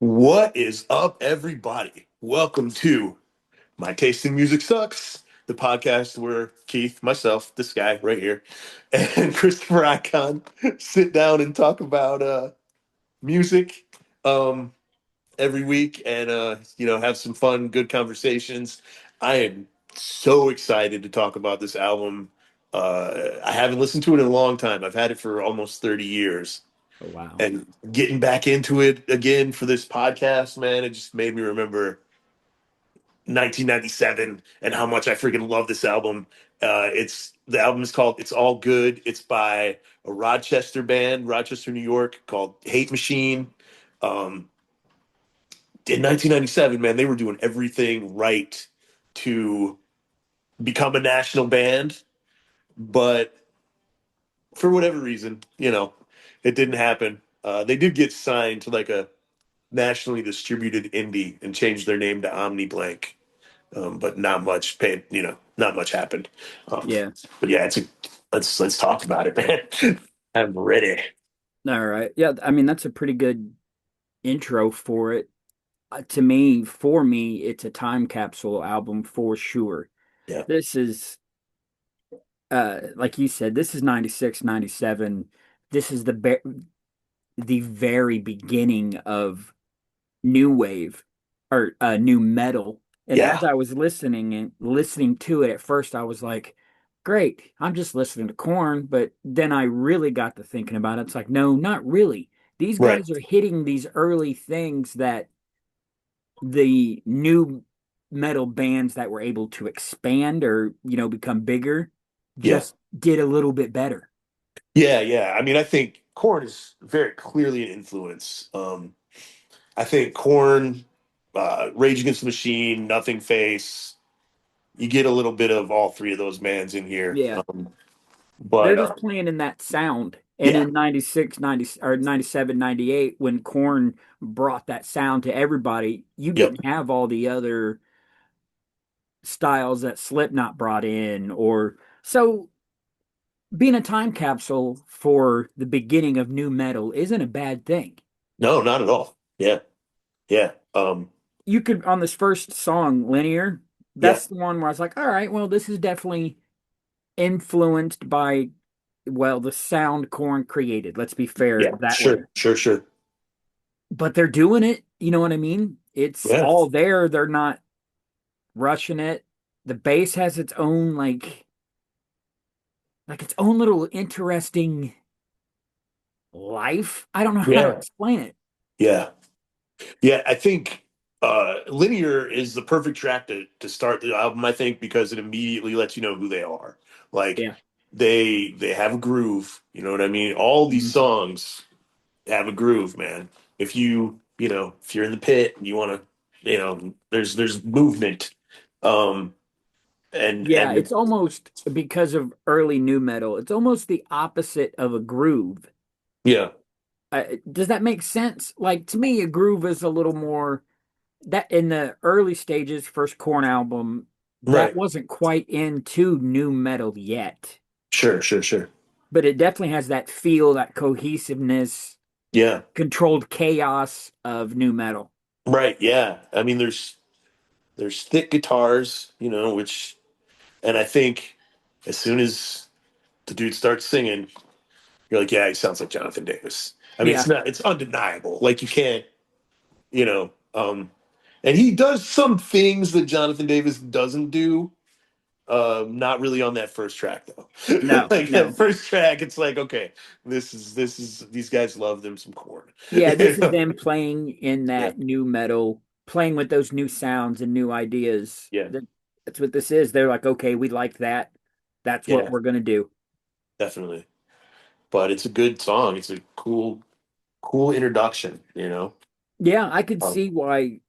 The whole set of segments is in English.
What is up, everybody? Welcome to My Taste in Music Sucks, the podcast where Keith, myself, this guy right here, and Christopher Icon sit down and talk about music um, every week and have some fun, good conversations. I am so excited to talk about this album. I haven't listened to it in a long time. I've had it for almost 30 years. Oh, wow. And getting back into it again for this podcast, man, it just made me remember 1997 and how much I freaking love this album. The album is called "It's All Good." It's by a Rochester band, Rochester, New York, called Hate Machine. Um, in 1997, man, they were doing everything right to become a national band, but for whatever reason, it didn't happen. They did get signed to like a nationally distributed indie and changed their name to Omni Blank. But not much happened. Um, Yeah. but yeah, let's talk about it, man. I'm ready. All right. Yeah. I mean, that's a pretty good intro for it. For me, it's a time capsule album for sure. Yeah, This is, like you said, this is 96, 97. This is the very beginning of new wave or new metal. And as yeah, I was listening to it at first, I was like, great, I'm just listening to Korn. But then I really got to thinking about it. It's like, no, not really. These right. guys are hitting these early things that the new metal bands that were able to expand or, become bigger Yeah, just did a little bit better. yeah. I mean, I think Korn is very clearly an influence. I think Korn, Rage Against the Machine, Nothing Face. You get a little bit of all three of those bands in here. Yeah. They're But just playing in that sound. And yeah, in 96, 90 or 97, 98, when Korn brought that sound to everybody, you yep, didn't have all the other styles that Slipknot brought in. Or so being a time capsule for the beginning of new metal isn't a bad thing. no, not at all. Yeah, yeah, You could, on this first song, Linear, yeah, that's the one where I was like, all right, well, this is definitely influenced by, well, the sound Korn created. Let's be fair yeah. that way. Sure. But they're doing it. You know what I mean? It's Yeah, all there. They're not rushing it. The bass has its own like its own little interesting life. I don't know how to yeah, explain it. yeah. Yeah, I think Linear is the perfect track to start the album, I think, because it immediately lets you know who they are. Like Yeah. they have a groove, you know what I mean? All these Mhm. songs have a groove, man. If you're in the pit and you want to, there's movement. Um Yeah, and it's almost because of early new metal. It's almost the opposite of a groove. yeah, Does that make sense? Like to me, a groove is a little more that in the early stages, first Korn album, that right. wasn't quite into new metal yet. Sure. But it definitely has that feel, that cohesiveness, Yeah. controlled chaos of new metal. Right, yeah. I mean there's thick guitars, which and I think as soon as the dude starts singing, you're like, yeah, he sounds like Jonathan Davis. I mean, Yeah, it's undeniable. Like you can't, you know, um, and he does some things that Jonathan Davis doesn't do. Not really on that first track though. no, Like that no. first track, it's like, okay, this is these guys love them some corn. Yeah, this is them playing in Yeah, that new metal, playing with those new sounds and new ideas. yeah, That's what this is. They're like, okay, we like that. That's what yeah, we're gonna do. definitely. But it's a good song. It's a cool introduction. Yeah, I could Um, see why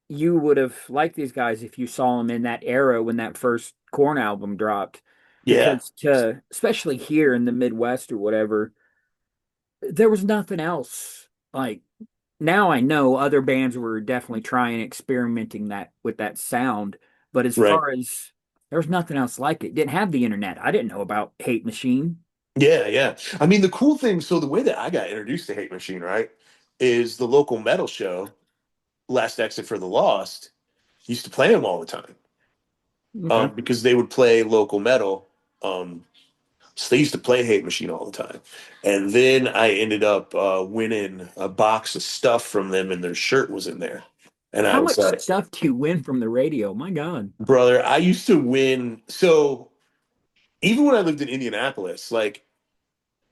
you would have liked these guys if you saw them in that era when that first Korn album dropped. yeah, Because especially here in the Midwest or whatever, there was nothing else. Like now I know other bands were definitely trying experimenting that with that sound, but as right. far as there was nothing else like it. Didn't have the internet. I didn't know about Hate Machine. Yeah. I mean, the cool thing, so the way that I got introduced to Hate Machine, right? is the local metal show, Last Exit for the Lost, used to play them all the time, Okay. because they would play local metal. So they used to play Hate Machine all the time. And then I ended up winning a box of stuff from them, and their shirt was in there. And I How was much like, stuff do you win from the radio? My God. brother, I used to win. So even when I lived in Indianapolis, like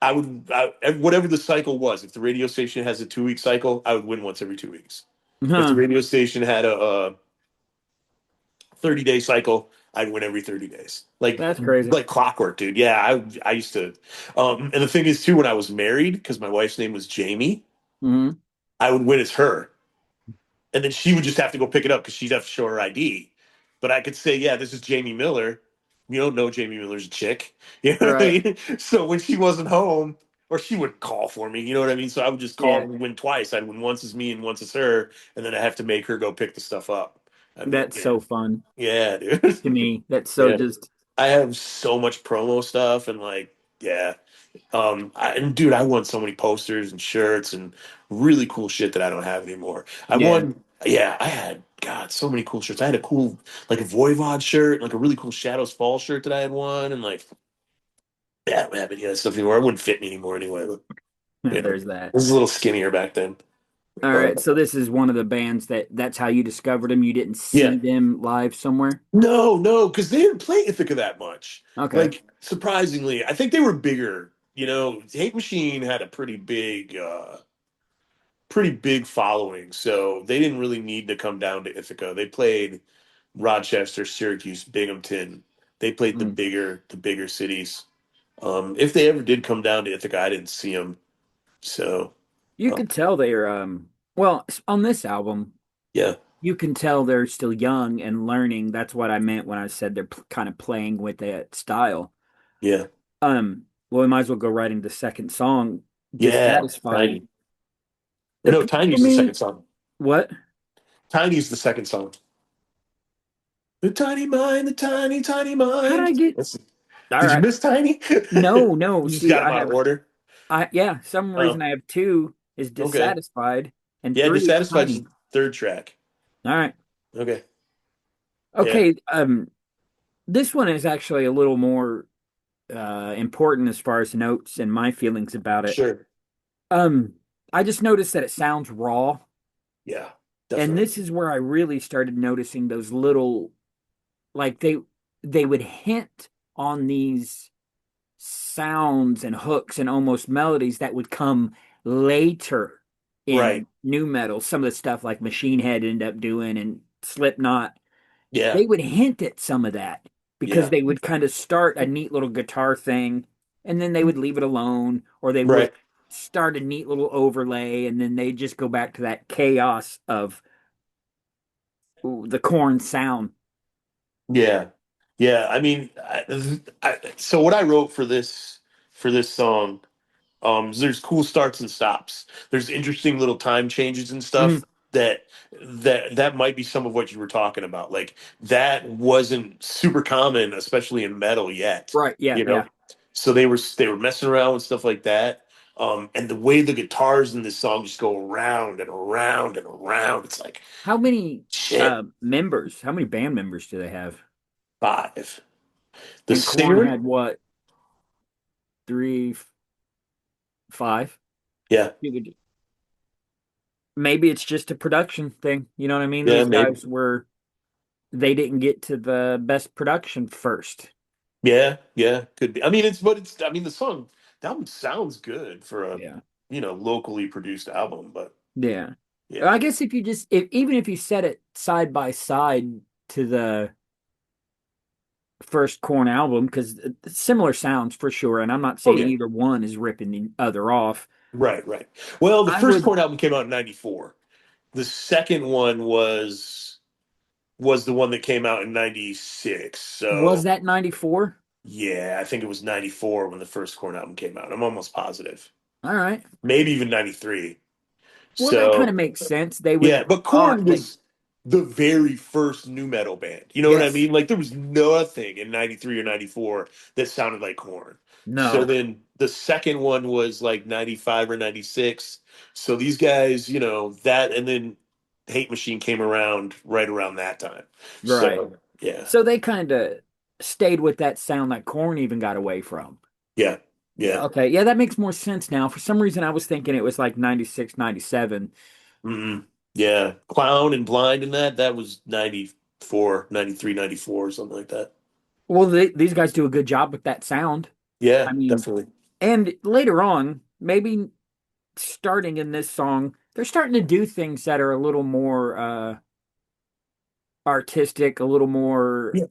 whatever the cycle was, if the radio station has a 2 week cycle, I would win once every 2 weeks. If the Huh. radio station had a 30-day cycle, I'd win every 30 days. That's crazy. Like clockwork, dude. Yeah, I used to. And the thing is too, when I was married, because my wife's name was Jamie, Hmm. I would win as her. And then she would just have to go pick it up because she'd have to show her ID. But I could say, yeah, this is Jamie Miller. You don't know Jamie Miller's a chick. You know what I Right. mean? So when she wasn't home, or she would call for me, you know what I mean? So I would just call Yeah. and win twice. I'd win once as me and once as her, and then I have to make her go pick the stuff up. I'd be like, That's yeah, so fun yeah, dude. to me. That's so Yeah. just, I have so much promo stuff and like, yeah. And dude, I won so many posters and shirts and really cool shit that I don't have anymore. I yeah. won, yeah, I had, God, so many cool shirts. I had a cool, like a Voivod shirt, like a really cool Shadows Fall shirt that I had won. And like, yeah, I don't have any of that stuff anymore. It wouldn't fit me anymore anyway. But, you know, There's I that. was a little skinnier back then. All Uh, right. So this is one of the bands that's how you discovered them. You didn't yeah. see them live somewhere. No, no, because they didn't play Ithaca that much. Okay. Like, surprisingly, I think they were bigger. You know, Hate Machine had a pretty big following, so they didn't really need to come down to Ithaca. They played Rochester, Syracuse, Binghamton. They played Mm. the bigger cities. If they ever did come down to Ithaca, I didn't see them. So, You uh, could tell they're well, on this album, yeah, you can tell they're still young and learning. That's what I meant when I said they're kind of playing with that style. yeah, Well, we might as well go right into the second song, yeah. Dissatisfied. Tiny. No, Appeal to Tiny's the second me. song. What? Tiny's the second song. The tiny mind, the tiny, tiny How did I mind. get? All Did you right. miss Tiny? No, no. You just See, got them out of order. yeah, some reason Oh, I have two is okay. dissatisfied and Yeah, three is Dissatisfied is tiny. the third track. All right. Okay. Yeah, Okay. This one is actually a little more important as far as notes and my feelings about it. sure. Um, I just noticed that it sounds raw, Yeah, and definitely. this is where I really started noticing those little, like they would hint on these sounds and hooks and almost melodies that would come later Right. in new metal. Some of the stuff like Machine Head ended up doing and Slipknot, Yeah, they would hint at some of that because yeah. they would kind of start a neat little guitar thing and then they would leave it alone, or they would Right. start a neat little overlay and then they just go back to that chaos of the corn sound. Yeah. Yeah. I mean, so what I wrote for this song, there's cool starts and stops. There's interesting little time changes and Mhm. stuff that might be some of what you were talking about. Like that wasn't super common, especially in metal yet, Right. Yeah. you Yeah. know. So they were messing around with stuff like that. And the way the guitars in this song just go around and around and around, it's like How many shit. members, how many band members do they have? Five. The And Corn singer, had what, three, five? yeah, You could, maybe it's just a production thing. You know what I mean? yeah, Those maybe, guys were, they didn't get to the best production first. yeah, yeah, could be. I mean, I mean, the album sounds good for a, Yeah. locally produced album, but Yeah. yeah, I guess if you just, if, even if you set it side by side to the first Corn album, because similar sounds for sure, and I'm not oh saying yeah, either one is ripping the other off. right, right. Well, the I first would, Korn album came out in '94. The second one was the one that came out in '96. was So that 94? yeah, I think it was '94 when the first Korn album came out. I'm almost positive, All right. maybe even '93. Well, that kind So of makes sense. They yeah, would, but Korn was the very first new metal band. You know what I yes, mean? Like there was nothing in '93 or '94 that sounded like Korn. So no. then the second one was like '95 or '96, So these guys, that, and then Hate Machine came around right around that time. Right. So yeah, So they kind of stayed with that sound that Korn even got away from. yeah, yeah. Okay. Yeah, that makes more sense now. For some reason, I was thinking it was like 96, 97. Mm-mm. Yeah. Clown and Blind and that was 94, 93, 94 or something like that. Well, these guys do a good job with that sound. Yeah, I mean, definitely. and later on, maybe starting in this song, they're starting to do things that are a little more artistic, a little more, Yeah.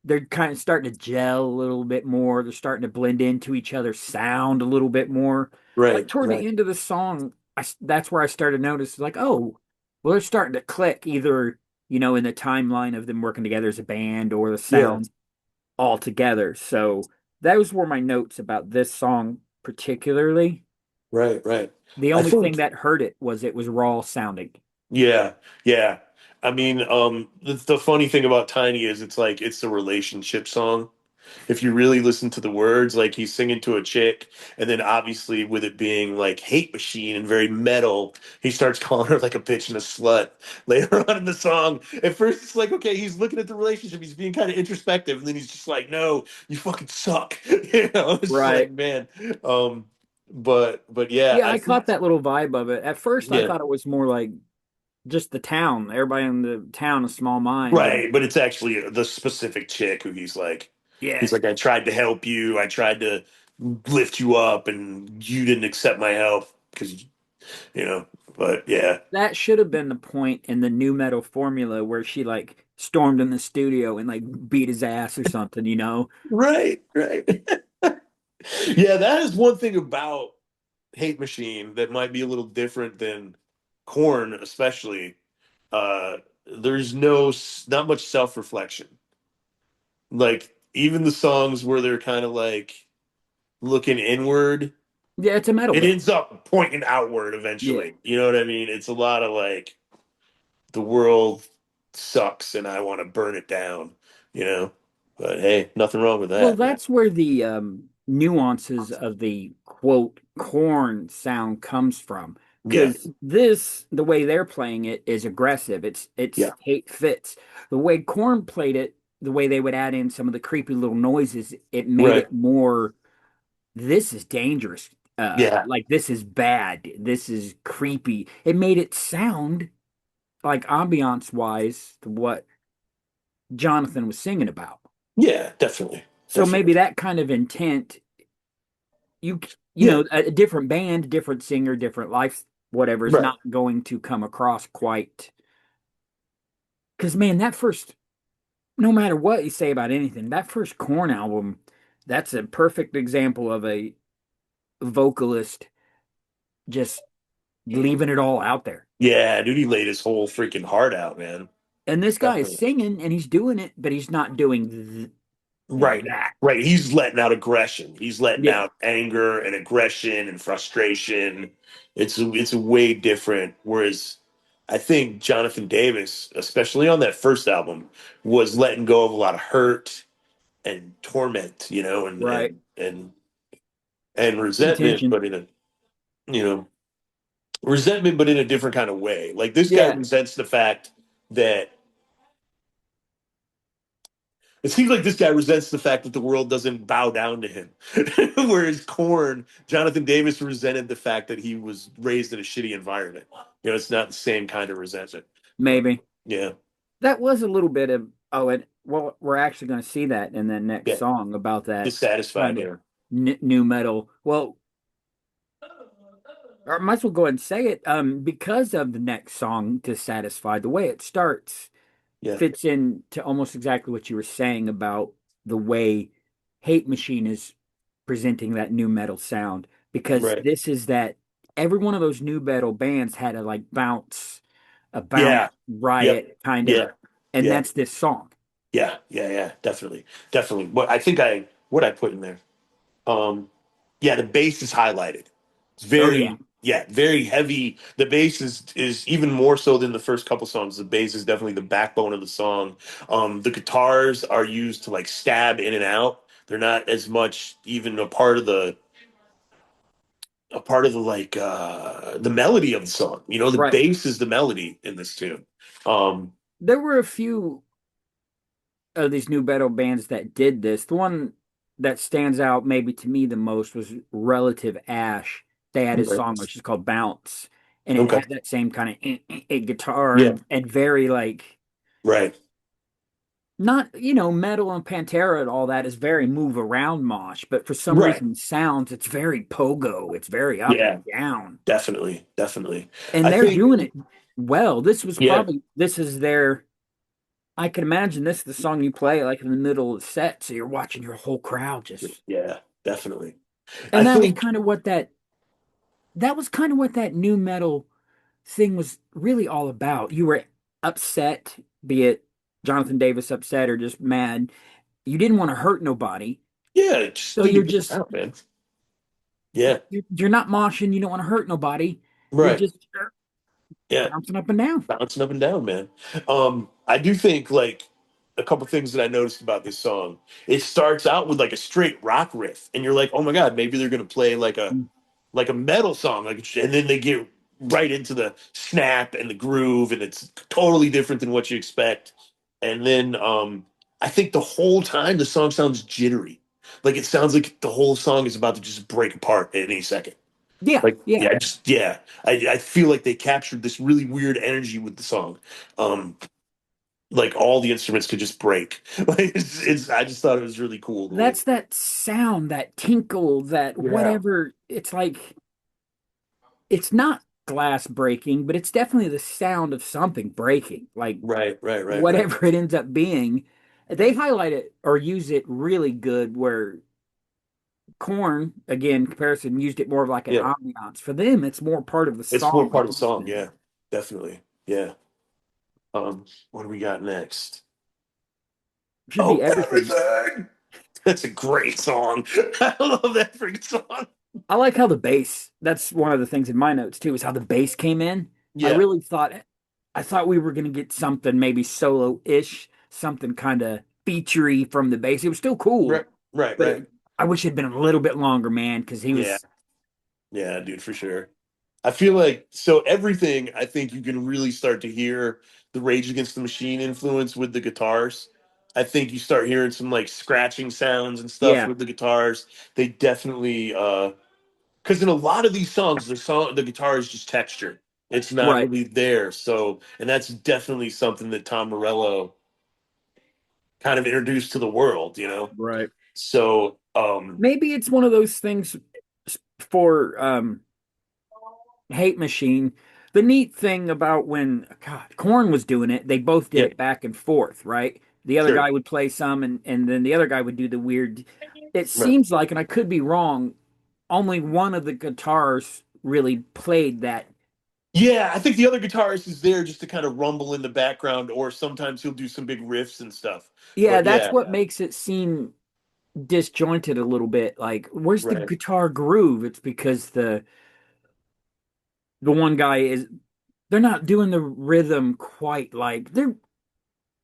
they're kind of starting to gel a little bit more. They're starting to blend into each other's sound a little bit more. Like Right, toward the right. end of the song, that's where I started to notice, like, oh, well, they're starting to click either, in the timeline of them working together as a band or the Yeah, sound all together. So those were my notes about this song particularly. right, right. The I only thing think that hurt it was raw sounding. Yeah, yeah. I mean, the funny thing about Tiny is it's like it's a relationship song. If you really listen to the words, like he's singing to a chick, and then obviously with it being like Hate Machine and very metal, he starts calling her like a bitch and a slut later on in the song. At first, it's like, okay, he's looking at the relationship, he's being kind of introspective, and then he's just like, no, you fucking suck. It's just like, Right. man. Um, but yeah, Yeah, I I think caught that little vibe of it. At first, I yeah. thought it was more like just the town. Everybody in the town, a small mind. And Right, but it's actually the specific chick who he's yeah, like, I tried to help you, I tried to lift you up, and you didn't accept my help because you know. But yeah, that should have been the point in the new metal formula where she like stormed in the studio and like beat his ass or something. right, right. Yeah, that is one thing about Hate Machine that might be a little different than Corn, especially. Uh, there's not much self reflection. Like even the songs where they're kind of like looking inward, Yeah, it's a metal it band. ends up pointing outward Yeah. eventually. You know what I mean? It's a lot of like the world sucks and I want to burn it down, you know? But hey, nothing wrong with Well, that, man. that's where the nuances of the quote corn sound comes from. Yeah. Because the way they're playing it is aggressive. It's Yeah. hate fits. The way Corn played it, the way they would add in some of the creepy little noises, it made Right. it more, this is dangerous. Yeah. Like this is bad. This is creepy. It made it sound like ambiance wise what Jonathan was singing about. Yeah, definitely. So maybe Definitely. that kind of intent you Yeah. a different band, different singer, different life, whatever is Right. not going to come across quite. Because man, that first, no matter what you say about anything, that first Corn album, that's a perfect example of a vocalist just leaving it all out there. Yeah, dude, he laid his whole freaking heart out, man. And this guy is Definitely. singing and he's doing it, but he's not doing Right. that. Right. He's letting out aggression. He's letting Yeah, out anger and aggression and frustration. It's a way different. Whereas I think Jonathan Davis, especially on that first album, was letting go of a lot of hurt and torment, and right. resentment, Intention. but you know, resentment, but in a different kind of way. Like this guy Yeah, resents the fact that it seems like this guy resents the fact that the world doesn't bow down to him. Whereas Jonathan Davis resented the fact that he was raised in a shitty environment. It's not the same kind of resentment. But maybe. yeah, That was a little bit of, oh, and well, we're actually going to see that in the next yeah, song about that dissatisfied kind of here. new metal. Well, or I might as well go ahead and say it. Because of the next song, Dissatisfied, the way it starts Yeah, fits in to almost exactly what you were saying about the way Hate Machine is presenting that new metal sound. Because right. this is that every one of those new metal bands had a bounce Yeah, yep, riot kind of, yeah, and yeah, that's this song. yeah, yeah, yeah. Definitely, definitely. But what I put in there. Um, yeah, the bass is highlighted. It's Oh yeah. very heavy. The bass is even more so than the first couple songs. The bass is definitely the backbone of the song. The guitars are used to like stab in and out. They're not as much even a part of a part of the the melody of the song. You know, the Right. bass is the melody in this tune. Um, There were a few of these new metal bands that did this. The one that stands out maybe to me the most was Relative Ash. They had his okay. song which is called Bounce, and it Okay. had that same kind of guitar Yeah. and very like Right. not metal and Pantera and all that is very move around mosh, but for some Right. reason sounds it's very pogo, it's very up Yeah. and down, Definitely. Definitely. and I they're think. doing it well. Yeah. This is their I can imagine this is the song you play like in the middle of the set, so you're watching your whole crowd just. Yeah. Definitely. I And think. that was kind of what that new metal thing was really all about. You were upset, be it Jonathan Davis upset or just mad. You didn't want to hurt nobody, Yeah. Just so need to you're get it just out, man. Yeah. you're not moshing. You don't want to hurt nobody. You're Right. just Yeah. bouncing up and down. Bouncing up and down, man. I do think a couple things that I noticed about this song. It starts out with like a straight rock riff, and you're like, oh my god, maybe they're gonna play like a metal song, and then they get right into the snap and the groove, and it's totally different than what you expect. And then I think the whole time the song sounds jittery, like it sounds like the whole song is about to just break apart at any second. Yeah, Like, yeah. I feel like they captured this really weird energy with the song. Um, like all the instruments could just break. Like I just thought it was really cool the way. That's that sound, that tinkle, that Yeah. whatever. It's like it's not glass breaking, but it's definitely the sound of something breaking. Like Right, right, right, right. whatever it ends up being, they highlight it or use it really good. Where Corn, again, comparison used it more of like an Yeah. ambiance. For them, it's more part of the It's more song. part of the song, yeah. Definitely. Yeah. What do we got next? Should be Oh, everything. everything. That's a great song. I love that freaking song. I like how the bass, that's one of the things in my notes too, is how the bass came in. Yeah. I thought we were going to get something maybe solo-ish, something kind of featurey from the bass. It was still cool, Right, right, but right. I wish it had been a little bit longer, man, because he Yeah. was, Yeah, dude, for sure. I feel like so everything, I think you can really start to hear the Rage Against the Machine influence with the guitars. I think you start hearing some like scratching sounds and stuff yeah, with the guitars. They definitely because in a lot of these songs the guitar is just texture. It's not right, really there. So and that's definitely something that Tom Morello kind of introduced to the world, you know. right. So Maybe it's one of those things for Hate Machine. The neat thing about when God, Korn was doing it, they both did yeah, it back and forth, right? The other sure. guy would play some and then the other guy would do the weird. It Right. seems like, and I could be wrong, only one of the guitars really played that. Yeah, I think the other guitarist is there just to kind of rumble in the background, or sometimes he'll do some big riffs and stuff. Yeah, But that's yeah, what makes it seem disjointed a little bit. Like, where's the right. guitar groove? It's because the one guy is they're not doing the rhythm quite like they're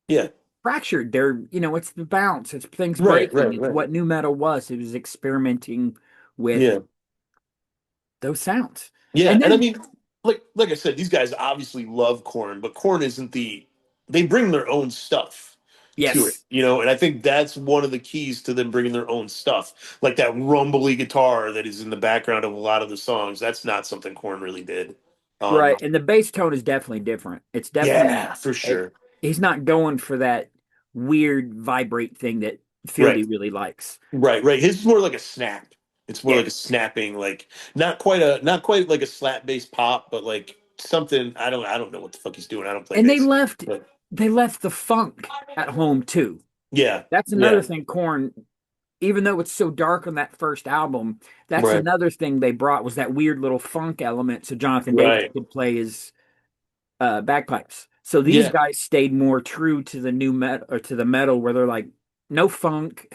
Yeah, fractured. It's the bounce, it's things right, breaking. right, It's right. what new metal was. It was experimenting with Yeah, those sounds. yeah. And And I then, mean, like I said, these guys obviously love Corn, but Corn isn't the. They bring their own stuff to it, yes, you know, and I think that's one of the keys to them bringing their own stuff, like that rumbly guitar that is in the background of a lot of the songs. That's not something Corn really did. Um, right. And the bass tone is definitely different. It's definitely, yeah, for it, sure. he's not going for that weird vibrate thing that Right. Fieldy really likes. Right, right. His is more like a snap. It's more Yeah. like a snapping, like not quite like a slap bass pop, but like something. I don't know what the fuck he's doing. I don't play And bass, but they left the funk at home too. yeah, That's another yeah, thing Korn, even though it's so dark on that first album, that's right, another thing they brought was that weird little funk element so Jonathan Davis right, could play his bagpipes. So these yeah, guys stayed more true to the new metal or to the metal where they're like, no funk,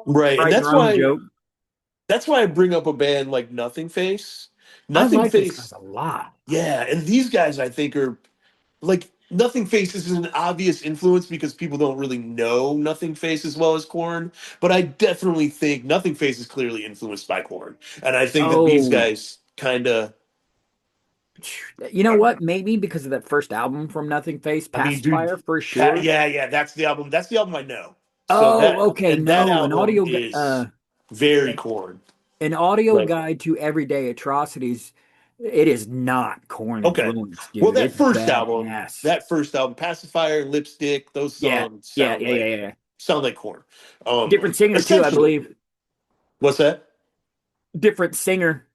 right, and write your own joke. that's why I bring up a band like Nothing Face. I Nothing like those guys Face, a lot. yeah, and these guys I think are like Nothing Face is an obvious influence because people don't really know Nothing Face as well as Korn, but I definitely think Nothing Face is clearly influenced by Korn, and I think that these Oh, guys kind of. you know what? Maybe because of that first album from Nothing Face, I mean, dude, Pacifier for sure. Yeah, yeah, that's the album. That's the album I know. So Oh, that okay. and that No, album is very Korn. an audio Like, guide to everyday atrocities. It is not Corn okay, influence, well, dude. It's badass. that first album, Pacifier, Lipstick, those Yeah, songs yeah, yeah, yeah, yeah. sound like Korn. Different singer too, I Essentially, believe. what's that? Different singer,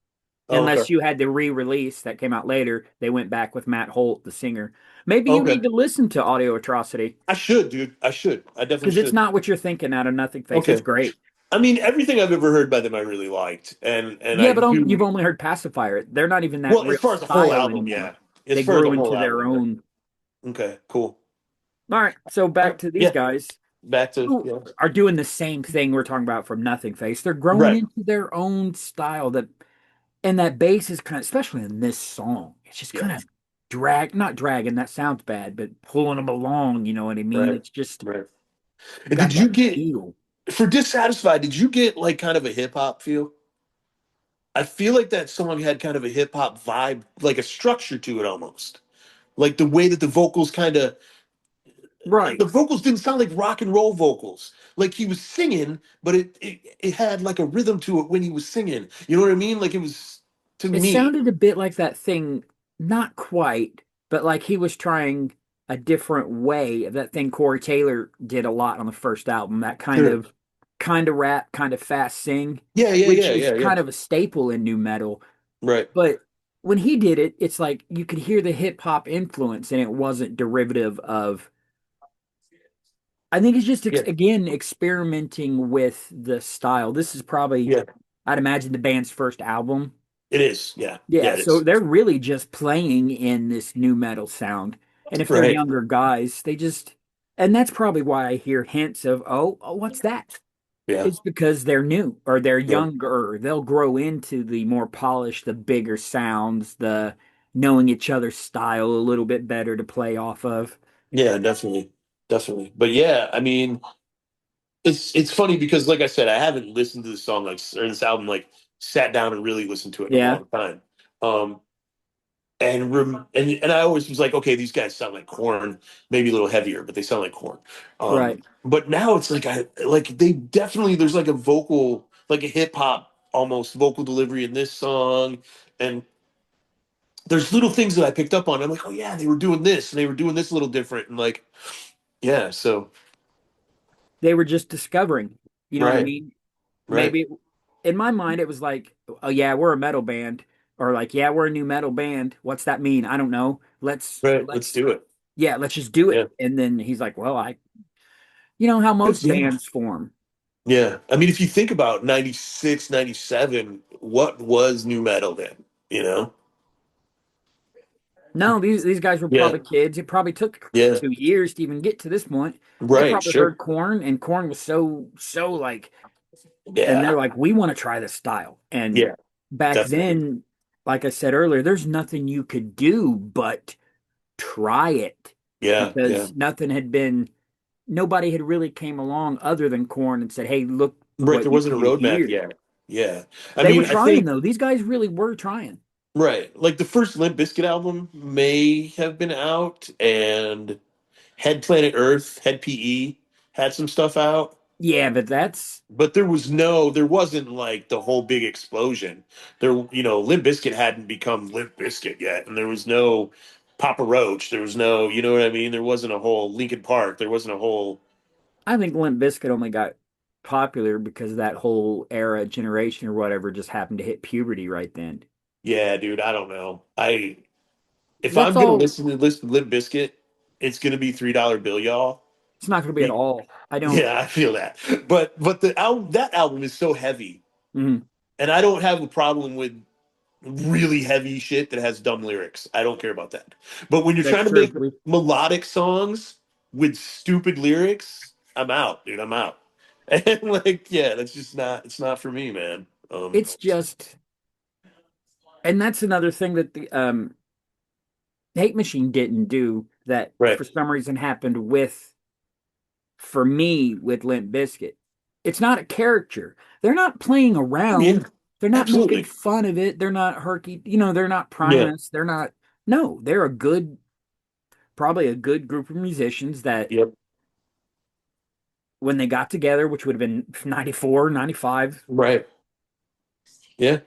Oh, okay, unless you had the re-release that came out later. They went back with Matt Holt, the singer. Maybe you okay. need to listen to Audio Atrocity I should, dude. I should. I definitely because it's should. not what you're thinking out of Nothing Face. It's Okay. great. I mean, everything I've ever heard by them, I really liked, and I Yeah, but you've do. only heard Pacifier. They're not even that Well, as real far as the whole style album, anymore. yeah. As They far as the grew whole into their album, yeah. own. Okay, cool. All right, so All back right. to these Yeah, guys back to who yeah. are doing the same thing we're talking about from Nothing Face. They're growing Right. into their own style that, and that bass is kind of, especially in this song, it's just Yeah. kind of not dragging, that sounds bad, but pulling them along, you know what I mean? Right. It's just Right. And got did you that get feel. for Dissatisfied? Did you get like kind of a hip hop feel? I feel like that song had kind of a hip hop vibe, like a structure to it almost. Like the way that the vocals kind of Right. the vocals didn't sound like rock and roll vocals. Like he was singing, but it had like a rhythm to it when he was singing. You know what I mean? Like it was to It me. sounded a bit like that thing, not quite, but like he was trying a different way. That thing Corey Taylor did a lot on the first album, that Sure. kind of rap, kind of fast sing, Yeah, yeah, which yeah, is yeah, yeah. kind of a staple in new metal. Right. But when he did it, it's like you could hear the hip hop influence and it wasn't derivative of. I think it's just Yeah. again experimenting with the style. This is probably, Yeah. I'd imagine, the band's first album. It is. Yeah. Yeah, Yeah, it so is. they're really just playing in this new metal sound. And if they're Right. younger guys, they just, and that's probably why I hear hints of, oh, what's that? Yeah. It's because they're new or they're Yeah. younger. They'll grow into the more polished, the bigger sounds, the knowing each other's style a little bit better to play off of. Yeah, definitely. Definitely. But yeah, I mean, it's funny because like I said, I haven't listened to this song like or this album like sat down and really listened to it in a Yeah, long time. Um and I always was like, okay, these guys sound like Corn, maybe a little heavier, but they sound like Corn. right. But now it's like I like they definitely there's like a vocal, like a hip hop almost vocal delivery in this song, and there's little things that I picked up on. I'm like, oh yeah, they were doing this, and they were doing this a little different, and like yeah, so They were just discovering, you know what I right, mean? right, Maybe in my mind it was like, oh yeah, we're a metal band, or like, yeah, we're a new metal band. What's that mean? I don't know. right. Let's do it. Yeah, let's just do Yeah, it. And then he's like, well, you know how 'cause, most yeah, bands form. yeah. I mean, if you think about 96, 97, what was new metal then? You know? No, these guys were Yeah, probably kids. It probably took yeah, 2 years to even get to this point. They right, probably heard sure, Corn, and Corn was so like, and they're yeah, like, we want to try this style. And yeah, back definitely, then, like I said earlier, there's nothing you could do but try it yeah, yeah. because nobody had really came along other than Corn and said, hey, look Right, what there you wasn't can a do roadmap here. yet. Yeah, I They were mean, I trying think though. These guys really were trying. right, like the first Limp Bizkit album may have been out, and had Planet Earth, had PE, had some stuff out, Yeah, but that's but there wasn't like the whole big explosion. Limp Bizkit hadn't become Limp Bizkit yet, and there was no Papa Roach, there was no, you know what I mean? There wasn't a whole Linkin Park, there wasn't a whole, I think Limp Bizkit only got popular because that whole era, generation or whatever just happened to hit puberty right then. yeah, dude, I don't know. If That's I'm gonna all. listen to Limp Bizkit, it's gonna be $3 bill, y'all. It's not going to be at Be- all. I don't. Yeah, I feel that. But the album that album is so heavy, Mhm. and I don't have a problem with really heavy shit that has dumb lyrics. I don't care about that. But when you're That's trying to true. make melodic songs with stupid lyrics, I'm out, dude. I'm out. And like, yeah, that's just not. It's not for me, man. It's just, and that's another thing that the Hate Machine didn't do that Right. for some reason happened with for me with Limp Bizkit. It's not a character. They're not playing Oh yeah, around. They're not making absolutely. fun of it. They're not herky, they're not Yeah. Primus. They're not, no, they're probably a good group of musicians that Yep. when they got together, which would have been 94, 95, Right. Yeah.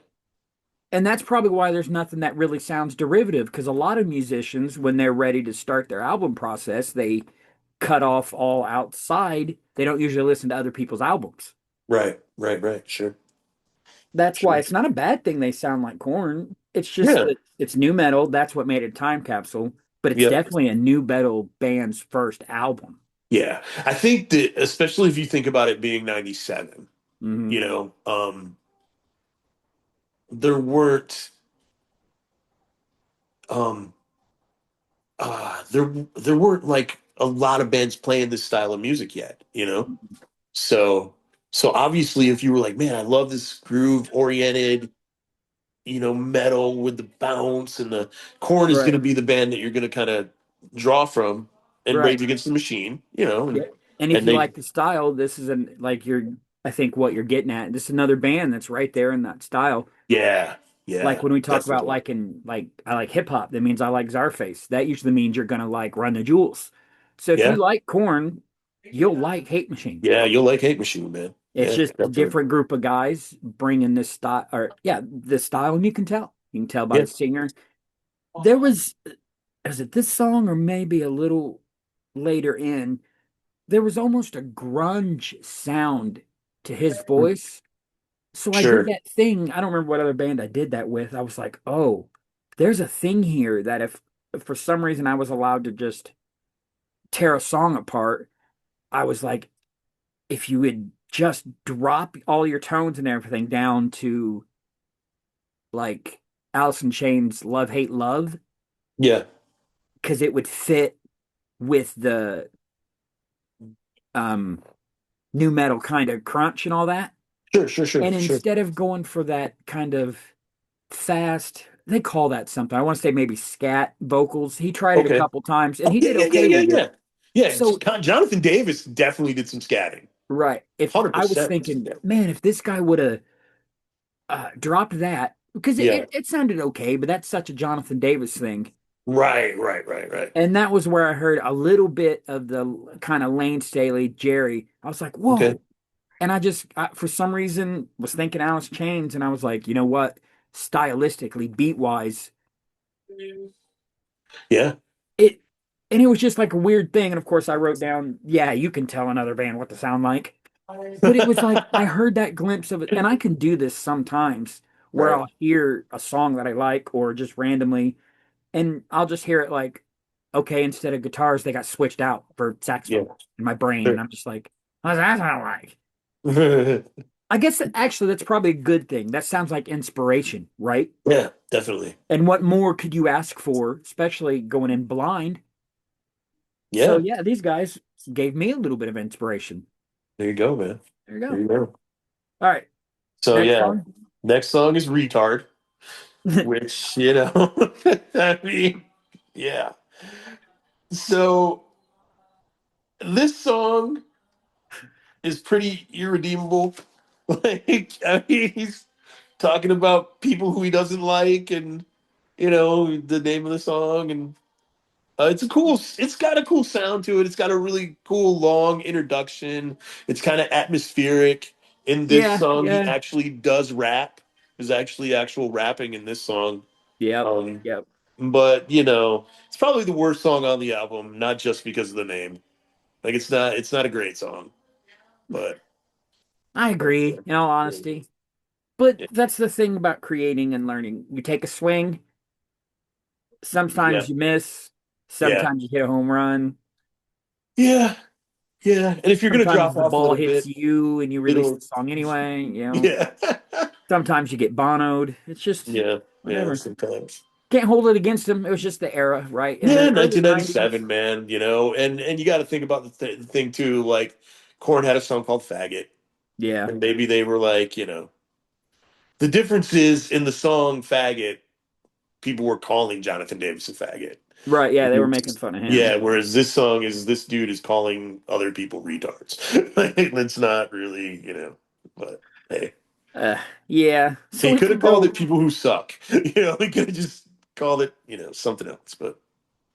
and that's probably why there's nothing that really sounds derivative because a lot of musicians, when they're ready to start their album process, they cut off all outside. They don't usually listen to other people's albums. Right. Right. Right. Sure. That's why Sure. it's not a bad thing they sound like Corn. It's just Yeah. that it's new metal. That's what made it a time capsule. But it's Yep. definitely a new metal band's first album. Yeah. I think that especially if you think about it being 97, Hmm. you know, there weren't um there weren't like a lot of bands playing this style of music yet, you know? So so obviously if you were like, man, I love this groove oriented, metal with the bounce and the Corn is going Right. to be the band that you're going to kind of draw from and Right. Rage Against the Machine, Yeah. and And if and you they like the style, this is an like you're I think what you're getting at. This is another band that's right there in that style. yeah, Like yeah, when we talk about definitely. liking like I like hip hop, that means I like Czarface. That usually means you're gonna like Run the Jewels. So if you Yeah. like Corn, you'll like Hate Machine. Yeah, you'll like Hate Machine, man. It's Yeah, just a definitely. different group of guys bringing this style, or yeah, this style, and you can tell. You can tell by Yeah. the singer. There was, is it this song or maybe a little later in? There was almost a grunge sound to his voice. So I did Sure. that thing. I don't remember what other band I did that with. I was like, oh, there's a thing here that if for some reason I was allowed to just tear a song apart, I was like, if you would just drop all your tones and everything down to like Alice in Chains Love Hate Love, Yeah. because it would fit with the um new metal kind of crunch and all that. Sure, sure, sure, And sure. instead of going for that kind of fast, they call that something. I want to say maybe scat vocals. He tried it a Okay. couple times and Oh, he yeah, did yeah, yeah, okay yeah, with it. yeah. Yeah, So, Jonathan Davis definitely did some scatting. right. If I was 100%. thinking, man, if this guy would have dropped that, because Yeah. it sounded okay, but that's such a Jonathan Davis thing. Right, right, right, right. And that was where I heard a little bit of the kind of Lane Staley, Jerry. I was like, Okay. whoa. And for some reason, was thinking Alice Chains, and I was like, you know what? Stylistically, beat wise, Yeah. it, and it was just like a weird thing. And of course, I wrote down, yeah, you can tell another band what to sound like. But it was like, I heard that glimpse of it, and I can do this sometimes where Right. I'll hear a song that I like or just randomly, and I'll just hear it like, okay, instead of guitars, they got switched out for Yeah. saxophone in my brain. And Sure. I'm just like, what does that sound like? I guess that actually that's probably a good thing. That sounds like inspiration, right? Yeah, definitely. And what more could you ask for, especially going in blind? So Yeah. yeah, these guys gave me a little bit of inspiration. There you go, man. There you There go. you go. All right, So next yeah, song. next song is Retard, which, I mean, yeah. So this song is pretty irredeemable. Like, I mean, he's talking about people who he doesn't like and, the name of the song. And it's got a cool sound to it. It's got a really cool long introduction. It's kind of atmospheric. In this Yeah, song, he yeah, actually does rap. There's actually actual rapping in this song. yep, Um, yep. but it's probably the worst song on the album, not just because of the name. Like it's not a great song, but I agree, in all honesty. But that's the thing about creating and learning. You take a swing, yeah, sometimes you miss, yeah, sometimes you hit a home run, yeah, yeah. And if you're gonna sometimes drop the off a ball little hits bit, you and you release the it'll song anyway. yeah, Sometimes you get bonoed. It's just yeah, yeah. whatever. Sometimes. Can't hold it against them. It was just the era, right? In Yeah, the early 1997, 90s. man. And you got to think about the thing too. Like, Korn had a song called "Faggot," Yeah. and maybe they were like, the difference is in the song "Faggot." people were calling Jonathan Davis a faggot. Right, yeah, they were making fun of him. Yeah, whereas this song is this dude is calling other people retards. Like, that's not really, but hey. Uh, yeah. So He we could have could called it go. people who suck. He could have just called it, something else. But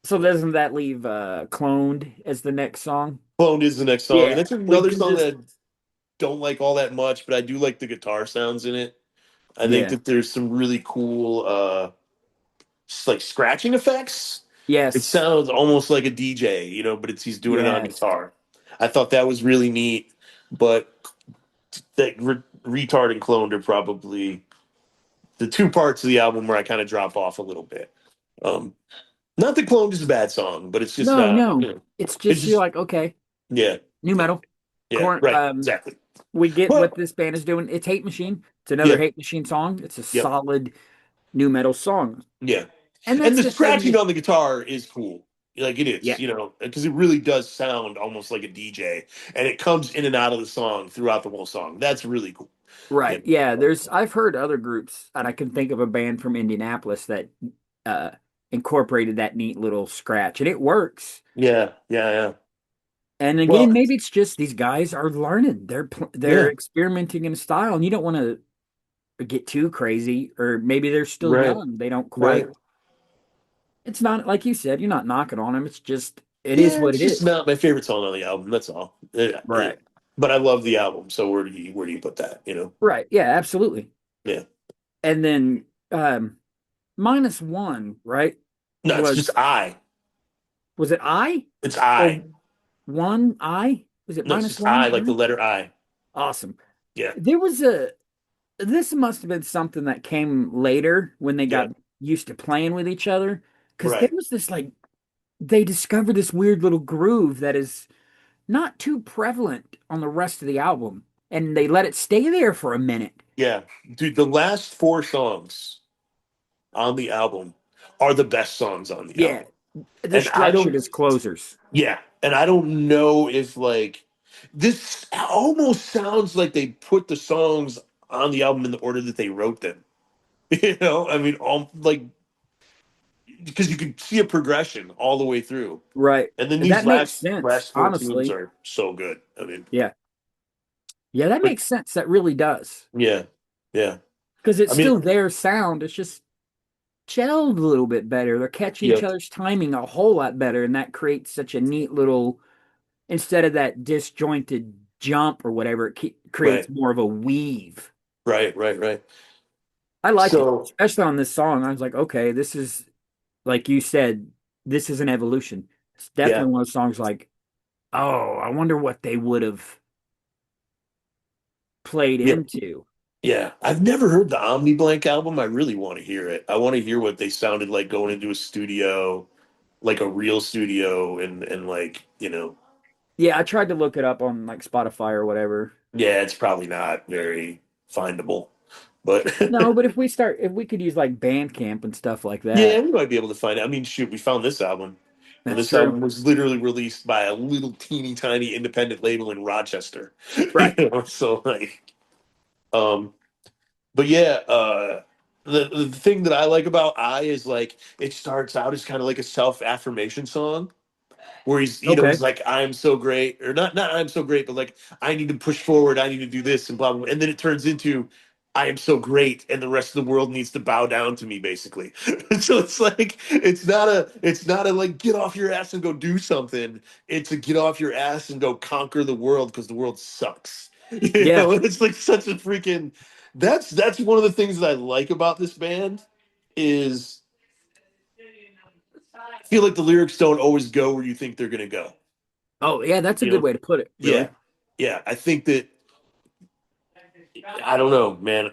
So doesn't that leave Cloned as the next song? Cloned is the next song. And Yeah, that's we another can song just that I don't like all that much, but I do like the guitar sounds in it. I think yeah. that there's some really cool like scratching effects. It Yes. sounds almost like a DJ, but he's doing it on Yes. guitar. I thought that was really neat, but that retard and cloned are probably the two parts of the album where I kind of drop off a little bit. Um, Not that cloned is a bad song, but it's just No, not. no. It's It's just you're just like, okay, yeah, new yeah, metal. yeah. Corn Right, exactly. we get what But this band is doing. It's Hate Machine. It's another yeah, Hate Machine song. It's a yep, solid new metal song. yeah. And And that's the the thing scratching with on the guitar is cool. Like it yeah, is, because it really does sound almost like a DJ, and it comes in and out of the song throughout the whole song. That's really cool. Yeah, right. Yeah, there's I've heard other groups and I can think of a band from Indianapolis that uh incorporated that neat little scratch and it works. yeah, yeah, yeah. And Well, again, maybe it's just these guys are learning. They're yeah, experimenting in a style, and you don't want to get too crazy, or maybe they're still right, young. They don't quite. right. It's not like you said. You're not knocking on them. It's just it is Yeah, what it's it just is. not my favorite song on the album. That's all. Right. But I love the album. So where do you put that? Right. Yeah. Absolutely. Yeah. And then -1, right? No, it's just Was I. was it I It's or I. one I? Was it No, it's minus just I, one? like the letter I. Awesome. Yeah. There was a this must have been something that came later when they Yeah. got used to playing with each other. Because there Right. was this like they discovered this weird little groove that is not too prevalent on the rest of the album. And they let it stay there for a minute. Yeah. Dude, the last four songs on the album are the best songs on the Yeah, album. they're And I structured don't, as closers. yeah. And I don't know if like this almost sounds like they put the songs on the album in the order that they wrote them. I mean, all like because you can see a progression all the way through. Right. And then these That makes last sense, last four tunes honestly. are so good. I mean, Yeah. Yeah, that but makes sense. That really does. yeah, yeah. Because it's I mean, still their sound. It's just gelled a little bit better. They're catching yeah, each other's timing a whole lot better. And that creates such a neat little, instead of that disjointed jump or whatever, it creates right, more of a weave. right, right, right. I like it, So especially on this song. I was like, okay, this is, like you said, this is an evolution. It's yeah, definitely one of those songs like, oh, I wonder what they would have played yeah, into. yeah. I've never heard the Omni Blank album. I really want to hear it. I want to hear what they sounded like going into a studio, like a real studio, and like Yeah, I tried to look it up on like Spotify or whatever. yeah, it's probably not very findable, but No, but if we could use like Bandcamp and stuff like yeah, that, we might be able to find it. I mean, shoot, we found this album. And that's this true. album was literally released by a little teeny tiny independent label in Rochester. Right. So like um but yeah, the thing that I like about I is like it starts out as kind of like a self-affirmation song where he's Okay. like I'm so great or not I'm so great but like I need to push forward, I need to do this and blah blah, blah. And then it turns into I am so great and the rest of the world needs to bow down to me basically. So it's like it's not a like get off your ass and go do something. It's a get off your ass and go conquer the world because the world sucks. Yeah. It's like such a freaking that's one of the things that I like about this band is I feel like the lyrics don't always go where you think they're gonna go. Oh, yeah, that's a You good know? way to put it, Yeah. really. Yeah. I think that I don't know, man.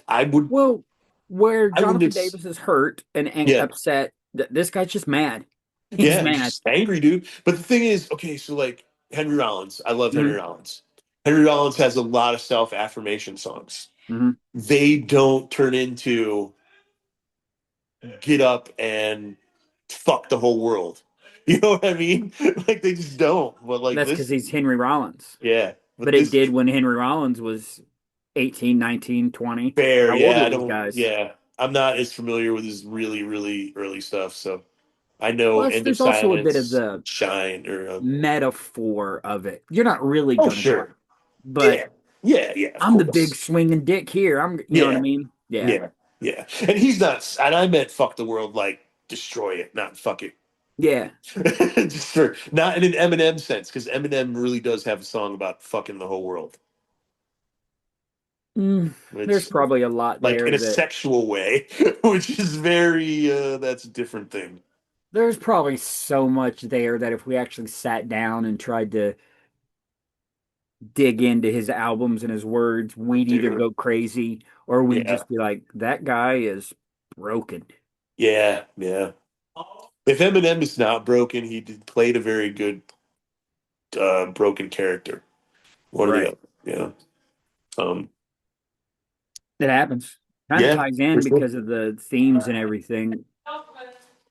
I would Well, where I wouldn't Jonathan ex- Davis is hurt and yeah. upset, this guy's just mad. He's Yeah, he's mad. just angry, dude. But the thing is, okay, so like Henry Rollins, I love Henry Hmm. Rollins. Henry Rollins has a lot of self-affirmation songs. Hmm. They don't turn into get up and fuck the whole world. You know what I mean? Like they just don't. But like That's because this, he's Henry Rollins. yeah. But But it this did when Henry Rollins was 18, 19, 20. fair, How old yeah. were I these don't, guys? yeah. I'm not as familiar with his really, really early stuff, so I know Plus, End of there's also a bit of Silence, the Shine, or metaphor of it. You're not really oh gonna go out, sure, but yeah, yeah, yeah, of I'm the big course, swinging dick here. You know what I yeah, mean? Yeah, yeah, yeah. And he's not, and I meant fuck the world like destroy it, not fuck it. yeah. Just for not in an Eminem sense, because Eminem really does have a song about fucking the whole world, There's which probably a lot like there in a that sexual way, which is very that's a different thing. there's probably so much there that if we actually sat down and tried to dig into his albums and his words, we'd either Dude. go crazy or we'd Yeah, just be like, that guy is broken. yeah, yeah. If Eminem is not broken, played a very good broken character. One of the Right. other, yeah, um, It happens. Kind of yeah, ties for in sure. because of the themes and everything.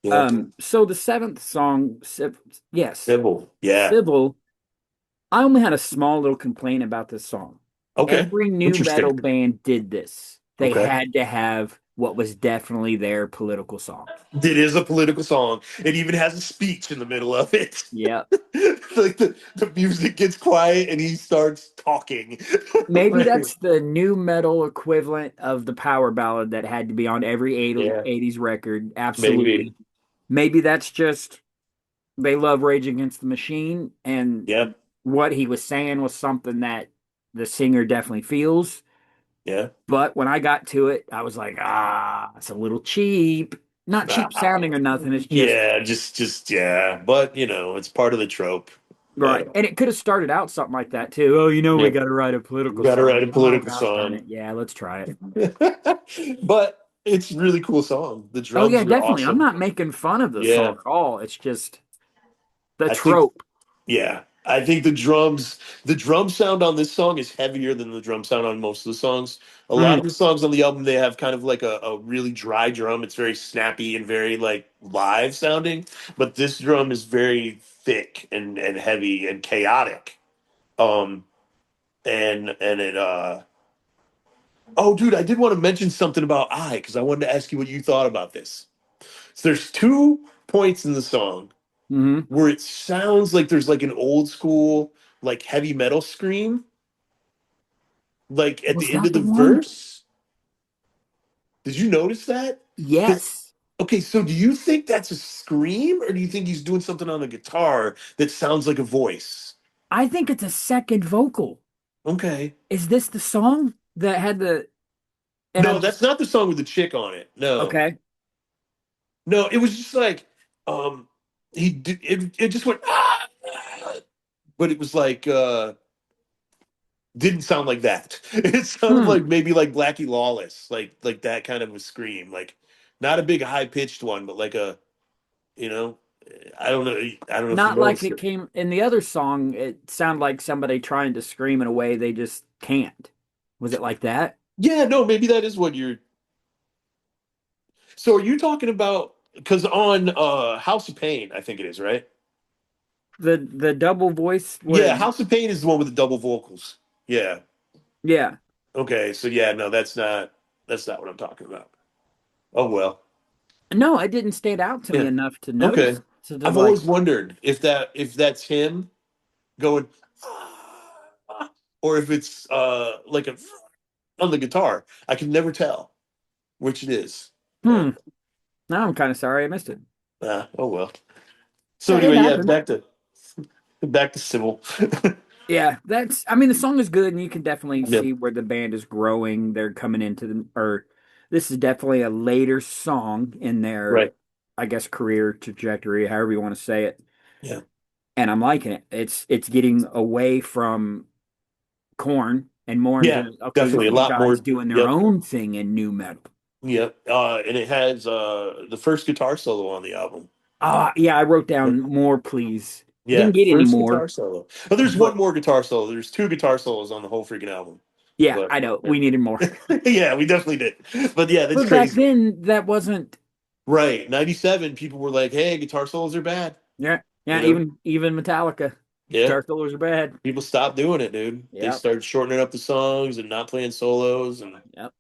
Yeah, So the seventh song, yes, Sybil. Yeah, Civil. I only had a small little complaint about this song. okay, Every new metal interesting. band did this. They Okay, had to have what was definitely their political song. it is a political song. It even has a speech in the middle of it. Yeah. Like the music gets quiet and he starts talking. Maybe that's the new metal equivalent of the power ballad that had to be on every Yeah, 80s record. maybe. Absolutely. Maybe that's just they love Rage Against the Machine, and Yeah, what he was saying was something that the singer definitely feels. yeah. But when I got to it, I was like, it's a little cheap. Not cheap sounding or nothing. It's just Yeah, just yeah. But it's part of the trope. right. And it could have started out something like that too. Oh, we Yeah, got to write a political gotta write song. a Oh, political gosh darn song. it. Yeah, let's try it. But it's a really cool song. The Oh, yeah, drums are definitely. I'm awesome. not making fun of the Yeah, song at all. It's just the I think trope. yeah, I think the drum sound on this song is heavier than the drum sound on most of the songs. A lot Mm, of the songs on the album they have kind of like a really dry drum. It's very snappy and very like live sounding, but this drum is very thick and heavy and chaotic. Um and it oh dude, I did want to mention something about I because I wanted to ask you what you thought about this. So there's two points in the song hmm where it sounds like there's like an old school like heavy metal scream like at Was the end that of the the one? verse. Did you notice that? Because Yes. okay, so do you think that's a scream or do you think he's doing something on the guitar that sounds like a voice? I think it's a second vocal. Okay. Is this the song that had the, and No, I'm, that's not the song with the chick on it. No. okay. No, it was just like um he did it just went but it was like didn't sound like that. It sounded Hmm. like maybe like Blackie Lawless, like that kind of a scream, like not a big high pitched one, but like a you know, I don't know, I don't know if you Not like noticed it it. came in the other song. It sounded like somebody trying to scream in a way they just can't. Was it like that? Yeah, no, maybe that is what you're. So are you talking about? Because on House of Pain, I think it is right. The double voice Yeah, when House of Pain is the one with the double vocals. Yeah. yeah. Okay, so yeah, no, that's not what I'm talking about. Oh well. No, it didn't stand out to me Yeah. enough to Okay. notice. So to I've like, always wondered if that's him going or if it's like a on the guitar. I can never tell which it is. hmm. Now I'm kind of sorry I missed it. Oh well. So Yeah, it anyway, yeah, happened. back to Sybil. Yeah, that's. I mean, the song is good, and you can definitely Yeah. see where the band is growing. They're coming into the, or this is definitely a later song in their, Right. I guess, career trajectory, however you want to say it. Yeah. And I'm liking it. It's getting away from Corn and more Yeah. into okay, Definitely a these lot guys more. doing their Yep. own thing in new metal. Yep. And it has the first guitar solo on the album. Yeah, I wrote down more, please. Yeah, Didn't get any first more, guitar solo. But there's one but more guitar solo. There's two guitar solos on the whole freaking album. yeah, But I know yeah, we needed more. yeah, we definitely did. But yeah, that's But back crazy. then, that wasn't. Right. 97, people were like, hey, guitar solos are bad. Yeah, You yeah. know? Even Metallica, Yeah. guitar solos are bad. People stopped doing it, dude. They Yep, started shortening up the songs and not playing solos and yep.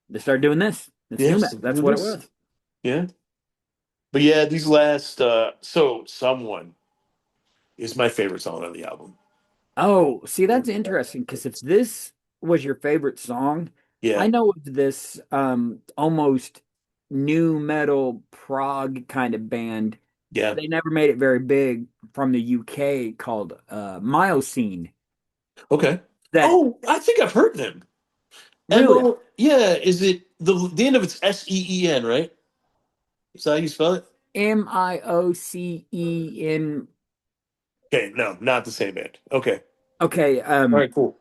They started doing this. It's new Yes, metal. That's what it this. was. Yeah. But yeah, these last so someone is my favorite song on the album. Oh, see, that's interesting because if this was your favorite song, I Yeah. know of this almost new metal prog kind of band. Yeah. They never made it very big from the UK called Miocene. Okay. That Oh, I think I've heard them. really M-O, yeah, is it the end of it's S-E-E-N, right? Is that how you spell it? Miocen. Okay, no, not the same band. Okay. Okay, All right, cool.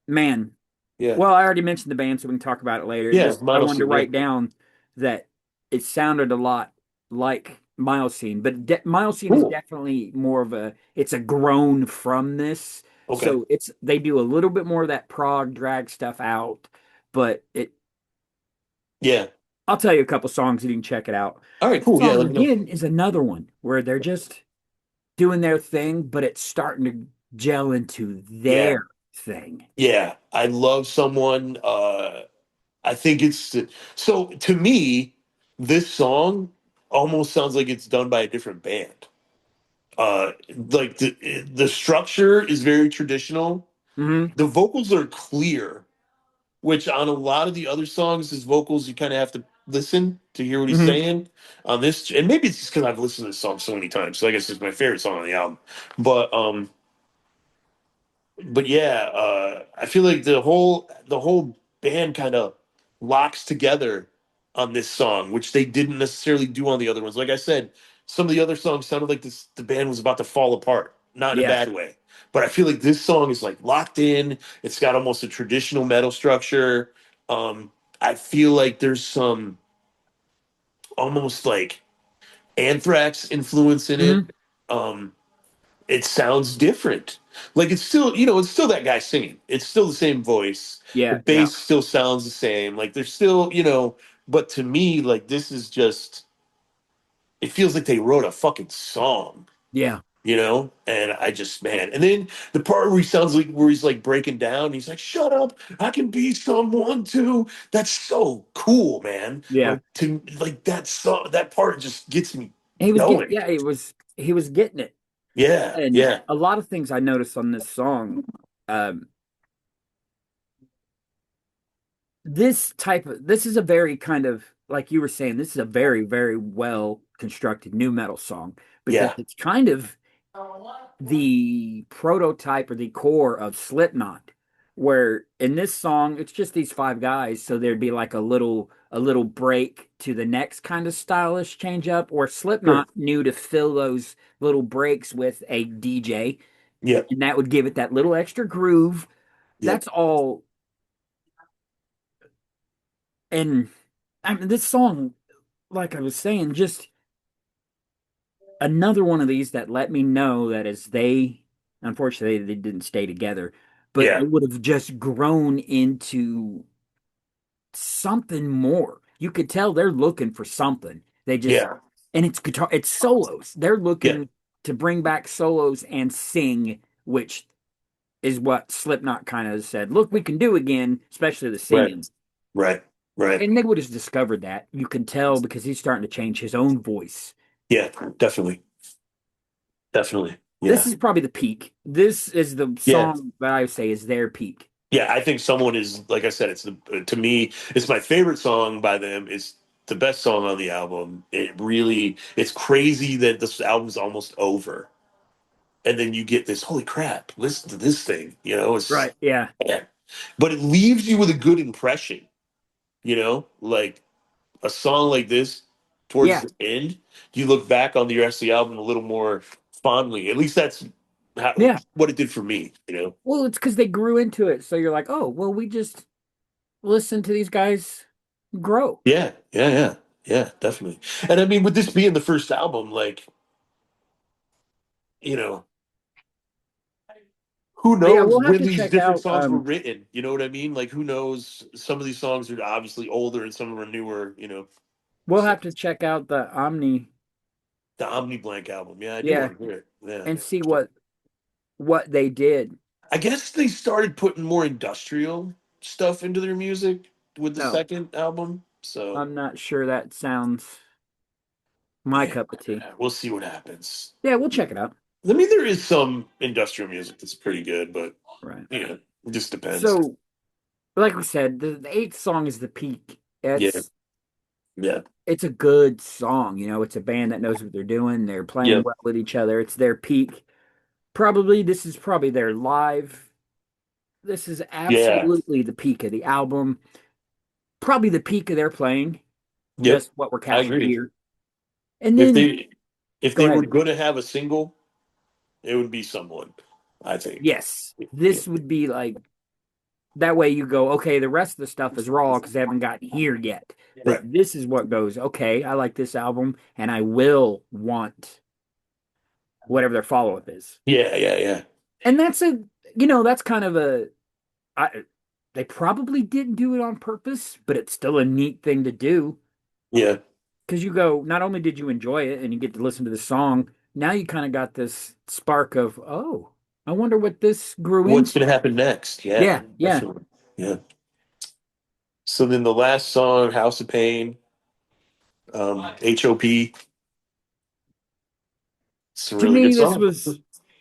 man. Yeah. Well, I already mentioned the band, so we can talk about it later. It Yeah, just I Model wanted to C, yeah. write down that it sounded a lot like Miocene, but Miocene is Cool. definitely more of a it's a grown from this. Okay. So it's they do a little bit more of that prog drag stuff out, but it Yeah. I'll tell you a couple songs and you can check it out. All right, This cool. Yeah, song let me know. again is another one where they're just doing their thing, but it's starting to gel into Yeah. their thing. Yeah. I love someone. I think it's so to me, this song almost sounds like it's done by a different band. Like the structure is very traditional. Hmm. The vocals are clear, which on a lot of the other songs, his vocals you kind of have to listen to hear what he's Hmm. saying. On this, and maybe it's just because I've listened to this song so many times, so I guess it's my favorite song on the album. But yeah, I feel like the whole band kind of locks together on this song, which they didn't necessarily do on the other ones. Like I said, some of the other songs sounded like the band was about to fall apart, not in a Yeah. bad way. But I feel like this song is like locked in. It's got almost a traditional metal structure. I feel like there's some almost like Anthrax influence in it. Hmm. Um, it sounds different. Like it's still, it's still that guy singing. It's still the same voice. The Yeah. Yeah. bass still sounds the same. Like there's still, but to me, like this is just, it feels like they wrote a fucking song, Yeah. And I just, man. And then the part where he sounds like, where he's like breaking down, he's like, shut up, I can be someone too. That's so cool, man. Yeah. Like like that song, that part just gets me He was getting, going. yeah, he was getting it. Yeah, And yeah, a lot of things I noticed on this song, um, this is a very kind of, like you were saying, this is a very, very well constructed new metal song because yeah, it's kind of the prototype or the core of Slipknot, where in this song it's just these five guys, so there'd be like a little break to the next kind of stylish change up, or sure. Slipknot knew to fill those little breaks with a DJ, Yep, and that would give it that little extra groove. yep. That's all. And I mean, this song, like I was saying, just another one of these that let me know that as unfortunately, they didn't stay together, but Yeah, it would have just grown into something more. You could tell they're looking for something. They just, yeah, and it's guitar, it's solos. They're yeah. looking to bring back solos and sing, which is what Slipknot kind of said, look, we can do again, especially the Right, singing. right, right. And they would have discovered that. You can tell because he's starting to change his own voice. Yeah, definitely, definitely. This Yeah, is probably the peak. This is the yeah, song that I would say is their peak. yeah. I think someone is like I said. It's to me, it's my favorite song by them. It's the best song on the album. It's crazy that this album's almost over, and then you get this. Holy crap! Listen to this thing. It's Right. Yeah. yeah. But it leaves you with a good impression. Like a song like this towards Yeah. the end, you look back on the rest of the album a little more fondly. At least that's Yeah. what it did for me. Well, it's because they grew into it. So you're like, oh, well, we just listen to these guys grow. Yeah, yeah, yeah, yeah, definitely. And I mean, with this being the first album, like, you know, who But yeah, knows we'll have when to these check different out. songs were written? You know what I mean? Like, who knows? Some of these songs are obviously older and some of them are newer. We'll So have to check out the Omni. the Omni Blank album. Yeah, I do Yeah, want to hear it. Yeah. and see what they did. I guess they started putting more industrial stuff into their music with the No, second album. So I'm not sure that sounds my yeah, cup of tea. we'll see what happens. Yeah, we'll check it out. I mean, there is some industrial music that's pretty good, but Right. yeah, it just depends. So, like we said, the eighth song is the peak. Yeah, yeah, It's a good song. You know, it's a band that knows what they're doing. They're playing yeah, well with each other. It's their peak. Probably this is probably their live. This is yeah. absolutely the peak of the album. Probably the peak of their playing. Yep, Just what we're I catching agree. here. And If then they if go they were ahead. going to have a single, it would be someone. I think. Yes, Yeah. this would be like that way you go, okay, the rest of the stuff is raw because they haven't gotten here yet. But Right. this is what goes, okay, I like this album and I will want whatever their follow up is. Yeah, yeah, yeah, And that's a, you know, that's kind of a, I, they probably didn't do it on purpose, but it's still a neat thing to do yeah. because you go, not only did you enjoy it and you get to listen to the song, now you kind of got this spark of, oh, I wonder what this grew What's into. going to happen next? Yeah, Yeah, yeah. definitely. Yeah. So then the last song, House of Pain, HOP. It's a To really good me, this song. was,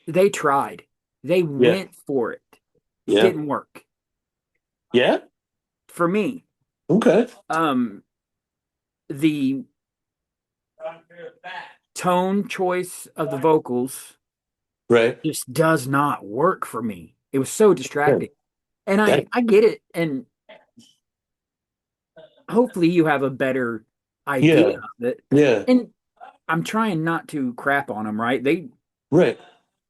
they tried, they Yeah, went for it. yeah, Didn't work yeah. for me. Okay. Um, the tone choice of the vocals Right. just does not work for me. It was so Yeah. distracting. And That, I get it. And hopefully you have a better idea yeah. of it. Yeah. And I'm trying not to crap on them, right? Right.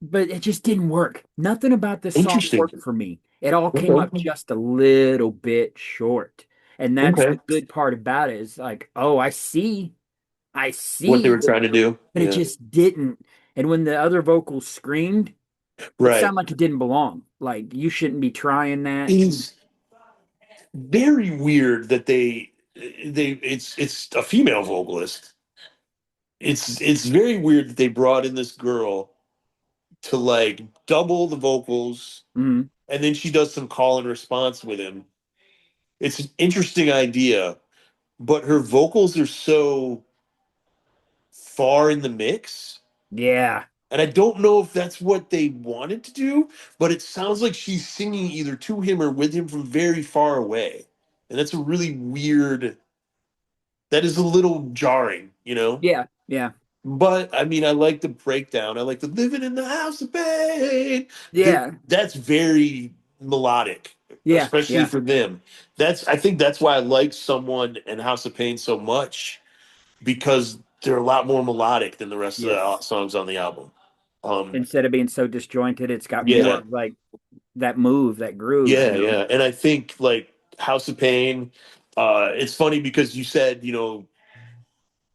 But it just didn't work. Nothing about this song Interesting. worked for me. It all came up Okay. just a little bit short. And that's the Okay. good part about it is like, oh, I What they see, were trying to do. but it Yeah. just didn't. And when the other vocals screamed, it Right. sounded like it didn't belong. Like you shouldn't be trying that. Is very weird that it's a female vocalist. It's very weird that they brought in this girl to like double the vocals Mhm. and then she does some call and response with him. It's an interesting idea, but her vocals are so far in the mix. Yeah, And I don't know if that's what they wanted to do, but it sounds like she's singing either to him or with him from very far away. And that's a really weird, that is a little jarring, you know? yeah, yeah, But I mean, I like the breakdown. I like the living in the house of pain. yeah, That's very melodic, yeah, especially yeah. for them. I think that's why I like Someone and House of Pain so much because they're a lot more melodic than the rest of the Yes. songs on the album. Um, Instead of being so disjointed, it's got more yeah, of like that move, that groove, yeah, you know? yeah. And I think like House of Pain, it's funny because you said,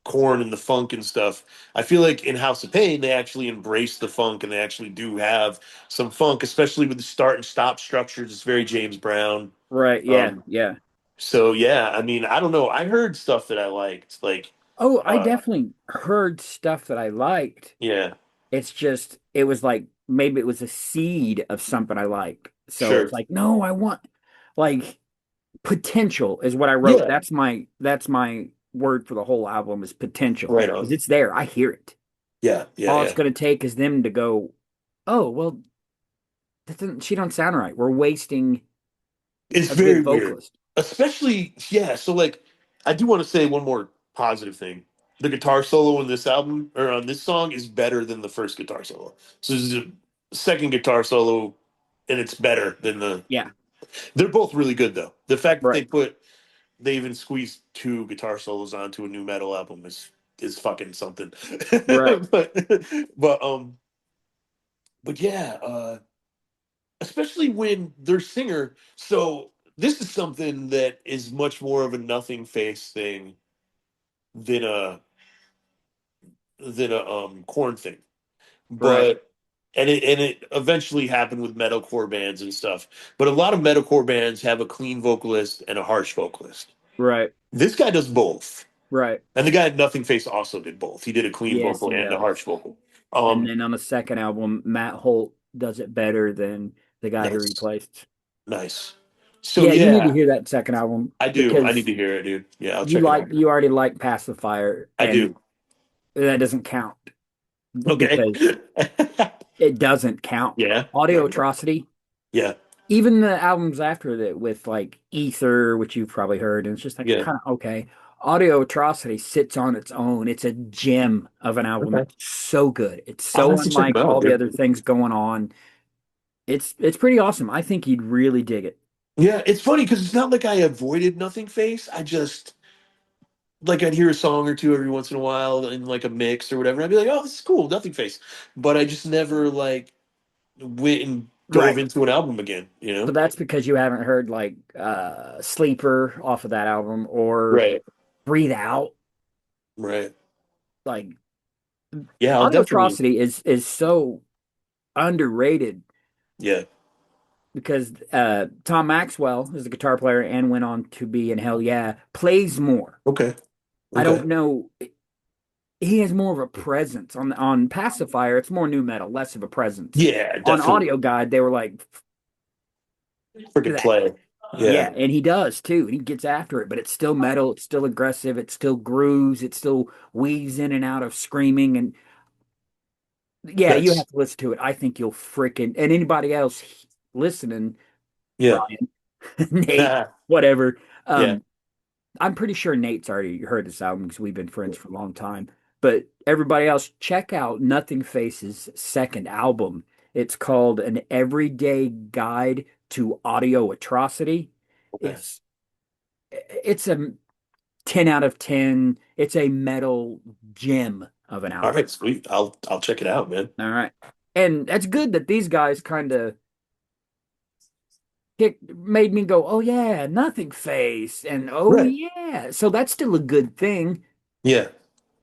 corn and the funk and stuff. I feel like in House of Pain, they actually embrace the funk and they actually do have some funk, especially with the start and stop structures. It's very James Brown. Right, yeah, Um, yeah. so yeah, I mean, I don't know. I heard stuff that I liked. Like, Oh, I uh, definitely heard stuff that I liked. yeah, It's just it was like maybe it was a seed of something I liked. So sure. it's like, no, I want like potential is what I wrote. Yeah, That's my word for the whole album is potential. right Because on. it's there. I hear it. Yeah, yeah, All it's yeah. gonna take is them to go, oh, well, she don't sound right. We're wasting It's a good very weird. vocalist. Especially, yeah. So like, I do want to say one more positive thing. The guitar solo in this album or on this song is better than the first guitar solo. So this is a second guitar solo, and it's better than the. Yeah, They're both really good though. The fact that right, they even squeezed two guitar solos onto a new metal album is fucking something. right. but but but yeah, especially when their singer. So this is something that is much more of a nothing face thing than a corn thing. Right, But and it eventually happened with metalcore bands and stuff. But a lot of metalcore bands have a clean vocalist and a harsh vocalist. right, This guy does both. right. And the guy at Nothing Face also did both. He did a clean Yes, vocal he and a harsh does. vocal. And Um then on the second album, Matt Holt does it better than the guy who nice. replaced. Nice. So Yeah, you need to yeah, hear that second album I do. I need because to hear it, dude. Yeah, I'll check it out. you already like Pacifier, I and do. that doesn't count Okay. because it doesn't count. Yeah. Audio Right. Atrocity, Yeah. even the albums after that with like Ether, which you've probably heard, and it's just like Yeah. kind of okay. Audio Atrocity sits on its own. It's a gem of an album. Okay. It's so good. It's I'll so have to check it unlike out, all the dude. other things going on. It's pretty awesome. I think you'd really dig it. Yeah, it's funny because it's not like I avoided Nothing Face. I just like I'd hear a song or two every once in a while in like a mix or whatever. I'd be like, "Oh, this is cool, Nothing Face," but I just never like went and dove Right. into an album again. You know? But that's because you haven't heard like Sleeper off of that album or Right. Breathe Out. Right. Like Yeah, I'll Audio definitely. Atrocity is so underrated Yeah. because Tom Maxwell is a guitar player and went on to be in Hell Yeah, plays more. Okay. I don't Okay. know. He has more of a presence on Pacifier. It's more new metal, less of a presence. Yeah, On definitely. Audio Guide, they were like Freaking that. play. Yeah. Yeah, and he does too. He gets after it, but it's still metal. It's still aggressive. It still grooves. It still weaves in and out of screaming. And yeah, you have That's to listen to it. I think you'll freaking and anybody else listening, yeah. Ryan, Nate, whatever. Yeah. Um, I'm pretty sure Nate's already heard this album because we've been friends for a long time. But everybody else, check out Nothing Face's second album. It's called An Everyday Guide to Audio Atrocity. Okay. It's it's a 10 out of 10. It's a metal gem of an All album. right, sweet. I'll check it out, man. All right. And that's good that these guys kind of made me go, oh yeah, Nothing Face, and oh Right. yeah. So that's still a good thing. Yeah.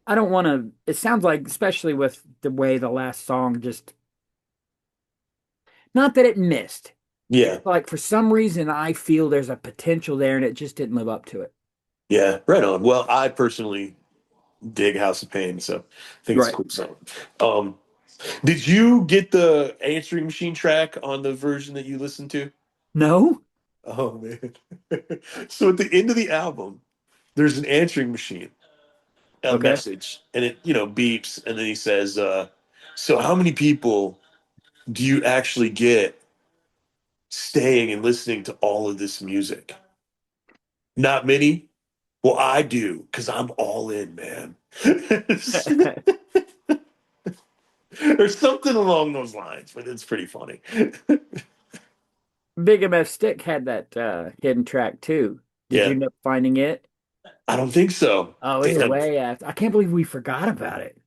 I don't want to, it sounds like, especially with the way the last song just, not that it missed. Yeah. It's like for some reason I feel there's a potential there and it just didn't live up to it. Yeah. Right on. Well, I personally dig House of Pain, so I think it's a Right. cool song. Um, did you get the answering machine track on the version that you listened to? No? Oh man. So at the end of the album, there's an answering machine, a Okay. message, and it, beeps, and then he says, so how many people do you actually get staying and listening to all of this music? Not many. Well, I do, because I'm all in, man. Or something along those lines, but it's pretty funny. Big MF Stick had that hidden track too. Did you Yeah, end up finding it? I don't think so. Oh, it's Damn. way after. I can't believe we forgot about it.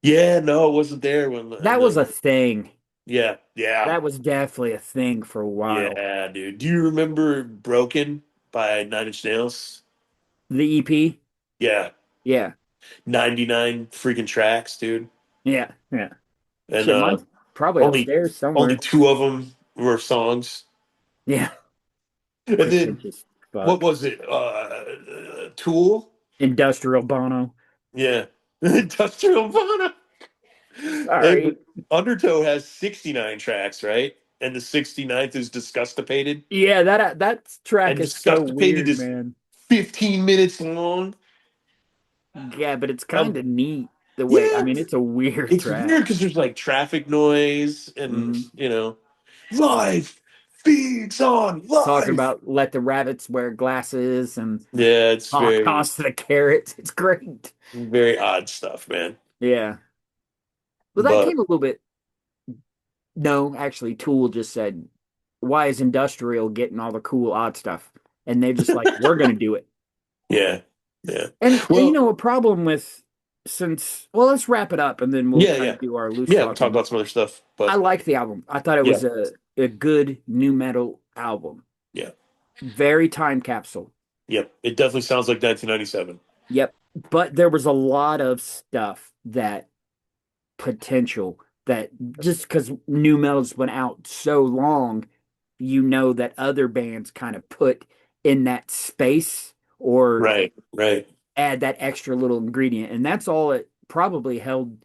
Yeah, no, it wasn't there when That was a thing. yeah, yeah, That was definitely a thing for a while. yeah, dude. Do you remember Broken by Nine Inch Nails? The EP? Yeah, Yeah. 99 freaking tracks, dude. Yeah. Yeah. And Shit, mine's probably only upstairs only somewhere. two of them were songs. Yeah. And then Pretentious what fuck. was it? Tool? Industrial Bono. Yeah. Industrial Bono. And Sorry. Undertow has 69 tracks, right? And the 69th is Disgustipated. Yeah, that track And is so Disgustipated weird, is man. 15 minutes long. Yeah, but it's kind Um, of neat the way. I yeah, mean, it's a weird it's track. weird because there's like traffic noise and, Mhm. life feeds on Talking life. about let the rabbits wear glasses and Yeah, it's very, Holocaust to the carrots. It's great. very odd stuff, man. Yeah. Well, that But came a little bit. No, actually, Tool just said, "Why is industrial getting all the cool odd stuff?" And they're just like, "We're gonna do it." yeah, yeah. And you Well, know, a problem with since well, let's wrap it up and then we'll yeah, kind yeah. of do our loose Yeah, we'll talk talking. about some other stuff. I But liked the album. I thought it yeah, was a good new metal album. yeah, Very time capsule. yep. It definitely sounds like 1997. Yep. But there was a lot of stuff that potential that just because new metal's been out so long, you know that other bands kind of put in that space or Right, right. add that extra little ingredient. And that's all it probably held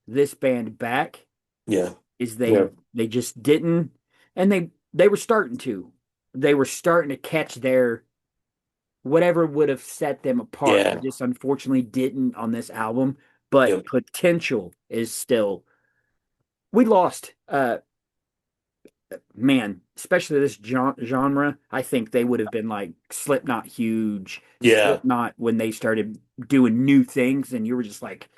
this band back Yeah, is yeah, they just didn't and they were starting to. they were starting to catch their whatever would have set them apart. It Yeah. just unfortunately didn't on this album, but Yep. potential is still we lost man, especially this genre. I think they would have been like Slipknot huge, Yeah. Slipknot when they started doing new things and you were just like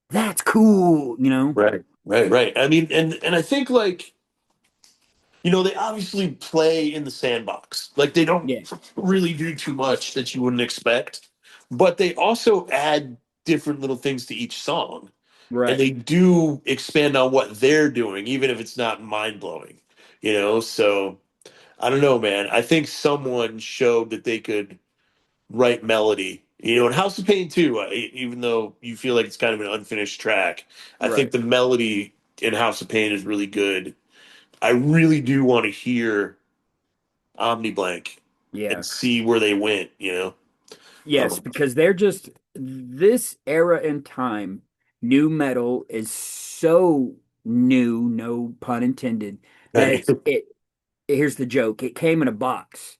that's cool, you know? Right. Right. Right. I mean, and I think like they obviously play in the sandbox. Like they don't Yeah, really do too much that you wouldn't expect, but they also add different little things to each song. And right, they do expand on what they're doing, even if it's not mind blowing, So I don't know, man. I think someone showed that they could write melody, and House of Pain too, even though you feel like it's kind of an unfinished track. I think right. the melody in House of Pain is really good. I really do want to hear Omni Blank Yeah. and see where they went. Yes, Um, because they're just this era in time, new metal is so new, no pun intended, that right. here's the joke. It came in a box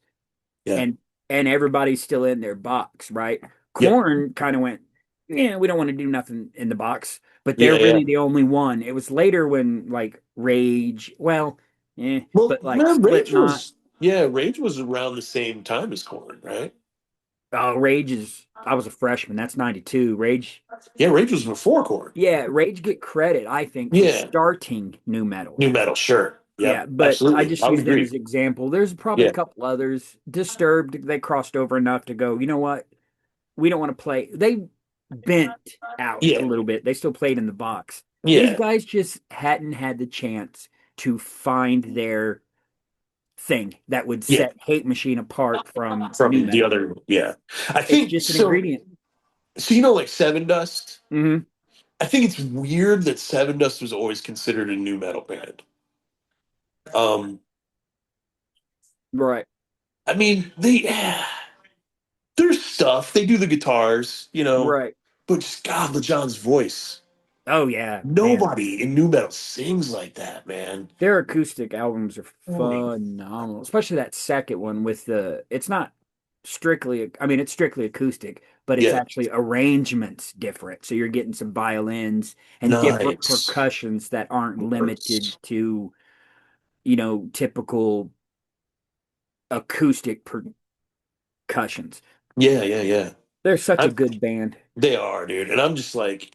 Yeah. and everybody's still in their box, right? Yep. Corn kind of went, yeah, we don't want to do nothing in the box, but they're Yeah. Yeah. really the only one. It was later when like Rage, well, Well, but like man, Slipknot, Rage was around the same time as Korn, right? oh, Rage is, I was a freshman. That's 92. Rage, Yeah, Rage was before Korn. yeah, Rage get credit, I think, for Yeah. starting new metal. New metal, sure. Yeah, Yep, but I absolutely. just I would use them agree. as example. There's probably a Yeah. couple others. Disturbed, they crossed over enough to go, you know what? We don't want to play. They bent out a Yeah. little bit. They still played in the box. These Yeah. guys just hadn't had the chance to find their thing that would Yeah. set Hate Machine apart from new From the metal. other, yeah. I It's think just an so. ingredient. So like Seven Dust. Hmm. I think it's weird that Seven Dust was always considered a new metal band. Um, Right. I mean, there's stuff. They do the guitars, Right. but just God, LeJohn's voice. Oh yeah, man. Nobody in new metal sings like that, man. Their acoustic albums are Mm. phenomenal, especially that second one with the, it's not strictly, I mean, it's strictly acoustic, but it's Yeah. actually arrangements different. So you're getting some violins and different Nice. percussions that aren't limited to, typical acoustic percussions. Yeah, yeah, yeah. They're such a I, good band. they are, dude. And I'm just like,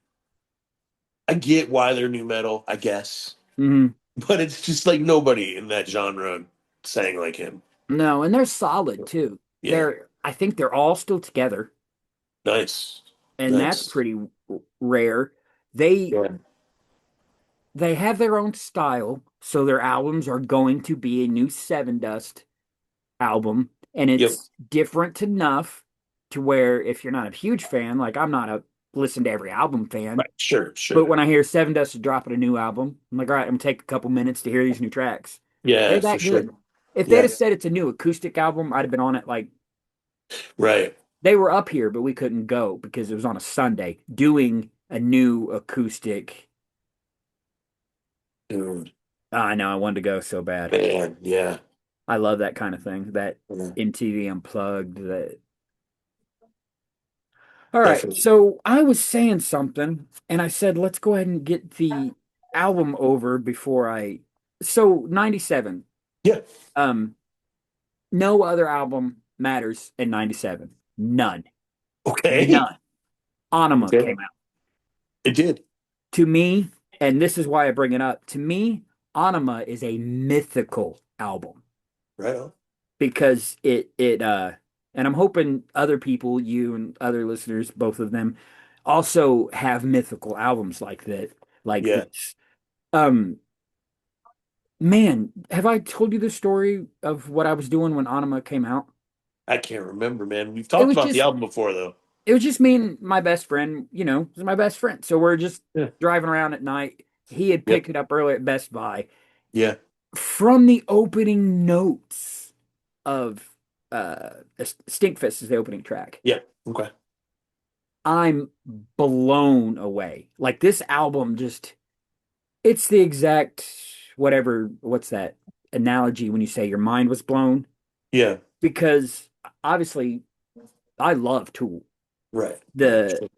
I get why they're new metal, I guess. Hmm. But it's just like nobody in that genre sang like him. No, and they're solid too. Yeah. I think they're all still together, Nice. and that's Nice. pretty rare. They Yeah. they have their own style, so their albums are going to be a new Seven Dust album, and Yep. it's different enough to where if you're not a huge fan, like I'm not a listen to every album fan, Right. Sure, but sure. when I hear Seven Dust is dropping a new album, I'm like, all right, I'm gonna take a couple minutes to hear these new tracks. Yeah, They're for that good. sure. If they'd Yeah. have said it's a new acoustic album, I'd have been on it like Right. they were up here, but we couldn't go because it was on a Sunday doing a new acoustic. Dude. I know I wanted to go so bad. Man. Yeah. I love that kind of thing. That Yeah. MTV Unplugged. That. All right. Definitely. So I was saying something, and I said, let's go ahead and get the album over before I. So 97. Yeah. Um, no other album matters in 97. None. Okay. None. Anima Okay. came out. It did. To me, and this is why I bring it up, to me, Anima is a mythical album Right on. because and I'm hoping other people, you and other listeners, both of them, also have mythical albums like Yeah. this. Um, man, have I told you the story of what I was doing when Anima came out? I can't remember, man. We've It talked was about the just album before, though. it was just me and my best friend, this is my best friend. So we're just Yeah. driving around at night. He had Yep. picked it up early at Best Buy. Yeah. From the opening notes of Stinkfist is the opening track. Yeah. Okay. I'm blown away. Like this album just it's the exact what's that analogy when you say your mind was blown? Yeah. because obviously I love Tool. Right. Right. The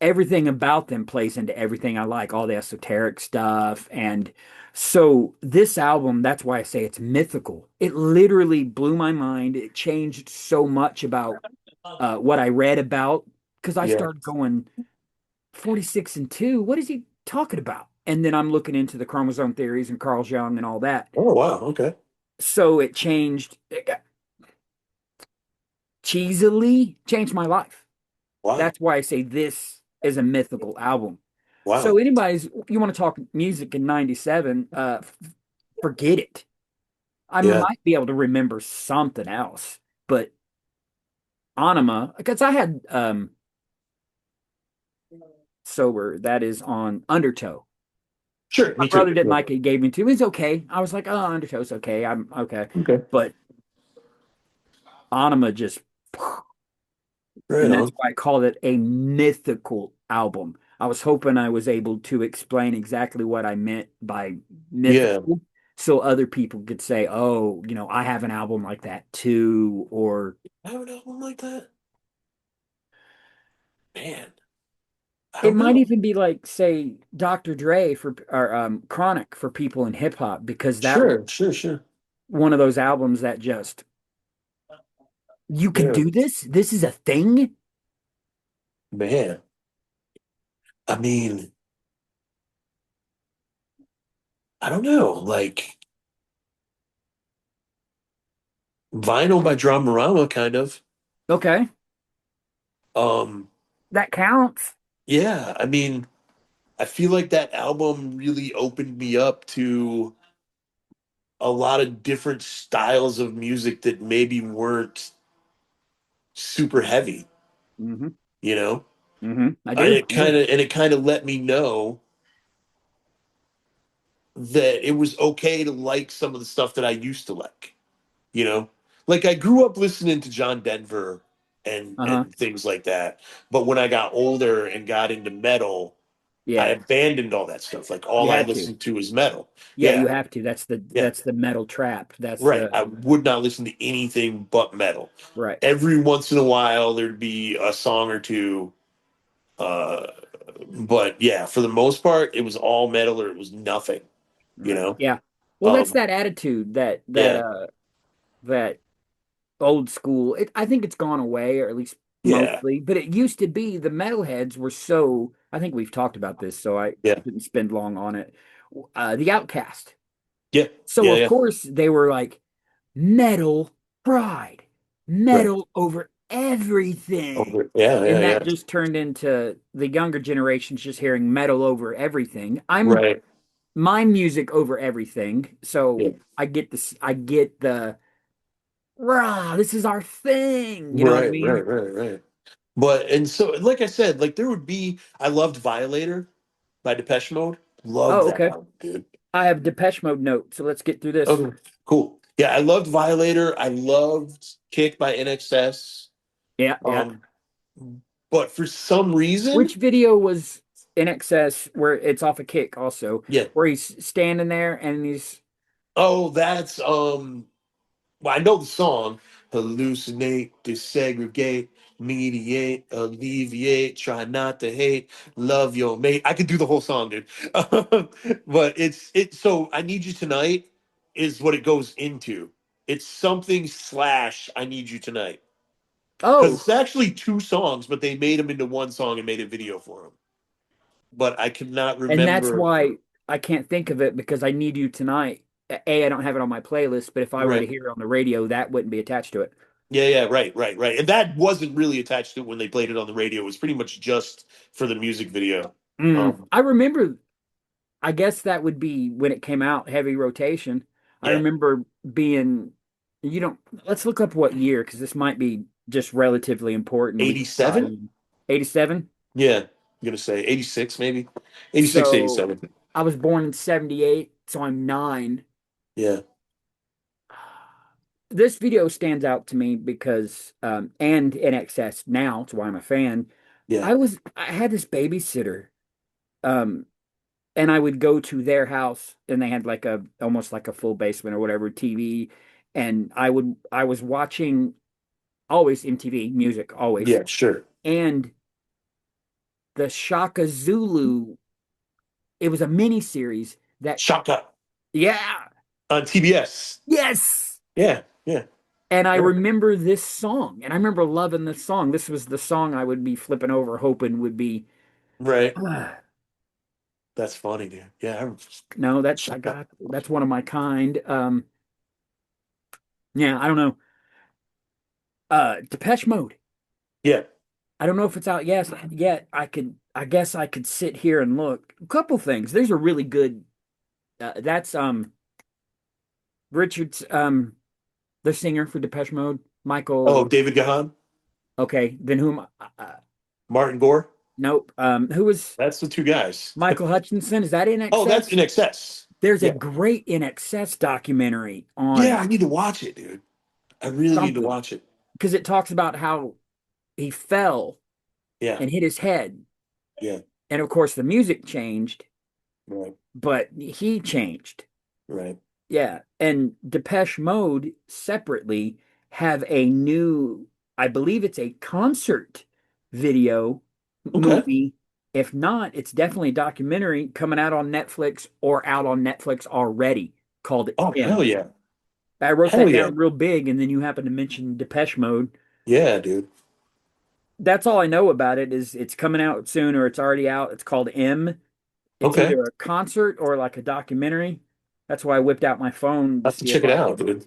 everything about them plays into everything I like, all the esoteric stuff. And so this album, that's why I say it's mythical. It literally blew my mind. It changed so much about what I read about because I Yeah. started going 46 and 2. What is he talking about? And then I'm looking into the chromosome theories and Carl Jung and all that. Oh wow. Okay. So it changed, cheesily changed my life. Wow. That's why I say this is a mythical album. So Wow. anybody's you want to talk music in 97, forget it. I Yeah. might be able to remember something else, but Anima, because I had Sober, that is on Undertow. Sure. My Me brother too. didn't Yeah. like it, gave me to. It's okay. I was like, oh, Undertow's okay. I'm okay. Okay. But Anima just, Right and that's on. why I called it a mythical album. I was hoping I was able to explain exactly what I meant by Yeah. mythical so other people could say, oh, I have an album like that too. Or I have an album like that. Man, I it don't might know. even be like, say, Dr. Dre for or Chronic for people in hip hop, because that was Sure. Sure. Sure. one of those albums that just, you can Yeah. do this? This is a thing? Man. I mean, I don't know. Like Vinyl by Dramarama, kind of. Okay, Um. that counts. Yeah. I mean, I feel like that album really opened me up to a lot of different styles of music that maybe weren't super heavy, Hmm. you know? I And do. it Yeah. kind of and it kind of let me know that it was okay to like some of the stuff that I used to like, you know? Like I grew up listening to John Denver Uh-huh. and things like that. But when I got older and got into metal, I Yeah. abandoned all that stuff. Like all You I had to. listened to was metal. Yeah, you Yeah. have to. That's the Yeah. that's the metal trap. That's Right. the I would not listen to anything but metal. right. Every once in a while there'd be a song or two. Uh, but yeah, for the most part, it was all metal or it was nothing, you Right. know? Yeah. Well, that's Um, that attitude yeah, that old school. I think it's gone away, or at least yeah, mostly. But it used to be the metalheads were so. I think we've talked about this, so I yeah, didn't spend long on it. The Outcast. yeah, So yeah, of yeah. course they were like metal pride, Right. metal over everything. Yeah, yeah, And that yeah. just turned into the younger generations just hearing metal over everything. I'm Right. my music over everything. Yeah. So I get this, I get the rah, this is our thing. You know what I Right, mean? right, right, right. But and so like I said, like there would be I loved Violator by Depeche Mode. Loved Oh, that okay. album, dude. I have Depeche Mode note, so let's get through this. Okay. Cool. Yeah, I loved Violator. I loved Kick by NXS. Yeah, yeah. Um, but for some reason, Which video was in excess where it's off a kick also, yeah. where he's standing there and he's Oh, that's well, I know the song. Hallucinate, desegregate, mediate, alleviate, try not to hate, love your mate. I could do the whole song, dude. But it's so I need you tonight is what it goes into. It's something slash I need you tonight. Because oh, it's actually two songs, but they made them into one song and made a video for them. But I cannot and that's remember. why I can't think of it because I need you tonight. A, I don't have it on my playlist, but if I were to Right. hear it on the radio, that wouldn't be attached to it. Yeah, yeah, right, right, right. And that wasn't really attached to it when they played it on the radio. It was pretty much just for the music video. I remember, I guess that would be when it came out, heavy rotation. I Yeah, remember being, you don't, let's look up what year because this might be just relatively important. We can tell 87. you. 87. Yeah, I'm gonna say 86, maybe 86, So 87. I was born in 78, so I'm 9. Yeah, This video stands out to me because, and in excess now, it's why I'm a fan. yeah, I had this babysitter, um, and I would go to their house and they had like almost like a full basement or whatever TV. and I was watching always MTV music, always. Yeah, sure. And the Shaka Zulu, it was a mini series that, Shaka yeah, on TBS. yes. Yeah, yeah. And I Yeah. remember this song, and I remember loving this song. This was the song I would be flipping over, hoping would be. Right. ah, That's funny, dude. Yeah. no, Shaka. that's one of my kind. Yeah, I don't know. Depeche Mode. Yeah. I don't know if it's out yet. I guess I could sit here and look. A couple things. There's a really good. That's Richard's the singer for Depeche Mode, Oh, Michael. David Gahan, Okay, then whom? Martin Gore. Nope. Who was That's the two guys. Michael Hutchinson? Is that in Oh, that's excess? In Excess. There's a Yeah. great in excess documentary Yeah, on I need to watch it, dude. I really need to something watch it. because it talks about how he fell Yeah. and hit his head, Yeah. and of course the music changed, Right. but he changed. Right. Yeah, and Depeche Mode separately have a new, I believe it's a concert video Okay. movie. If not, it's definitely a documentary coming out on Netflix or out on Netflix already called Oh, hell M. yeah. I wrote Hell that yeah. down real big, and then you happen to mention Depeche Mode. Yeah, dude. That's all I know about it is it's coming out soon or it's already out. It's called M. It's Okay. either a concert or like a documentary. That's why I whipped out my phone I to have to see if check it I out, dude.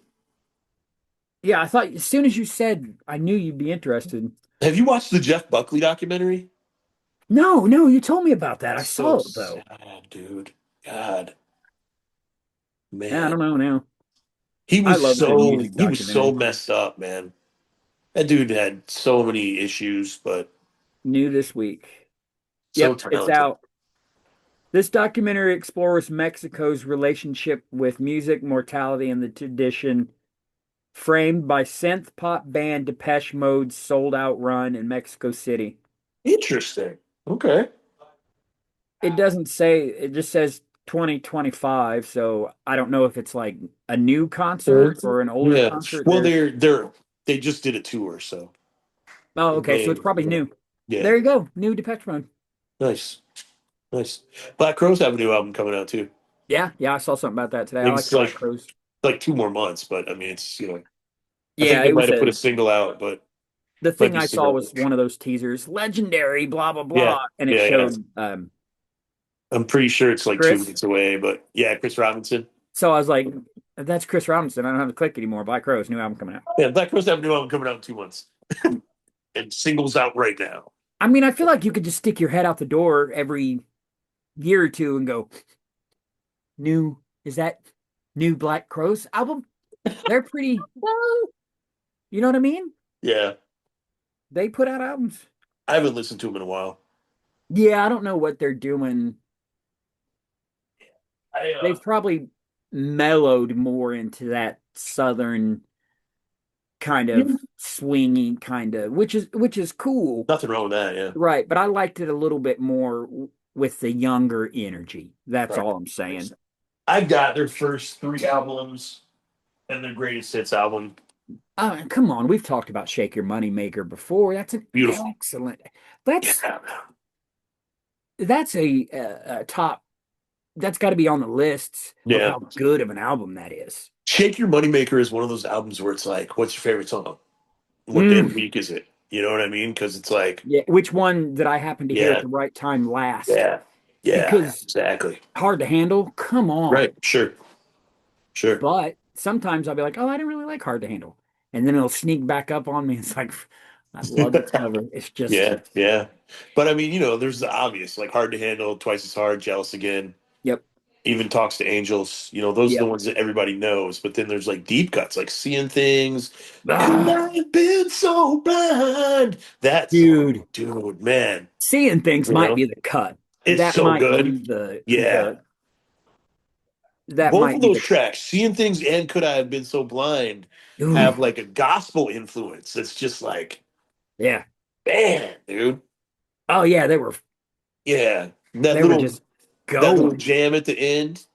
Yeah, I thought as soon as you said, I knew you'd be interested. Have you watched the Jeff Buckley documentary? No, no, you told me about that. I So saw it though. sad, dude. God, Yeah, I man. don't know now. He I was love a good so music he was so documentary. messed up, man. That dude had so many issues, but New this week. so Yep, it's talented. out. This documentary explores Mexico's relationship with music, mortality, and the tradition, framed by synth pop band Depeche Mode's sold out run in Mexico City. Interesting. Okay. It doesn't say, it just says 2025, so I don't know if it's like a new concert or an older Yeah. concert. Well, There's they just did a tour, so Oh, it okay. So may, it's probably yeah. new. Yeah. There you go. New Depeche Mode. Nice. Nice. Black Crowes have a new album coming out too. Yeah, yeah. I saw something about that today. I I think like it's the Black Crowes. like 2 more months, but I mean it's I think Yeah, they it might was have put a a. single out, but The might thing be I saw single. was one of those teasers, legendary, blah blah Yeah. blah, and it Yeah, yeah. showed. I'm pretty sure it's like two Chris. weeks away, but yeah, Chris Robinson. So I was like, "That's Chris Robinson." I don't have to click anymore. Black Crowes, new album coming out. Yeah, Black Crowes have a new album coming out in 2 months. And singles out right now. I mean, I feel like you could just stick your head out the door every year or two and go, "New is that new Black Crowes album?" They're pretty. You know what I mean? Yeah. They put out albums. I haven't listened to him in a while. Yeah, I don't know what they're doing. I They've probably mellowed more into that southern kind Yeah, of swingy kind of, which is cool, nothing wrong with that, yeah. right? But I liked it a little bit more with the younger energy. That's Right. all I'm saying. I've got their first 3 albums and their greatest hits album. Come on, we've talked about Shake Your Money Maker before. That's an Beautiful. excellent. That's Yeah. that's a top. That's got to be on the lists of Yeah. how good of an album that is. Shake Your Moneymaker is one of those albums where it's like, what's your favorite song? What day of the Mm, week is it? You know what I mean? Because it's like, yeah, which one that I happened to hear at yeah, the right time last? yeah, yeah, Because exactly. hard to handle. Come on. Right. Sure. Sure. But sometimes I'll be like, oh, I didn't really like hard to handle. And then it'll sneak back up on me. It's like, I love its cover. It's just, Yeah. Yeah. But I mean, there's the obvious, like Hard to Handle, Twice as Hard, Jealous Again, yep, even Talks to Angels. Those are the yep. ones that everybody knows. But then there's like deep cuts, like Seeing Things, and Ah, I've been so blind. That song, dude, dude, man, seeing things you might know, be the cut. it's That so might good. be the Yeah. that Both might of be those the tracks, Seeing Things and Could I Have Been So Blind, ooh, have like a gospel influence. That's just like, yeah. man, dude. Oh yeah, Yeah. That they were little just that little going. jam at the end.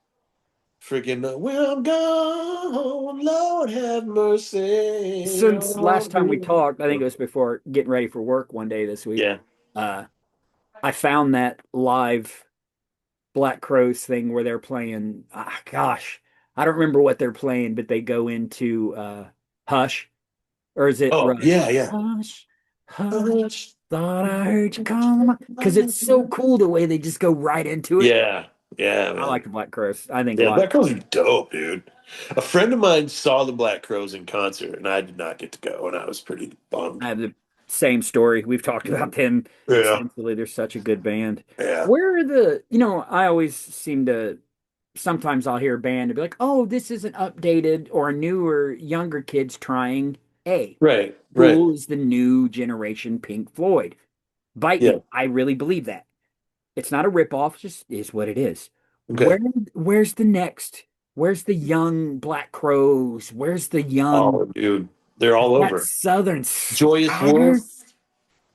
Freaking when I'm gone, Lord have mercy Since last on time we me. talked, I think it was before getting ready for work one day this week. Yeah. Uh, I found that live Black Crowes thing where they're playing. Gosh, I don't remember what they're playing, but they go into Hush, or is it Oh, Rush? yeah, yeah. Hush, hush, thought I heard you calling. Because it's so cool the way they just go right into it. Yeah, yeah, I man. like the Black Crowes. I think Yeah, live. Black Crowes are dope, dude. A friend of mine saw the Black Crowes in concert, and I did not get to go, and I was pretty I bummed. have the same story. We've talked about them Yeah, extensively. They're such a good band. yeah. Where are I always seem to, sometimes I'll hear a band and be like, oh, this is an updated or a newer, younger kids trying A. Right, right. Tool is the new generation Pink Floyd. Bite Yeah. me. I really believe that. It's not a ripoff, it just is what it is. Okay. Where, where's the next? Where's the young Black Crows? Where's the young, Oh, dude, they're all that over. Southern Joyous Wolf, swagger?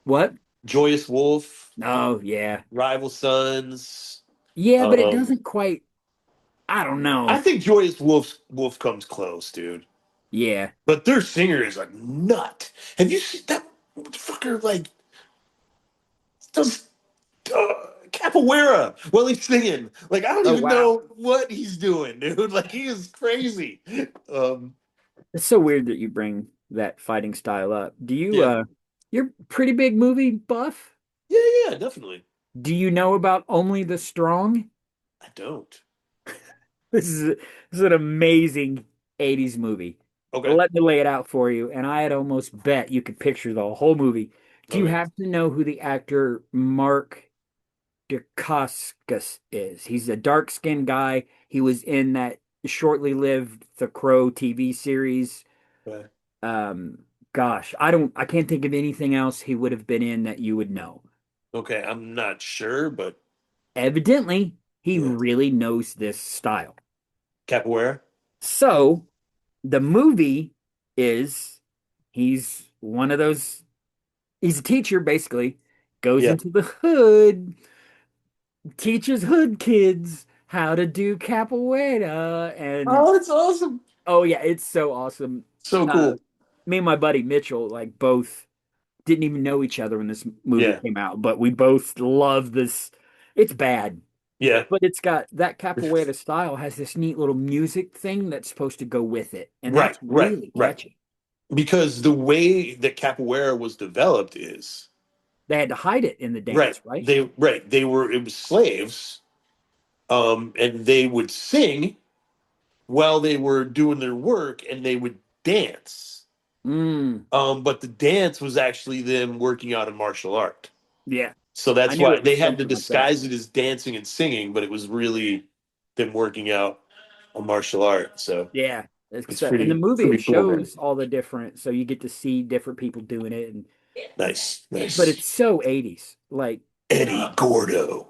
What? Joyous Wolf, Oh, yeah. Rival Sons. Yeah, but it Um, doesn't quite, I don't I know. think Joyous Wolf comes close, dude. Yeah. But their singer is a nut. Have you seen that fucker? Like does capoeira while he's singing. Like I don't Oh, even wow. know what he's doing, dude. Like he is crazy. Um, It's so weird that you bring that fighting style up. yeah, You're pretty big movie buff. yeah, yeah, definitely. Do you know about Only the Strong? I don't. This is an amazing 80s movie. Okay, Let me lay it out for you. And I had almost bet you could picture the whole movie. Do you okay. have to know who the actor Mark Dacascos is? He's a dark-skinned guy. He was in that shortly lived The Crow TV series. Okay. Um, Gosh, I can't think of anything else he would have been in that you would know. Okay, I'm not sure, but Evidently, he yeah. really knows this style. Capoeira. So, the movie is he's one of those, he's a teacher basically, goes Yeah. into the hood, teaches hood kids how to do capoeira. And Oh, it's awesome. oh, yeah, it's so awesome. So Uh, cool. Me and my buddy Mitchell, like, both didn't even know each other when this movie Yeah. came out, but we both love this. It's bad, Yeah. but it's got that capoeira style has this neat little music thing that's supposed to go with it, and Right. that's Right. really Right. catchy. Because the way that capoeira was developed is They had to hide it in the right. dance, right? They were it was slaves, and they would sing while they were doing their work, and they would dance. Mm, But the dance was actually them working out a martial art. yeah, So I that's knew why it was they had to something like that. disguise it as dancing and singing, but it was really them working out a martial art. So Yeah, it's in the movie it pretty cool, man. shows all the different, so you get to see different people doing it, and Nice, but it's nice. so 80s. Like, Eddie Gordo.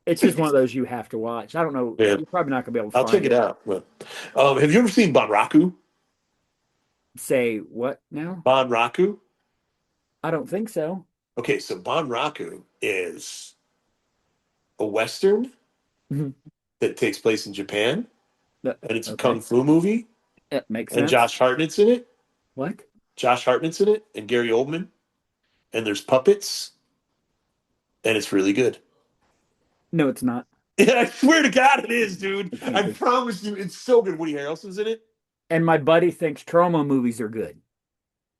it's just one of those you have to watch. I don't know, Yeah, you're probably not gonna be able to I'll check find it it. out. But, have you ever seen Banraku? Say what now? Banraku? I don't think so. Okay, so Banraku is a western Mhm. that takes place in Japan, and it's a Okay, kung fu movie, that makes and sense. Josh Hartnett's in it. What? Josh Hartnett's in it, and Gary Oldman, and there's puppets, and it's really good. No, it's not. Yeah, I swear to God, it is, dude. It can't I be. promise you, it's so good. Woody Harrelson's in it, And my buddy thinks trauma movies are good.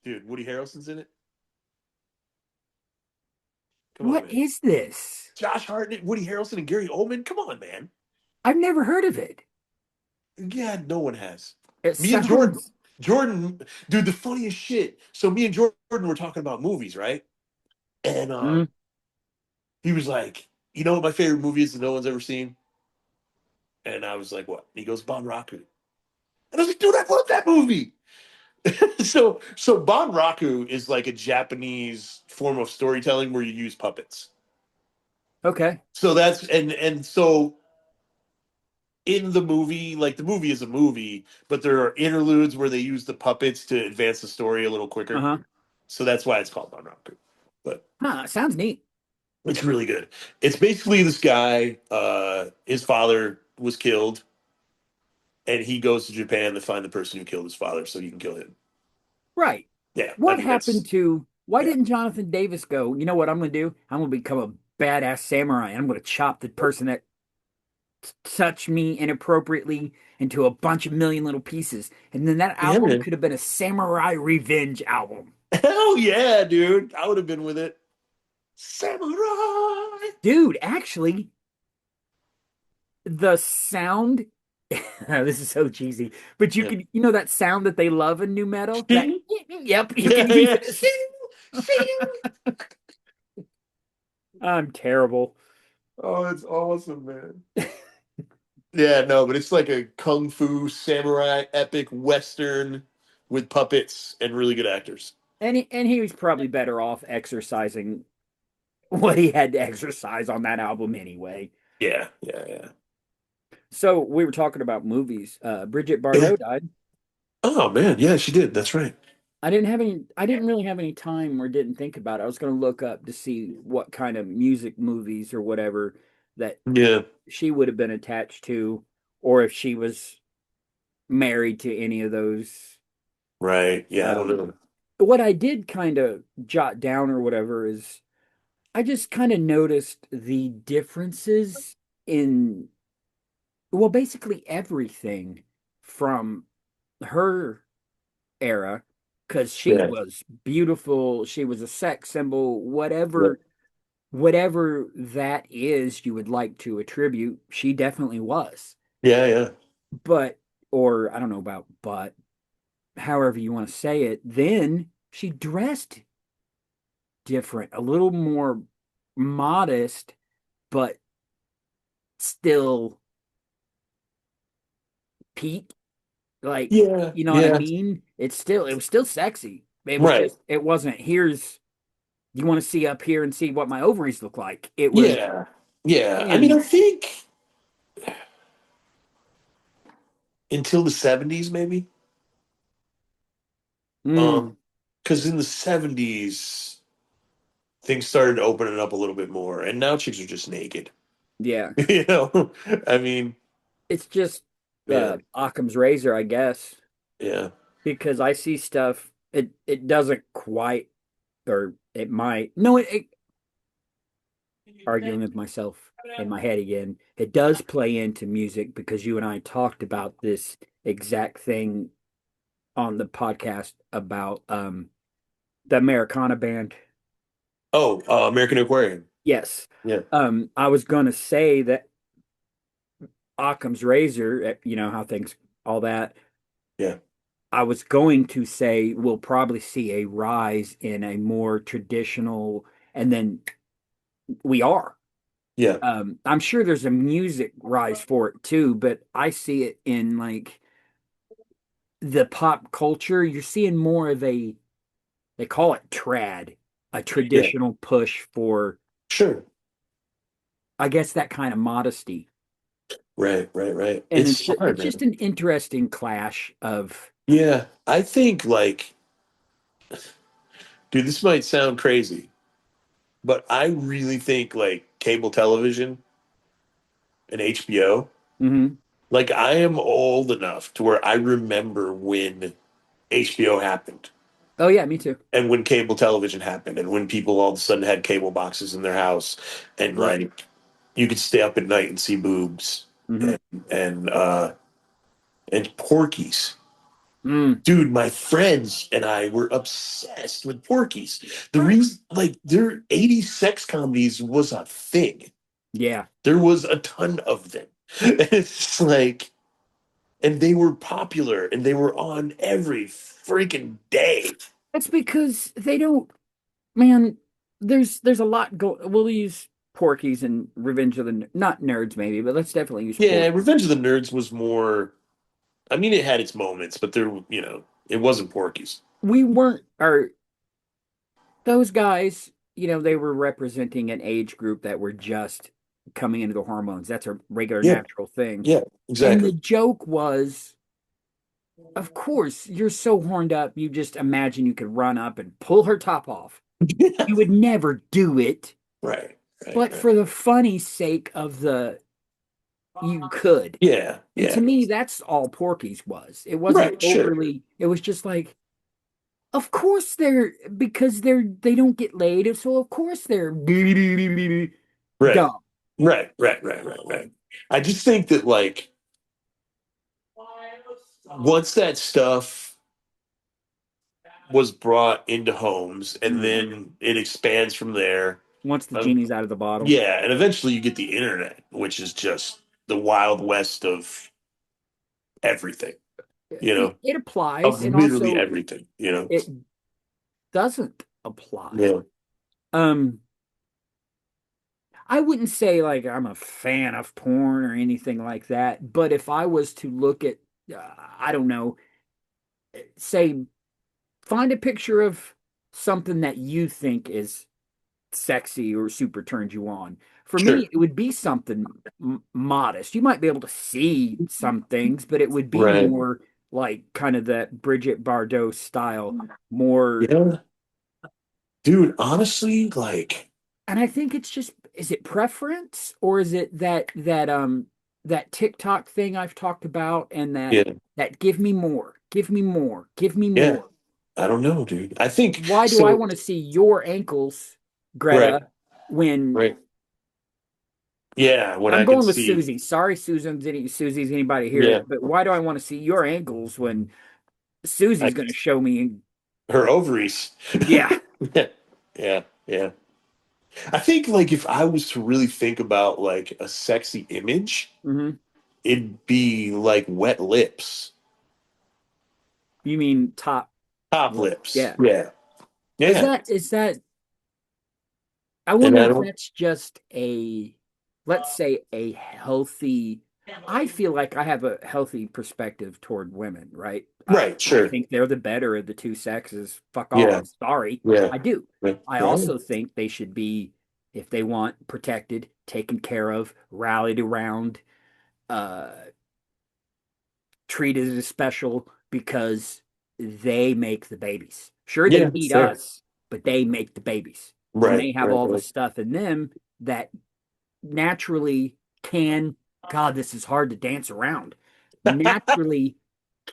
dude. Woody Harrelson's in it. Come on, What man. is this? Josh Hartnett, Woody Harrelson, and Gary Oldman. Come on, man. I've never heard of it. Yeah, no one has. It Me and Jordan, sounds. Jordan, dude, the funniest shit. So me and Jordan were talking about movies, right? And Mm, he was like, "You know what my favorite movie is that no one's ever seen?" And I was like, "What?" He goes, "Banraku." And I was like, "Dude, I love that movie." So Banraku is like a Japanese form of storytelling where you use puppets. okay. So that's and so in the movie, like the movie is a movie, but there are interludes where they use the puppets to advance the story a little quicker. Uh-huh. So that's why it's called Banraku. But Huh, sounds neat. It's really good. It's basically this guy, his father was killed, and he goes to Japan to find the person who killed his father so he can kill him. Right. Yeah, I What mean happened that's to, why yeah. didn't Jonathan Davis go, you know what I'm going to do? I'm going to become a badass samurai. I'm going to chop the person that touched me inappropriately into a bunch of million little pieces. And then that Yeah, album man. could have been a samurai revenge album. Hell yeah, dude. I would have been with it. Samurai. Dude, actually, the sound, this is so cheesy, but you Yeah. can, you know, that sound that they love in new metal? That, Shing. yep, you Yeah, can use yeah. it. Shing, shing. I'm terrible. Oh, it's awesome, man. Yeah, no, but it's like a kung fu samurai epic western with puppets and really good actors. And he was probably better off exercising what he had to exercise on that album anyway. Yeah, yeah, yeah. So we were talking about movies. Bridget Bardot died. Oh man, yeah, she did. That's right. I didn't really have any time or didn't think about it. I was going to look up to see what kind of music movies or whatever that Yeah, she would have been attached to, or if she was married to any of those. right. Yeah, I don't Um, know. what I did kind of jot down or whatever is I just kind of noticed the differences in, well, basically everything from her era, because she Yeah, was beautiful, she was a sex symbol, yeah, whatever that is you would like to attribute, she definitely was. yeah, yeah. But, or I don't know about but, however you want to say it, then she dressed different, a little more modest, but still peak. Like, Yeah, you know what I yeah. mean? It was still sexy. It was Right. just, it wasn't, here's, you want to see up here and see what my ovaries look like. It was, Yeah, yeah. I mean, and I think until the '70s, maybe. mm, Um, because in the '70s things started opening up a little bit more, and now chicks are just naked. yeah, You know, I mean, it's just yeah, Occam's razor, I guess, yeah, because I see stuff, it doesn't quite, or it might, no, arguing with myself in my head again. It does play into music because you and I talked about this exact thing on the podcast about the Americana band. Oh, American Aquarium. Yes. Yeah, I was gonna say that Occam's razor, you know how things all that. yeah, I was going to say we'll probably see a rise in a more traditional, and then we are. yeah, I'm sure there's a music rise for it too, but I see it in like the pop culture. You're seeing more of a, they call it trad, a yeah. traditional push for, Sure. I guess, that kind of modesty. Right, right, right. And It's hard, it's just man. an interesting clash of, Yeah, I think like, dude, this might sound crazy, but I really think like cable television and HBO. mhm. Like I am old enough to where I remember when HBO happened Oh yeah, me too. and when cable television happened and when people all of a sudden had cable boxes in their house and like you could stay up at night and see boobs Hmm. and and uh and Porkies. Mm, Dude, my friends and I were obsessed with Porkies. The reason like their 80s sex comedies was a thing. yeah. There was a ton of them. It's just like and they were popular and they were on every freaking day. That's because they don't, man, there's a lot go, we'll use Porky's and Revenge of the not nerds maybe, but let's definitely use Yeah, Porky. Revenge of the Nerds was more. I mean, it had its moments, but there, it wasn't Porky's. We weren't, or those guys, you know, they were representing an age group that were just coming into the hormones. That's a regular Yeah, natural thing. yeah, And the exactly. joke was, of course, you're so horned up, you just imagine you could run up and pull her top off. You would never do it. Right. right, but right. for the funny sake of the you could. Yeah, And to yeah. me, that's all Porky's was. It wasn't Right, sure. overly, it was just like, of course they're because they don't get laid, so of course they're Right. dumb. Right. I just think that like once that stuff was brought into homes and Mhm. then it expands from there. Once the Um, genie's out of the bottle. yeah, and eventually you get the internet, which is just the wild west of everything, you know, It of applies, and literally also everything, you know. it doesn't apply. Yeah. Um, I wouldn't say like I'm a fan of porn or anything like that, but if I was to look at, I don't know, say, find a picture of something that you think is sexy or super turns you on. For me, Sure. it would be something modest. You might be able to see some things, but it would be Right. more like kind of that Bridget Bardot style, more. Yeah. Dude, honestly, like, And I think it's just, is it preference or is it that TikTok thing I've talked about and yeah, that give me more, give me more, give me yeah. more. I don't know, dude. I think Why do I so. want to see your ankles, Right, Greta, when right. Yeah, when I'm I could going with see. Susie. Sorry, Susie's anybody Yeah, here, but why do I want to see your ankles when I, Susie's going to show me? her ovaries. Yeah. Yeah, yeah. I think like if I was to really think about like a sexy image, Hmm. it'd be like wet lips, You mean top? top lips. Yeah. Yeah, Is yeah. that I And wonder I if don't. that's just let's say a healthy. I feel like I have a healthy perspective toward women, right? Right, I sure. think they're the better of the two sexes. Fuck Yeah, off. Sorry. yeah. I do. Right, I right. also think they should be, if they want, protected, taken care of, rallied around, uh, treated as special because they make the babies. Sure, they Yeah, feed fair. us, but they make the babies. And Right, they have right, all the right. stuff in them that naturally can, God, this is hard to dance around, naturally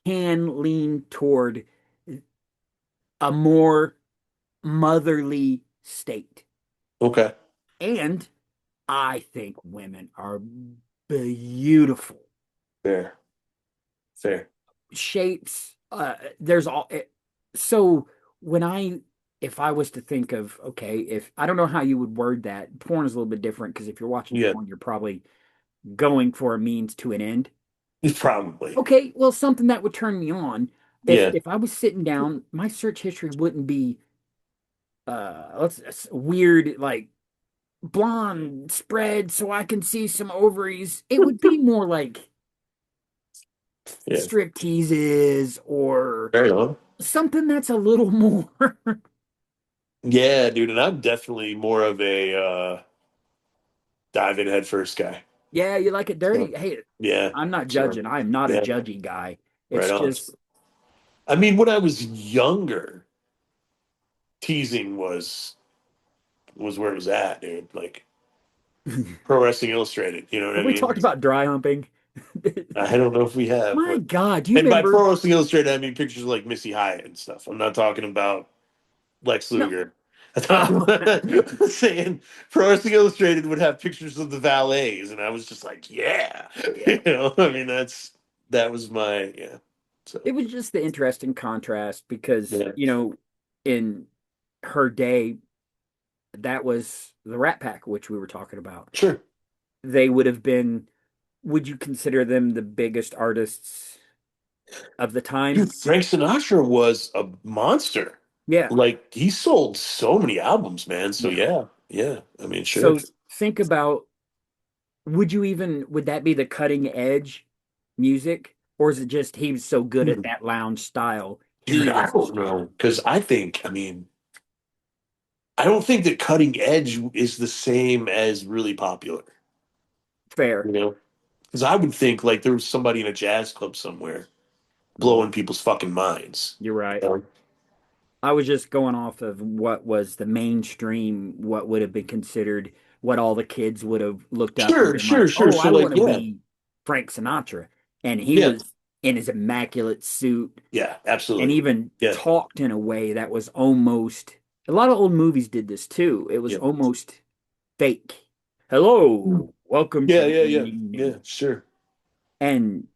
can lean toward a more motherly state. Okay, And I think women are beautiful fair, fair. shapes. There's all so when I if I was to think of okay, if I don't know how you would word that, porn is a little bit different because if you're watching Yeah, porn, you're probably going for a means to an end. probably. Okay, well, something that would turn me on. Yeah. If I was sitting down, my search history wouldn't be let's weird like blonde spread so I can see some ovaries. It would be more like Yeah. strip teases or Fair enough. something that's a little more. Yeah, dude, and I'm definitely more of a dive in head first guy. Yeah, you like it So dirty. Hey, yeah. I'm not So judging. I am not a yeah, judgy guy. right It's on. just I mean, when I was younger, teasing was where it was at, dude. Like Pro Wrestling Illustrated, you know what I have we talked mean? about dry humping? I don't know if we have, My but God, do you and by remember? Pro Wrestling Illustrated, I mean pictures of like Missy Hyatt and stuff. I'm not talking about Lex No. Luger. Oh, I'm saying Pro Wrestling Illustrated would have pictures of the valets, and I was just like, yeah, yeah. you know. I mean, that was my yeah. So It was just the interesting contrast because, yeah, in her day, that was the Rat Pack, which we were talking about. sure. They would have been, would you consider them the biggest artists of the time? Dude, Frank Sinatra was a monster. Yeah. Like he sold so many albums, man. So Yeah. yeah, yeah. I mean, sure. So think about, would that be the cutting edge music? Or is it just he was so good at Hmm. that lounge style? Dude, He I was the don't shit. know because I mean, I don't think that cutting edge is the same as really popular. Fair. You know, because I would think like there was somebody in a jazz club somewhere Oh, blowing people's fucking minds. you're right. You know? I was just going off of what was the mainstream, what would have been considered. what all the kids would have looked up and Sure, been like, sure, sure. "Oh, So I like, want to yeah, be Frank Sinatra." And he yeah, was in his immaculate suit yeah, and absolutely. even Yeah, talked in a way that was almost, a lot of old movies did this too. It was yeah, almost fake. Hello, welcome to yeah, the yeah, yeah, evening yeah. news. Sure. And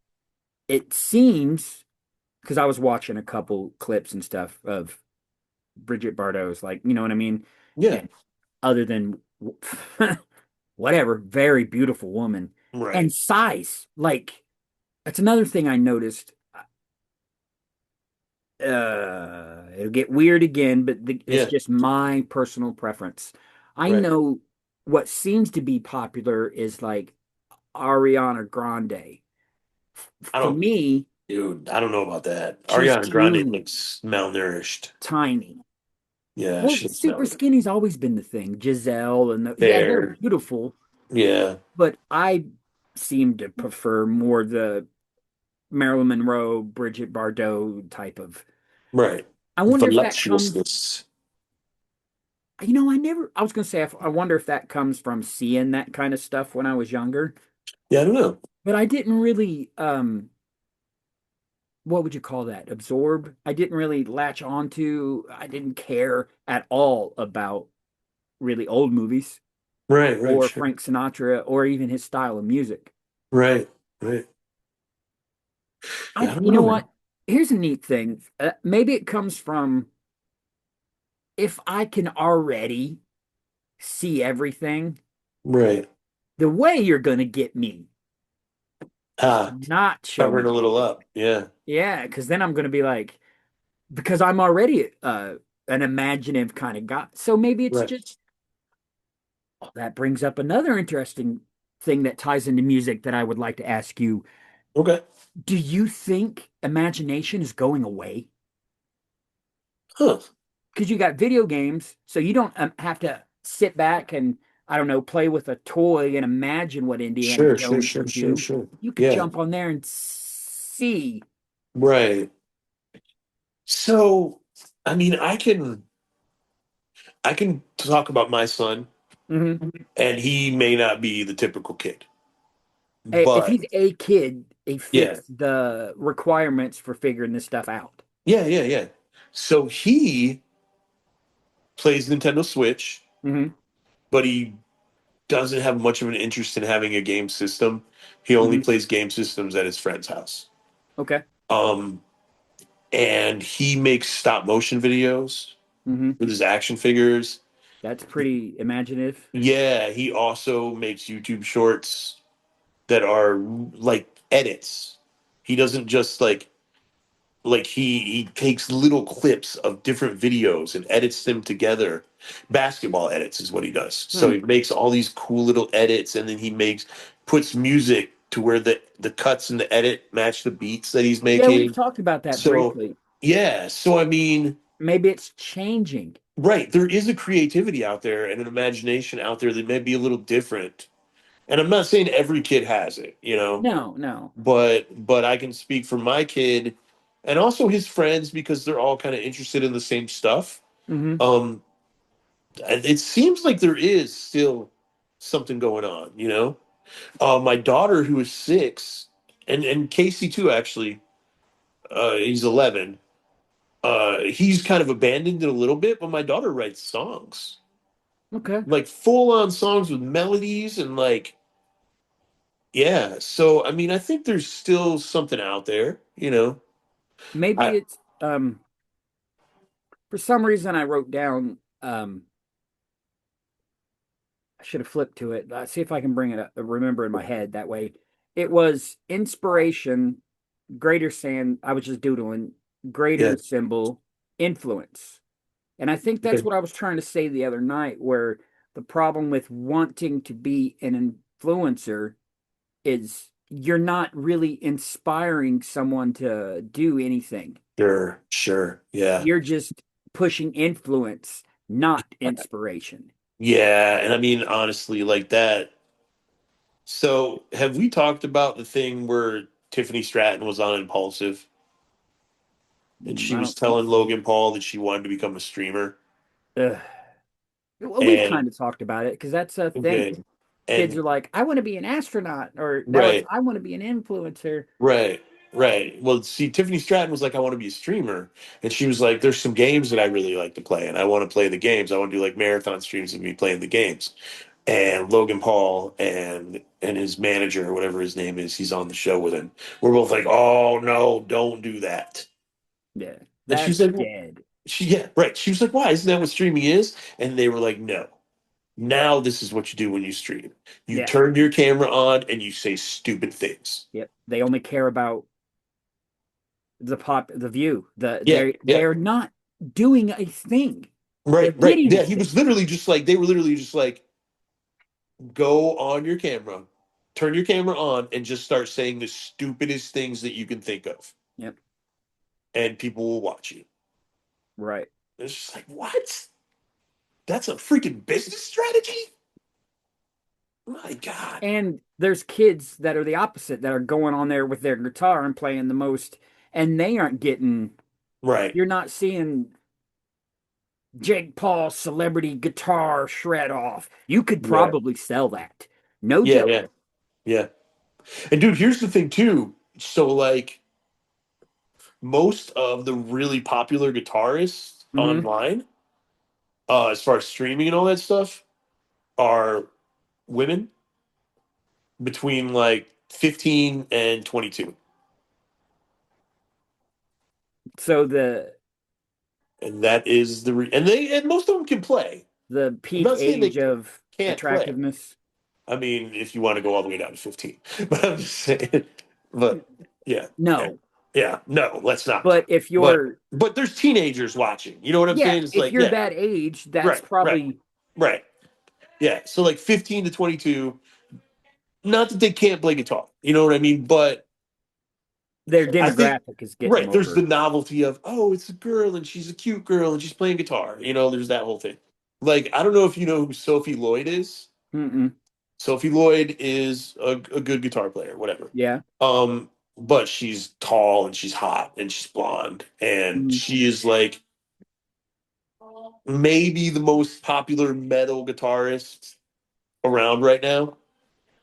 it seems, because I was watching a couple clips and stuff of Bridget Bardot's, like, you know what I mean? Yeah, And other than whatever, very beautiful woman. right. And size, like, that's another thing I noticed. It'll get weird again, but it's Yeah, just my personal preference. I right. know what seems to be popular is like Ariana Grande. I For don't, me, dude. I don't know about that. she's Ariana Grande too looks malnourished. tiny. Yeah, Well, she looks super malnourished. skinny's always been the thing. Giselle and yeah, they're Fair. beautiful, Yeah, but I seem to prefer more the Marilyn Monroe, Bridget Bardot type of. right. I wonder if that comes, Voluptuousness. I was going to say, I wonder if that comes from seeing that kind of stuff when I was younger, Yeah, I don't know. but I didn't really, what would you call that? Absorb. I didn't really latch onto, I didn't care at all about really old movies Right, right, or sure. Frank Sinatra or even his style of music. Right, right. Yeah, I don't You know, know man. what? Here's a neat thing. Maybe it comes from if I can already see everything, Right. the way you're going to get me is Ah, not show covering me a little everything. up. Yeah. Yeah, because then I'm going to be like, because I'm already an imaginative kind of guy. So maybe it's Right. just that brings up another interesting thing that ties into music that I would like to ask you. Okay. Do you think imagination is going away? Huh. Because you got video games, so you don't have to sit back and I don't know, play with a toy and imagine what Indiana Sure, sure, Jones sure, would sure, do. sure. You could Yeah. jump on there and see. Right. So, I mean, I can talk about my son, Mhm. and he may not be the typical kid. If But he's a kid, he yeah. fits the requirements for figuring this stuff out. Yeah, yeah, yeah. So he plays Nintendo Switch, Hmm. but he doesn't have much of an interest in having a game system. He only Hmm. plays game systems at his friend's house. Okay. Um, and he makes stop motion videos Hmm. with his action figures. That's pretty imaginative. Yeah, he also makes YouTube shorts that are like edits. He doesn't just like he takes little clips of different videos and edits them together. Basketball edits is what he does. So Hmm. he makes all these cool little edits, and then he makes puts music to where the cuts in the edit match the beats that he's Yeah, we've making. talked about that So briefly. yeah, so I mean, Maybe it's changing. right, there is a creativity out there and an imagination out there that may be a little different. And I'm not saying every kid has it, you know, No, no. but I can speak for my kid and also his friends because they're all kind of interested in the same stuff. Hmm. Um, and it seems like there is still something going on, you know. My daughter, who is 6, and Casey too, actually, he's 11. He's kind of abandoned it a little bit, but my daughter writes songs, Okay. like full on songs with melodies and like yeah. So I mean, I think there's still something out there, you know. Maybe I it's for some reason I wrote down I should have flipped to it. See if I can bring it up, remember in my head that way. It was inspiration, greater sand. I was just doodling yeah. greater symbol, influence. And I think that's Okay. what I was trying to say the other night, where the problem with wanting to be an influencer is you're not really inspiring someone to do anything. Sure, sure. Yeah. You're just pushing influence, not inspiration. Yeah, and I mean honestly like that. So, have we talked about the thing where Tiffany Stratton was on Impulsive and she I was don't think telling so. Logan Paul that she wanted to become a streamer? Ugh. Well, we've And kind of talked about it because that's a thing. okay, Kids and are like, I want to be an astronaut, or now it's right, I want to be an influencer. right, right. Well, see, Tiffany Stratton was like, I want to be a streamer, and she was like, there's some games that I really like to play, and I want to play the games. I want to do like marathon streams of me playing the games. And Logan Paul and his manager or whatever his name is, he's on the show with him. We're both like, oh no, don't do that. Yeah, And she's that's like, dead. yeah, right. She was like, why? Isn't that what streaming is? And they were like, no. Now this is what you do when you stream. You Yeah, turn your camera on and you say stupid things. yep. They only care about the view. Yeah, yeah. They're not doing a thing. They're Right, right. getting a Yeah, he was thing. literally just like they were literally just like go on your camera, turn your camera on and just start saying the stupidest things that you can think of Yep, and people will watch you. right. It's just like, what? That's a freaking business strategy? My God. And there's kids that are the opposite that are going on there with their guitar and playing the most, and they aren't getting. Right. You're not seeing Jake Paul celebrity guitar shred off. You could Yeah. probably sell that. No Yeah, joke. yeah, yeah. And dude, here's the thing too. So like most of the really popular guitarists Hmm. online, as far as streaming and all that stuff, are women between like 15 and 22. So the And that is and most of them can play. the I'm peak not saying age they of can't play. attractiveness. I mean, if you want to go all the way down to 15. But I'm just saying, but yeah, yeah, No, yeah, no, let's not. but if But you're, there's teenagers watching. You know what I'm yeah, saying? It's if like, you're yeah, that age, that's right, right, probably right. Yeah. So like 15 to 22, not that they can't play guitar. You know what I mean? But their I think demographic is getting them right, there's the over. novelty of, oh, it's a girl and she's a cute girl and she's playing guitar. You know, there's that whole thing. Like, I don't know if you know who Sophie Lloyd is. Mm-mm. Sophie Lloyd is a good guitar player, whatever. Yeah. But she's tall and she's hot and she's blonde and Mm. she is like maybe the most popular metal guitarist around right now.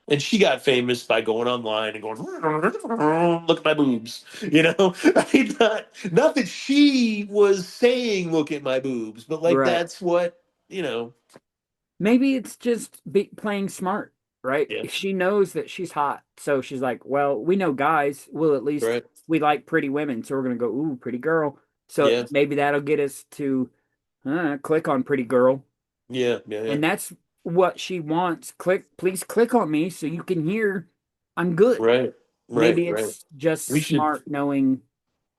And she got famous by going online and going, look at my boobs. You know, I mean, not that she was saying, look at my boobs, but like Right. that's what, you know, Maybe it's just playing smart, right? yeah, She knows that she's hot. So she's like, well, we know guys will at least, right. we like pretty women. So we're going to go, ooh, pretty girl. So Yeah, maybe that'll get us to click on pretty girl. yeah, yeah, yeah. And that's what she wants. Please click on me so you can hear I'm good. Right, right, Maybe right. it's just We should smart knowing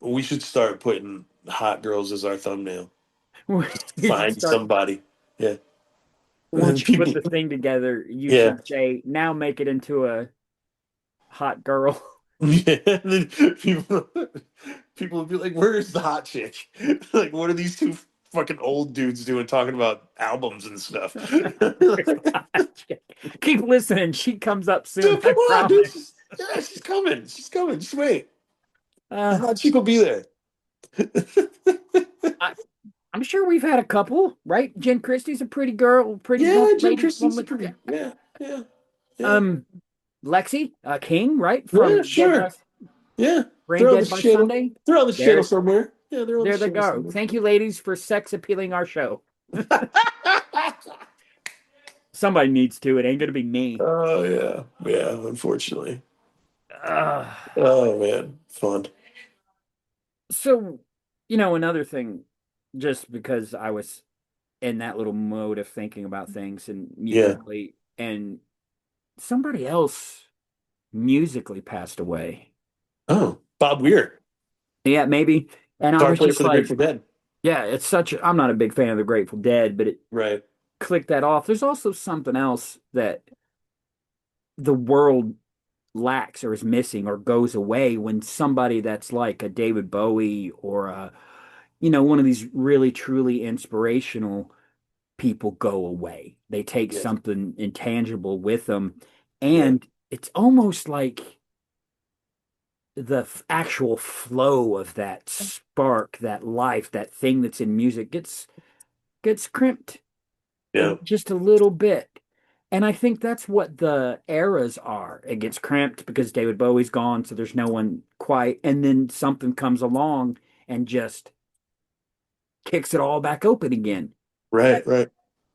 we should start putting hot girls as our thumbnail. you should Find start. somebody. Yeah. Once you put People, the thing together, you yeah. should say, now make it into a hot girl. Yeah. People, people would be like, "Where's the hot chick? Like, what are these two fucking old dudes doing talking about albums and stuff?" Keep listening. She comes up soon, Dude, I come on, dude. promise. Yeah, she's coming. She's coming. Just wait. The Uh, hot chick will be there. I, I'm sure we've had a couple, right? Jen Christie's a pretty girl, pretty Yeah, Jen lady Christen's a woman. pretty. Yeah, yeah, yeah, Um, Lexi, King, right? yeah. From Dead by Sure. Yeah, Brain they're on Dead this by channel. Sunday. They're on this channel There, somewhere. Yeah, they're on there this they channel go. somewhere. Thank you, ladies, for sex appealing our show. Somebody needs to. It ain't gonna be me. Oh yeah, yeah. Unfortunately. Uh, Oh man, fun. so, another thing, just because I was in that little mode of thinking about things and Yeah. musically, and somebody else musically passed away. Oh, Bob Weir, Yeah, maybe. And I guitar was player just for the like, Grateful Dead. yeah, I'm not a big fan of the Grateful Dead, but it Right. clicked that off. There's also something else that the world lacks or is missing or goes away when somebody that's like a David Bowie or one of these really truly inspirational people go away. They take Yeah. something intangible with them, Yeah. and it's almost like the actual flow of that spark, that life, that thing that's in music gets crimped. Yeah. just a little bit. And I think that's what the eras are. It gets cramped because David Bowie's gone, so there's no one quite. And then something comes along and just kicks it all back open again. Right. That Right.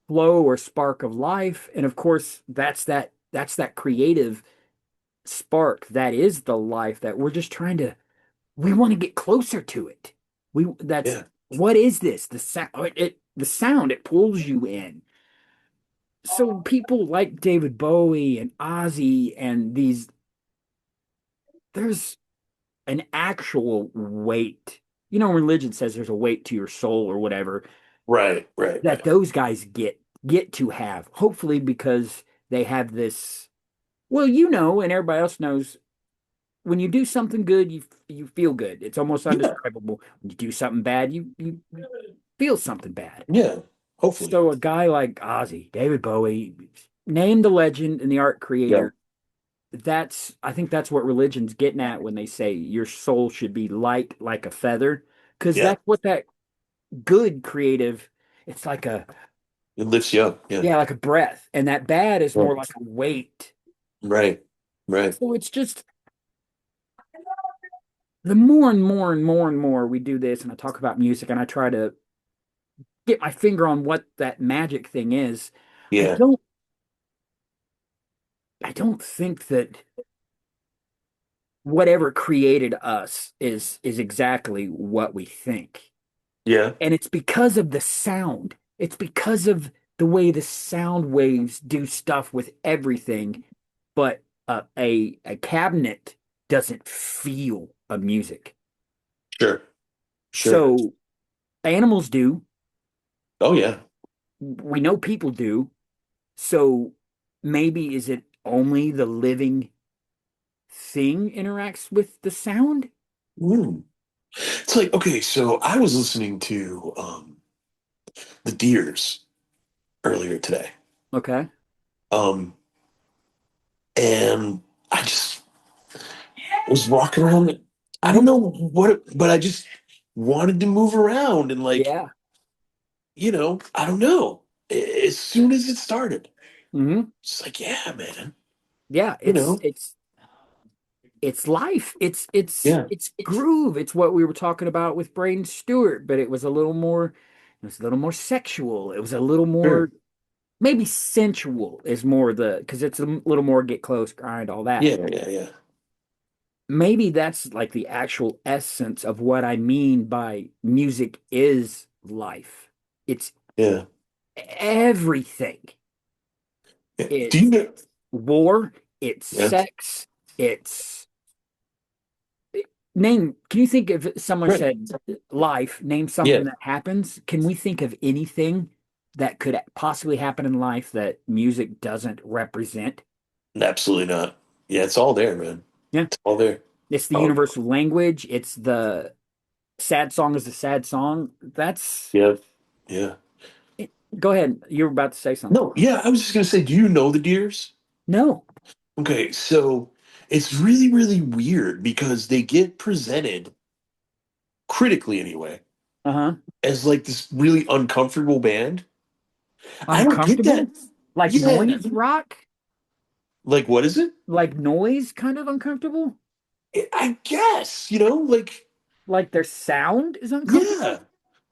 flow or spark of life. And of course, that's that creative spark. That is the life that we're just trying to we want to get closer to it. We that's Yeah. what is this? The sound the sound it pulls you in. So people like David Bowie and Ozzy and these there's an actual weight. You know, religion says there's a weight to your soul or whatever Right. Right. that Right. those guys get to have. Hopefully because they have this well, you know, and everybody else knows when you do something good, you feel good. It's almost Yeah. undescribable. When you do something bad, you feel something bad. Yeah. Hopefully. So a guy like Ozzy, David Bowie, named the legend and the art Yeah. creator, that's I think that's what religion's getting at when they say your soul should be light like a feather, because Yeah. that's what that good creative, it's like a It lifts you up. Yeah. yeah, like a breath, and that bad is more Right. like a weight. Right. Right. So it's just the more and more and more and more we do this, and I talk about music, and I try to get my finger on what that magic thing is. I Yeah. don't I don't think that whatever created us is exactly what we think. Yeah. And it's because of the sound. It's because of the way the sound waves do stuff with everything. But a cabinet doesn't feel a music. Sure. Sure. So animals do. Oh yeah. We know people do. So maybe is it only the living thing interacts with the sound? Mm. It's like, okay, so I was listening to the Deers earlier today. Okay. Um and I just was walking around. I don't Hmm. know but I just wanted to move around and like, Yeah. I don't know. As soon as it started, Hmm. it's like, yeah, man, Yeah. you know, It's life. yeah, It's groove. It's what we were talking about with Brain Stewart, but it was a little more sexual. It was a little more sure, maybe sensual is more the because it's a little more get close, grind, all that. yeah, yeah, yeah, Maybe that's like the actual essence of what I mean by music is life. It's yeah, everything. yeah. Do you It's know? war, it's Yeah, sex, it's name. Can you think if someone right. said life, name Yeah, something that happens? Can we think of anything that could possibly happen in life that music doesn't represent? absolutely not. Yeah, it's all there, man. Yeah. It's all there. It's the Oh, universal language. It's the sad song is a sad song. That's yeah, yeah. go ahead. You were about to say something. No, yeah, I was just gonna say, do you know the Deers? No. Okay, so it's really, really weird because they get presented critically anyway Uh-huh. as like this really uncomfortable band. I don't get that. Uncomfortable? Like Yeah. noise rock? Like, what is it? Like noise kind of uncomfortable? I guess, like, Like their sound is uncomfortable? yeah.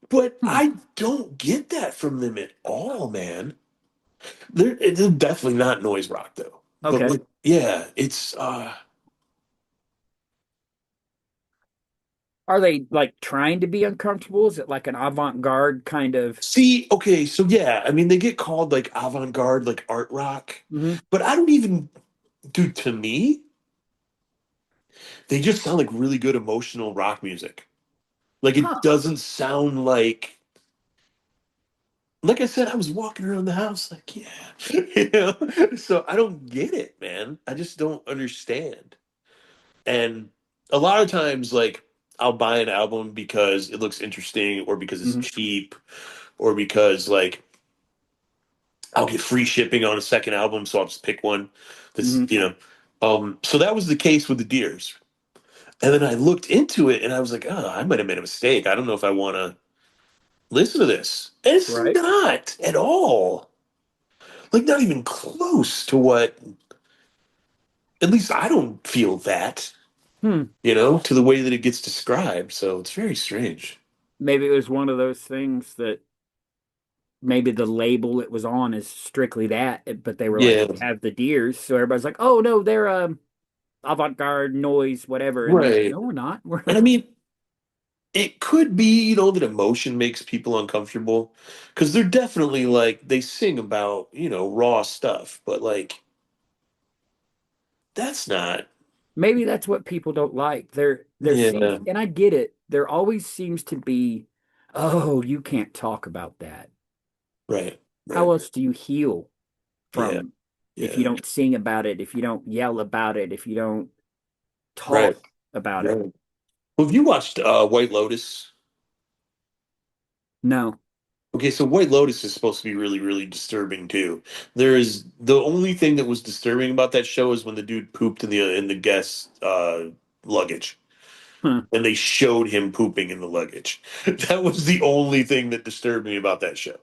But Hmm. I don't get that from them at all, man. They're definitely not noise rock though. But Okay. like, yeah, it's Are they like trying to be uncomfortable? Is it like an avant-garde kind of? see, okay, so yeah, I mean they get called like avant-garde, like art rock, Mhm. but I don't even, dude, to me, they just sound like really good emotional rock music. Like it Huh. doesn't sound like I said, I was walking around the house like, yeah, So I don't get it, man. I just don't understand. And a lot of times, like, I'll buy an album because it looks interesting, or because it's Mhm. cheap, or because like I'll get free shipping on a second album, so I'll just pick one. That's Mhm. So that was the case with the Deers. And then I looked into it, and I was like, oh, I might have made a mistake. I don't know if I want to listen to this. And it's Right. not at all. Like not even close to what, at least I don't feel that, Hmm. to the way that it gets described. So it's very strange. Maybe it was one of those things that maybe the label it was on is strictly that, but they were like, Yeah, we have the deers, so everybody's like, oh no, they're avant-garde noise, whatever, and they're like, right. no, we're not. We're And I mean, it could be, that emotion makes people uncomfortable because they're definitely like they sing about, raw stuff, but like that's not, maybe that's what people don't like. There seems, yeah, and I get it. There always seems to be, oh, you can't talk about that. right, How right, else do you heal yeah, from if you yeah, don't sing about it, if you don't yell about it, if you don't right, talk about it? right. Well, have you watched White Lotus? No. Okay, so White Lotus is supposed to be really, really disturbing too. There is the only thing that was disturbing about that show is when the dude pooped in the guest luggage, Huh. and they showed him pooping in the luggage. That was the only thing that disturbed me about that show.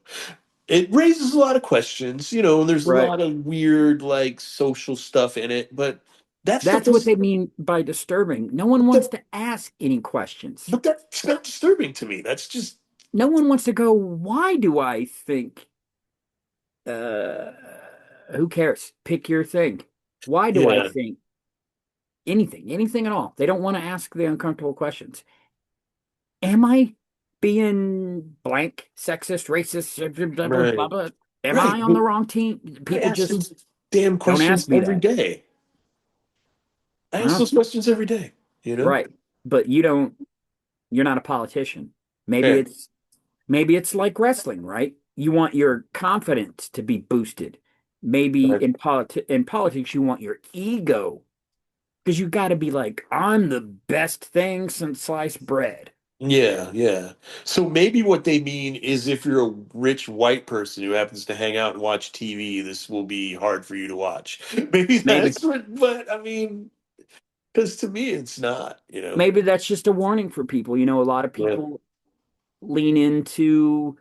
It raises a lot of questions, and there's a Right. lot of weird like social stuff in it, but that's That's what supposed they mean by disturbing. No one wants that, to ask any questions. but that's not disturbing to me. That's just No one wants to go, why do I think uh who cares? Pick your thing. Why do I yeah, think anything at all? They don't want to ask the uncomfortable questions. Am I being blank, sexist, racist, blah, blah, blah, right, blah? Am right. I on But the wrong team? I People ask just those damn don't questions ask me every that. day. I ask Huh? those questions every day, you know? Right. But you're not a politician. Maybe Yeah, it's maybe it's like wrestling, right? You want your confidence to be boosted. Maybe right. in politics you want your ego because you got to be like, I'm the best thing since sliced bread. Yeah, yeah. So maybe what they mean is if you're a rich white person who happens to hang out and watch TV, this will be hard for you to watch. Maybe Maybe that's what, but I mean, because to me it's not. maybe that's just a warning for people. A lot of Yeah, people lean into,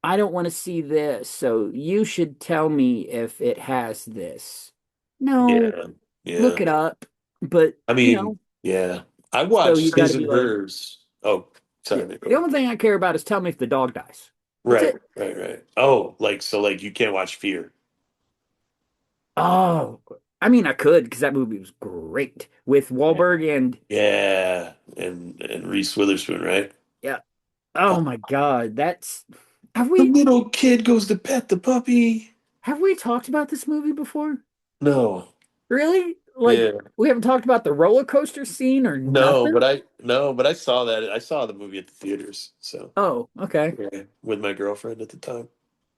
I don't want to see this, so you should tell me if it has this. No, yeah, yeah. look it up. But, I mean, yeah. I so you watched got to His be and like, Hers. Oh, yeah, sorry, Nick. Go the ahead. only thing I care about is tell me if the dog dies. That's Right, it. right, right. Oh, like so, like you can't watch Fear. Oh, I mean, I could because that movie was great with Yeah, Wahlberg and yeah, and Reese Witherspoon, right? yeah. Oh my God, have The we little kid goes to pet the puppy. have we talked about this movie before? No. Really? Like Yeah. we haven't talked about the roller coaster scene or No, nothing? but I saw that. I saw the movie at the theaters. So Oh, okay. yeah, with my girlfriend at the time.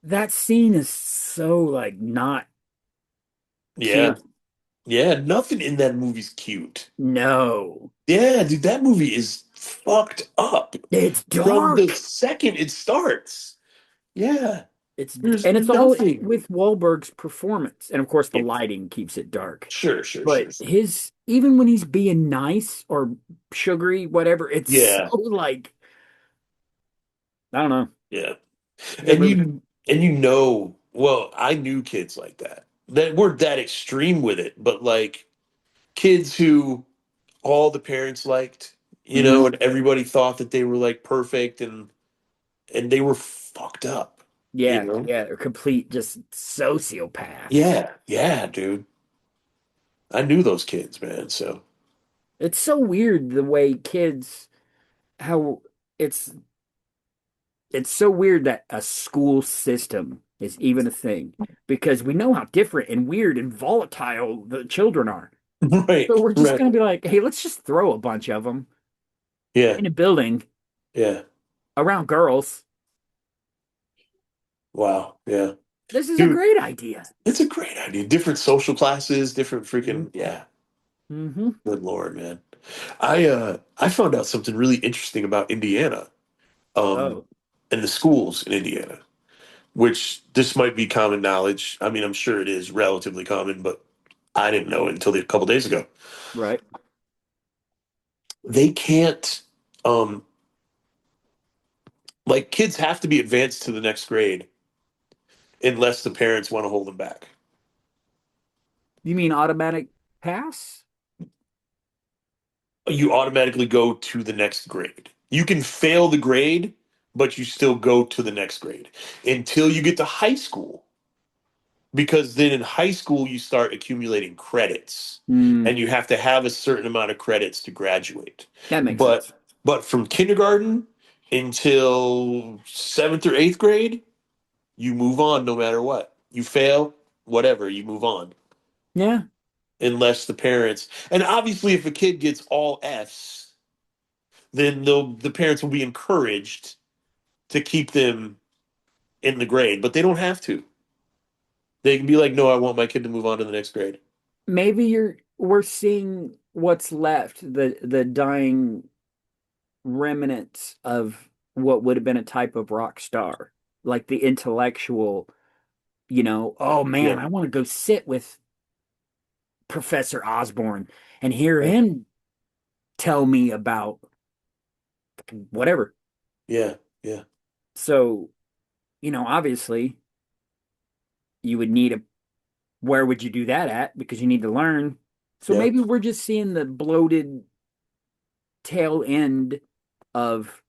That scene is so like not Yeah. cute. Yeah, nothing in that movie's cute. No. Yeah, dude, that movie is fucked up It's from the dark. second it starts. Yeah. There's And it's all nothing. with Wahlberg's performance. And of course the Yeah, lighting keeps it dark. sure, sure, But sure. his even when he's being nice or sugary, whatever, it's so Yeah, like I don't know. yeah. Good And movie. well, I knew kids like that weren't that extreme with it, but like kids who all the parents liked, Hmm. and everybody thought that they were like perfect and they were fucked up, you Yeah, know? yeah, they're complete just sociopaths. Yeah, yeah, dude. I knew those kids, man. So It's so weird the way kids how it's it's so weird that a school system is even a thing because we know how different and weird and volatile the children are. So right, we're just right. going to be like, hey, let's just throw a bunch of them Yeah, in a building yeah. around girls. Wow, yeah. This is a Dude, great idea. it's a great idea. Different social classes, different freaking, Mm-hmm. yeah. Good Lord, man. I found out something really interesting about Indiana, um, Oh, and the schools in Indiana, which this might be common knowledge. I mean, I'm sure it is relatively common, but I didn't know it until a couple days ago. right. They can't, um, like kids have to be advanced to the next grade unless the parents want to hold them back. You mean automatic pass? You automatically go to the next grade. You can fail the grade, but you still go to the next grade until you get to high school. Because then in high school, you start accumulating credits Hmm, and you have to have a certain amount of credits to graduate. that makes But sense. but from kindergarten until seventh or eighth grade, you move on no matter what. You fail, whatever, you move on. Yeah. Unless the parents, and obviously if a kid gets all F's, then the parents will be encouraged to keep them in the grade, but they don't have to. They can be like, no, I want my kid to move on to the next grade. Maybe we're seeing what's left, the dying remnants of what would have been a type of rock star, like the intellectual, oh man, Yeah. I want to go sit with Professor Osborne and hear Right. him tell me about whatever. Yeah. Yeah. So, obviously you would need where would you do that at? Because you need to learn. So Yeah. maybe we're just seeing the bloated tail end of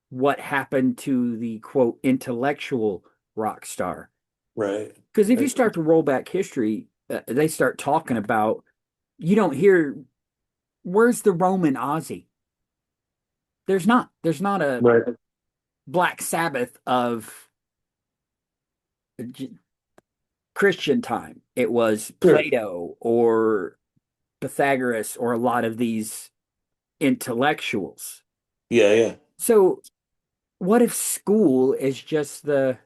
what happened to the quote intellectual rock star. Right. Because if you Right. start to roll back history, they start talking about, you don't hear, where's the Roman Ozzy? There's not a Right. Black Sabbath of Christian time. It was Sure. Plato or Pythagoras or a lot of these intellectuals. Yeah. Yeah. So what if school is just the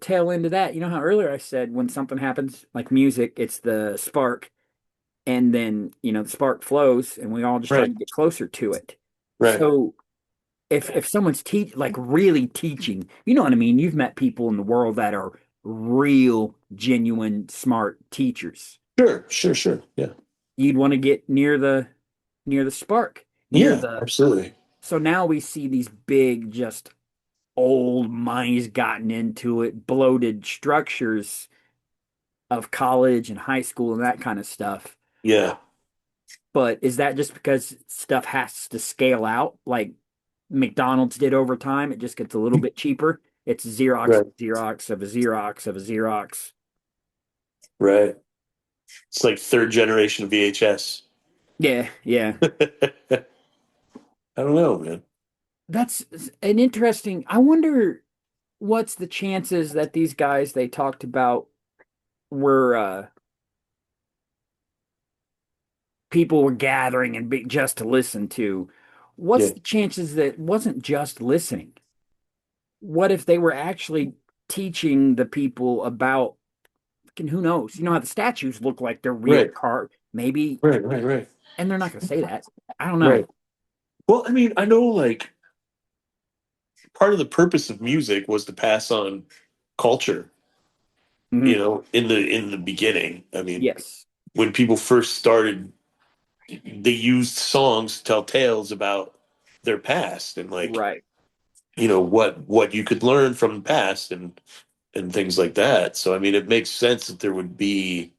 tail end of that? You know how earlier I said when something happens like music, it's the spark, and then the spark flows and we all just try Right. to get closer to it. Right. So if someone's like really teaching, you know what I mean? You've met people in the world that are real, genuine, smart teachers. Sure. Sure. Sure. Yeah. You'd want to get near the spark, near Yeah. the Absolutely. so now we see these big, just old money's gotten into it, bloated structures of college and high school and that kind of stuff. Yeah. But is that just because stuff has to scale out like McDonald's did over time? It just gets a little bit cheaper. It's Xerox, Right. Xerox of a Xerox of a Xerox. Right. It's like third generation VHS. Yeah, yeah. I don't know, man. That's an interesting. I wonder what's the chances that these guys they talked about were people were gathering and just to listen to. What's Yeah. the chances that it wasn't just listening? What if they were actually teaching the people about, and who knows? You know how the statues look like they're real Right. car, maybe, Right. Right. Right. and they're not going to say that. I don't know. Right. Well, I mean, I know like part of the purpose of music was to pass on culture, Mhm. in the beginning. I mean, Yes, when people first started, they used songs to tell tales about their past and like, right. what you could learn from the past and things like that. So I mean, it makes sense that there would be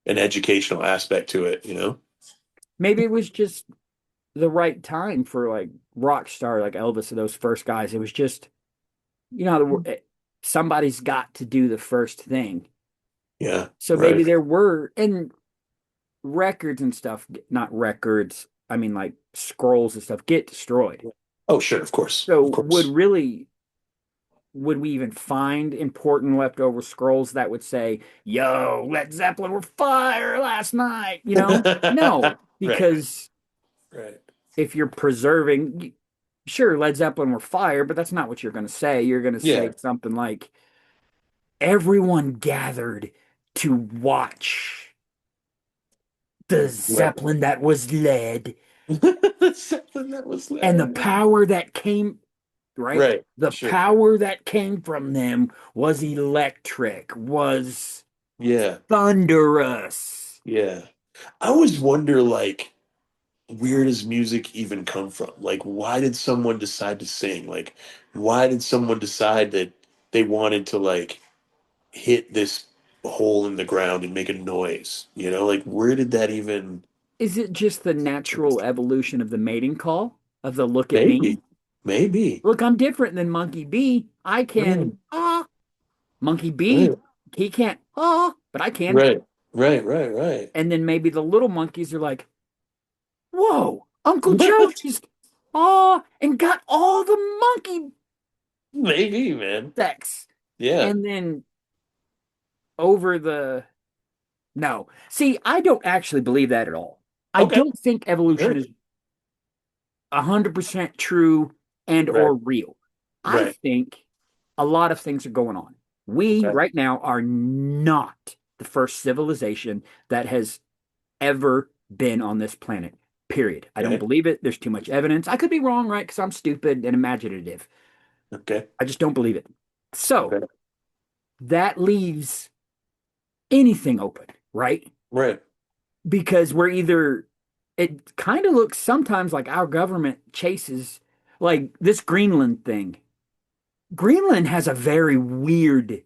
an educational aspect to it. Maybe it was just the right time for like rock star like Elvis and those first guys. It was just, somebody's got to do the first thing. Yeah, So maybe right. there were, and records and stuff, not records, I mean like scrolls and stuff get destroyed. Oh, sure, of course, So of course. would we even find important leftover scrolls that would say, yo, Led Zeppelin were fire last night? No, Right, because right. if you're preserving, sure, Led Zeppelin were fire, but that's not what you're going to say. You're going to say Yeah, something like, everyone gathered to watch the right. Zeppelin that was led Something that was and the led. power that came, right? Right, The sure. power that came from them was electric, was Yeah, thunderous. yeah. I always wonder, like, where does music even come from? Like, why did someone decide to sing? Like, why did someone decide that? they wanted to like hit this hole in the ground and make a noise. You know, like where did that even? Is it just the natural evolution of the mating call of the look at me? Maybe, maybe. Look, I'm different than Monkey B. I Right, can Monkey B, right, he can't but I can. right, right, right, right. And then maybe the little monkeys are like, whoa, Uncle Joe just and got all the monkey Maybe, man. sex. Yeah. And then over the no. See, I don't actually believe that at all. I Okay. don't think evolution Sure. is 100% true and Right. or real. I Right. think a lot of things are going on. We Okay. right now are not the first civilization that has ever been on this planet. Period. I don't Okay. believe it. There's too much evidence. I could be wrong, right? Because I'm stupid and imaginative. Okay. I just don't believe it. So Okay. that leaves anything open, right? Right. Because we're either, it kind of looks sometimes like our government chases, like this Greenland thing. Greenland has a very weird,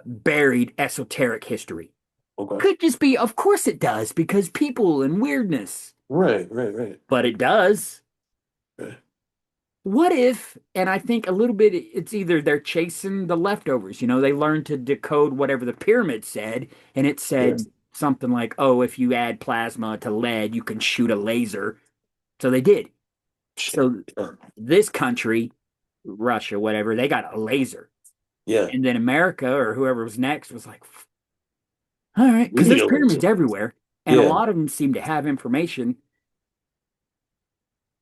buried esoteric history. Okay. Could just be, of course it does, because people and weirdness, Right. Right. Right. but it does. Okay. What if, and I think a little bit, it's either they're chasing the leftovers, they learned to decode whatever the pyramid said, and it Yeah. said something like, oh, if you add plasma to lead, you can shoot a laser. So they did. Sure. So Sure. this country, Russia, whatever, they got a laser. Yeah. And then America or whoever was next was like, all right, We because need there's a laser. pyramids everywhere, and a Yeah. lot of them seem to have information.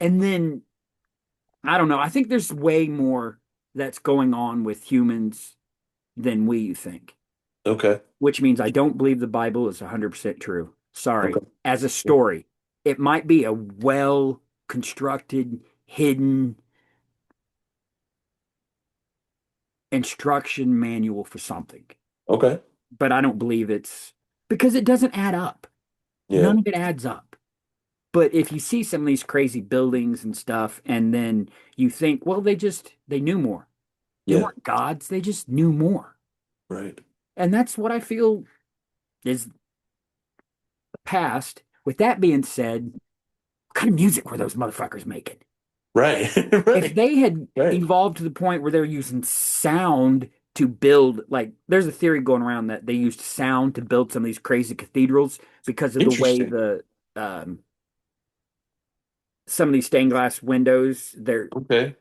And then I don't know. I think there's way more that's going on with humans than we think, Okay. which means I don't believe the Bible is 100% true. Sorry. Okay. As a story, it might be a well constructed, hidden instruction manual for something, Okay. but I don't believe it's because it doesn't add up. Yeah. None of it adds up. But if you see some of these crazy buildings and stuff, and then you think, well, they knew more. They Yeah. weren't gods, they just knew more. Right. And that's what I feel is the past. With that being said, what kind of music were those motherfuckers making? Right. If Right. they had Right. evolved to the point where they're using sound to build, like, there's a theory going around that they used sound to build some of these crazy cathedrals because of the way Interesting. the um, some of these stained glass windows, they're Okay.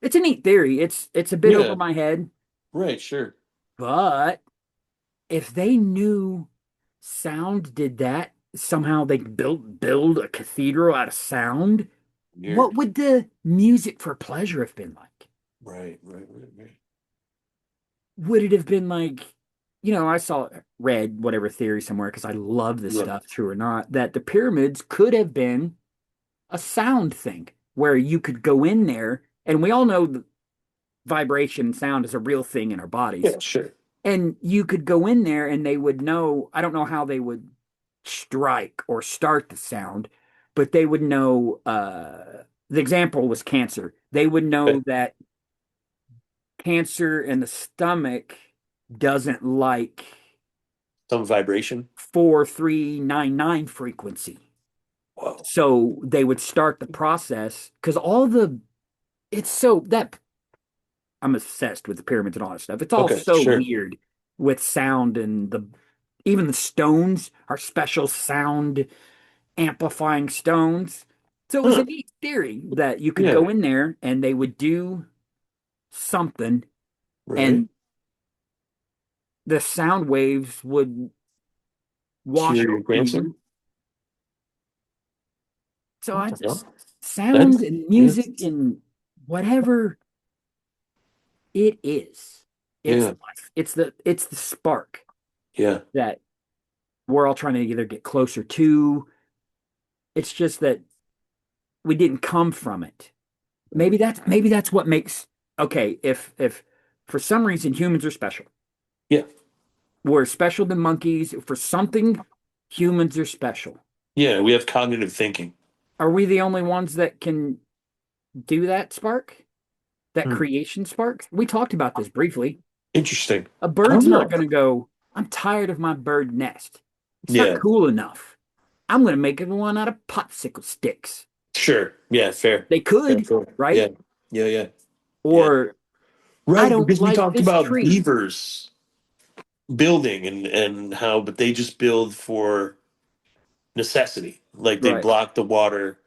it's a neat theory. It's a bit over Yeah. my head, Right. Sure. but if they knew sound did that, somehow they could build a cathedral out of sound, what Weird. would the music for pleasure have been like? Right. Right. Right. Right. Would it have been like, I saw read whatever theory somewhere because I love this Yeah. stuff, true or not, that the pyramids could have been a sound thing where you could go in there, and we all know that vibration and sound is a real thing in our bodies. Yeah. Sure. And you could go in there and they would know, I don't know how they would strike or start the sound, but they would know the example was cancer. They would Okay. know that cancer in the stomach doesn't like Some vibration. 4399 frequency. Whoa. So they would start the process because all the it's so that I'm obsessed with the pyramids and all that stuff. It's all Okay. so Sure. weird with sound and the even the stones are special sound amplifying stones. So it was a Huh. neat theory that you could Yeah. go in there and they would do something Right. and the sound waves would wash Cure your over cancer. you. So What I the just hell? sound That's and yeah. music and whatever it is, it's Yeah. life. It's the spark Yeah. that we're all trying to either get closer to. It's just that we didn't come from it. Maybe that's what makes okay, if for some reason humans are special. Yeah. We're special than monkeys. For something, humans are special. Yeah. We have cognitive thinking. Are we the only ones that can do that, Spark? that Hmm. creation spark. We talked about this briefly. Interesting. A I don't bird's not know. going to go, I'm tired of my bird nest. It's not Yeah, cool enough. I'm going to make it one out of popsicle sticks. sure. Yeah, fair. They Fair, could, fair. right? Yeah, yeah, yeah, yeah. Or I Right, don't because we like talked this about tree. beavers building and how, but they just build for necessity. Like they Right. block the water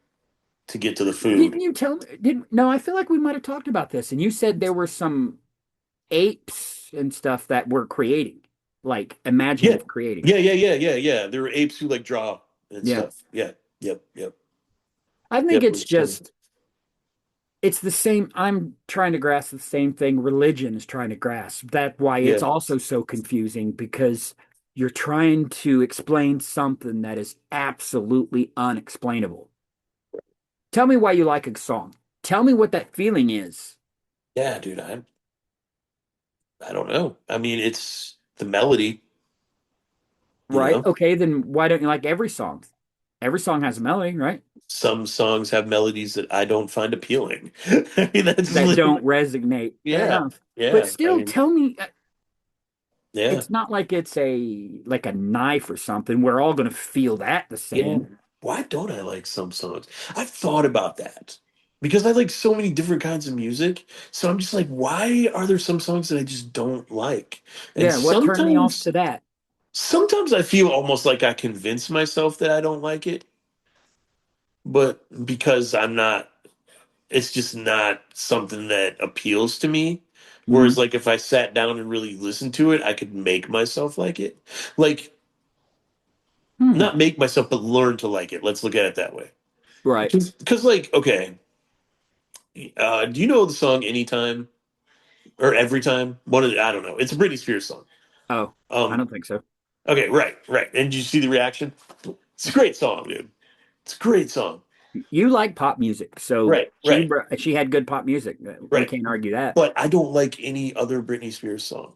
to get to the Didn't food. you tell me? Didn't no, I feel like we might have talked about this, and you said there were some apes and stuff that were creating, like Yeah, imaginative creating. yeah. There are apes who like draw and Yeah. stuff. Yeah, yep. I think Yep. it's just it's the same. I'm trying to grasp the same thing religion is trying to grasp. That's why it's Yeah. also so confusing because you're trying to explain something that is absolutely unexplainable. Tell me why you like a song. Tell me what that feeling is. Yeah, dude, I don't know. I mean, it's the melody, you Right? know. Okay, then why don't you like every song? Every song has a melody, right? Some songs have melodies that I don't find appealing. I mean, that's That don't resonate. Fair yeah, enough. But yeah. I still, mean, tell me, yeah, it's not like it's a like a knife or something. We're all going to feel that the yeah. same. Why don't I like some songs? I've thought about that because I like so many different kinds of music. So I'm just like, why are there some songs that I just don't like? And Yeah, what turned me off to that? sometimes I feel almost like I convince myself that I don't like it, but because I'm not, it's just not something that appeals to me. Whereas, Hmm. like, if I sat down and really listened to it, I could make myself like it. Like, Hmm. not make myself, but learn to like it. Let's look at it that way. Right. Because like, okay, do you know the song "Anytime" or "Every Time"? One of I don't know. It's a Britney Spears song. Oh, I Um, don't think so. okay, right. And did you see the reaction? It's a great song, dude. It's a great song. You like pop music, so Right, right, she had good pop music. We right. can't argue that. But I don't like any other Britney Spears song.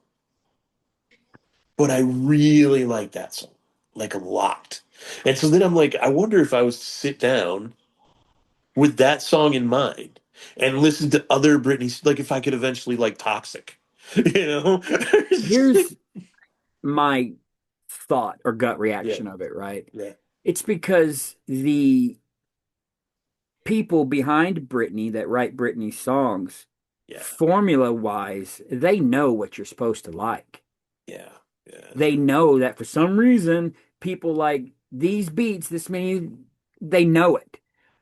But I really like that song, like a lot. And so then I'm like, I wonder if I was to sit down with that song in mind and listen to other Britney, like if I could eventually like Toxic, you know? Here's my thought or gut Yeah, reaction of it, right? yeah, It's because the people behind Britney that write Britney songs, yeah, formula wise, they know what you're supposed to like. yeah, yeah. They know that for some reason, people like these beats, this many, they know it.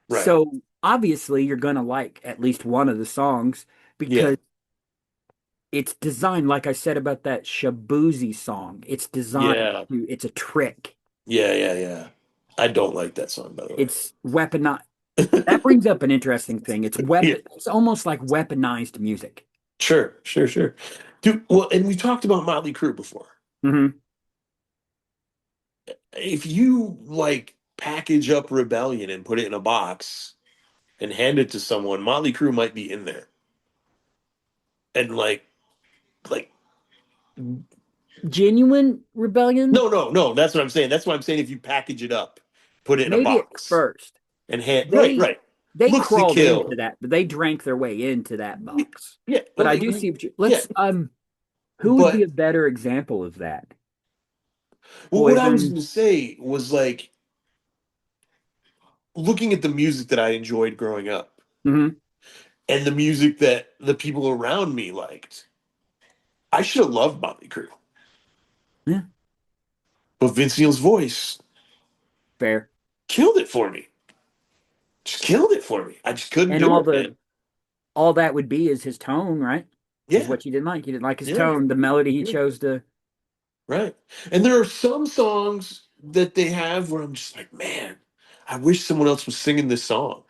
Right. So obviously, you're going to like at least one of the songs Yeah, because it's designed, like I said about that Shabuzi song, it's designed yeah, to, it's a trick. yeah. I don't like that song, by the way. It's weaponized. That brings up an interesting thing. Yeah, It's almost like weaponized music. sure. Dude, well, and we talked about Motley Crue before. Hmm. If you like package up Rebellion and put it in a box and hand it to someone, Motley Crue might be in there. And like Genuine rebellion, no, that's what I'm saying. That's what I'm saying. If you package it up, put it in a maybe at box first. and hand They right. they Looks to crawled into kill. that, but they drank their way into that box. Yeah, But well, I do see what yeah, let's who would be but a better example of that? well, what I was Poison. gonna say was like looking at the music that I enjoyed growing up Hmm. and the music that the people around me liked. I should have loved Motley Crue, Yeah, but Vince Neil's voice fair. killed it for me. Just killed it for me. I just couldn't And do it, man. all that would be is his tone, right? Is Yeah, what you didn't like. You didn't like his yeah, tone, the melody he yeah. chose to. Right. And there are some songs that they have where I'm just like, man, I wish someone else was singing this song.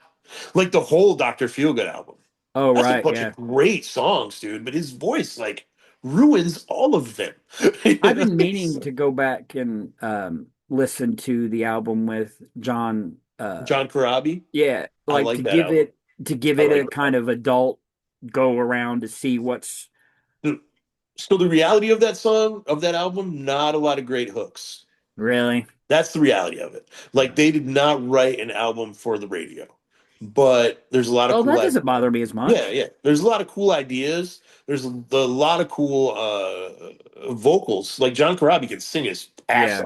Like the whole Dr. Feelgood album. Oh, That's a right, bunch yeah. of great songs, dude, but his voice like ruins all of them. You I've know? been meaning to go back and listen to the album with John. John Corabi, Yeah, I like like that album. to give I it like a that kind album. of adult go around to see what's So the reality of that song, of that album, not a lot of great hooks. really. That's the reality of it. Like they did not write an album for the radio. but there's a lot of Oh, cool that ideas. doesn't bother me as Yeah, much. yeah. There's a lot of cool ideas. There's a lot of cool vocals. Like John Corabi can sing his ass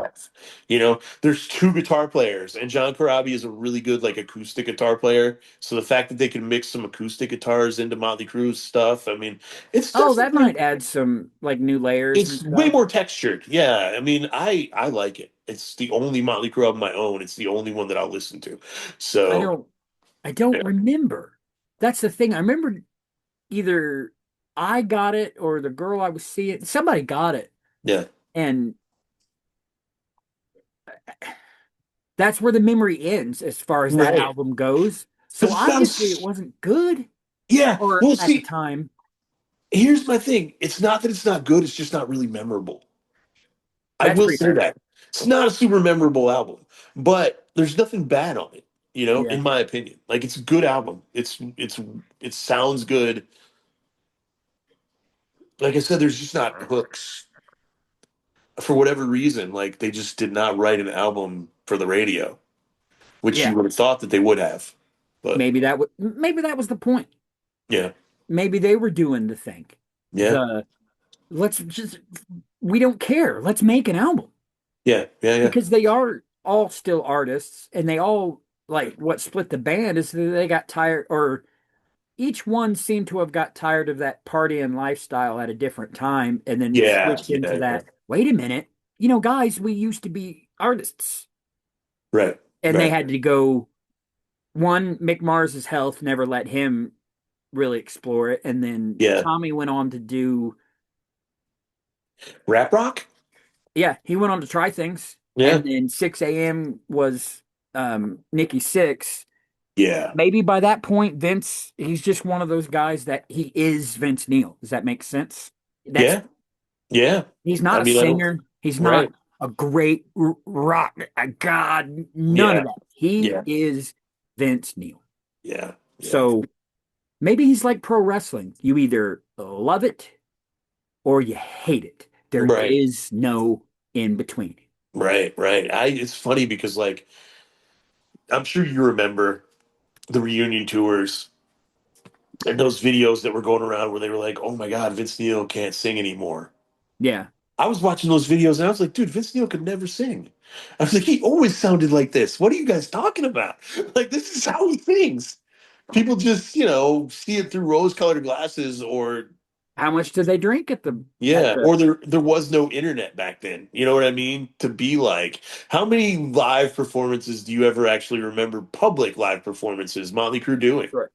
Yeah. off. There's two guitar players, and John Corabi is a really good like acoustic guitar player. So the fact that they can mix some acoustic guitars into Motley Crue's stuff, I mean, it's Oh, that definitely might add some like new layers and it's way stuff. more textured. Yeah, I mean, I like it. It's the only Motley Crue album I own. It's the only one that I'll listen to. I So don't I don't yeah, remember. That's the thing. I remember either I got it or the girl I was seeing, somebody got it. yeah. And that's where the memory ends as far as that Right. album goes. So Because it obviously it sounds. wasn't good Yeah. or Well, at the see, time. here's my thing. It's not that it's not good, it's just not really memorable. I That's will pretty say fair. that. It's not a super memorable album, but there's nothing bad on it, Yeah. in my opinion. Like it's a good album. It sounds good. Like I said, there's just not hooks for whatever reason. Like they just did not write an album for the radio, which you Yeah. would have thought that they would have. But Maybe that was the point. yeah, Maybe they were doing the thing. yeah, The let's just we don't care. Let's make an album yeah, yeah, yeah, because they are all still artists and they all like what split the band is that they got tired or each one seemed to have got tired of that partying lifestyle at a different time and then yeah, switched into yeah, yeah. that. Wait a minute, guys, we used to be artists, Right, and they right. had to go. One, Mick Mars's health never let him really explore it, and then Yeah. Tommy went on to do. Rap rock? Yeah, he went on to try things, Yeah. and then 6 a.m. was Nikki Six. Yeah. Maybe by that point, Vince, he's just one of those guys that he is Vince Neil. Does that make sense? That's Yeah. Yeah. He's I not a mean, I don't. singer. He's not Right. a great rock god. None of Yeah. that. He Yeah. is Vince Neil. Yeah. Yeah. So maybe he's like pro wrestling. You either love it or you hate it. There Right. is no in between. Right. Right. It's funny because like I'm sure you remember the reunion tours and those videos that were going around where they were like, "Oh my God, Vince Neil can't sing anymore." Yeah. I was watching those videos and I was like, "Dude, Vince Neil could never sing." I was like, "He always sounded like this. What are you guys talking about? Like this is how he sings." People just, see it through rose-colored glasses or How much do they drink at the yeah, or there was no internet back then. You know what I mean? To be like, how many live performances do you ever actually remember public live performances Motley Crue doing? Right.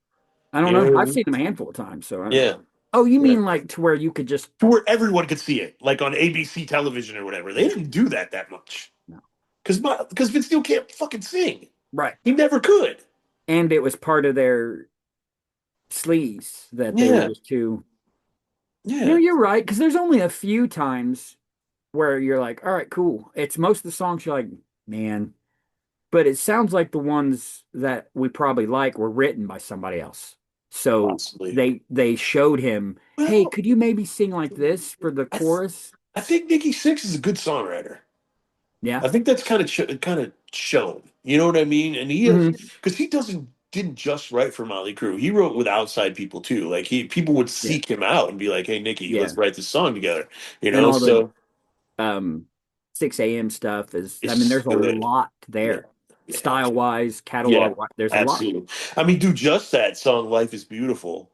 I don't You know know. what I I've mean? seen them a handful of times, so I don't Yeah. know. Oh, you Yeah. mean like to where you could just To where everyone could see it, like on ABC television or whatever. They didn't do that much. no. Because Vince Neil can't fucking sing. Right. He never could. And it was part of their sleaze that they were Yeah. just too. Yeah. You're right, because there's only a few times where you're like, all right, cool. It's most of the songs you're like, man. But it sounds like the ones that we probably like were written by somebody else. So Possibly. they showed him, hey, Well, could you maybe sing like this for the I, th- chorus? I think Nikki Six is a good songwriter. Yeah. I think that's kind of shown. You know what I mean? And he has Hmm. because he didn't just write for Motley Crue. He wrote with outside people too. Like people would Yeah. seek him out and be like, "Hey, Nikki, Yeah. let's write this song together." You And know, all the so 6 a.m. stuff is, I mean, it's there's a good. lot Yeah, there. yeah, Style wise, yeah. catalog wise, there's a lot. Absolutely. I mean, dude, just that song "Life Is Beautiful"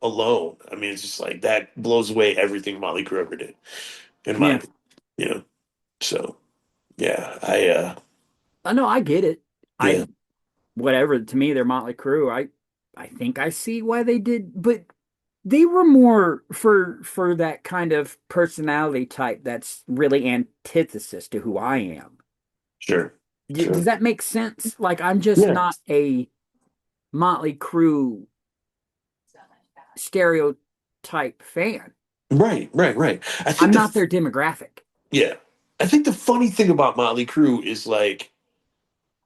alone. I mean, it's just like that blows away everything Motley Crue ever did, in my Yeah. opinion. You know, so yeah, I know I get it. yeah, I whatever to me they're Motley Crue. I think I see why they did, but they were more for that kind of personality type that's really antithesis to who I am. sure, Does sure, that make sense? Like I'm just yeah. not a Motley Crue stereotype fan. Right, right, right. I I'm think not the their demographic. Yeah. I think the funny thing about Motley Crue is like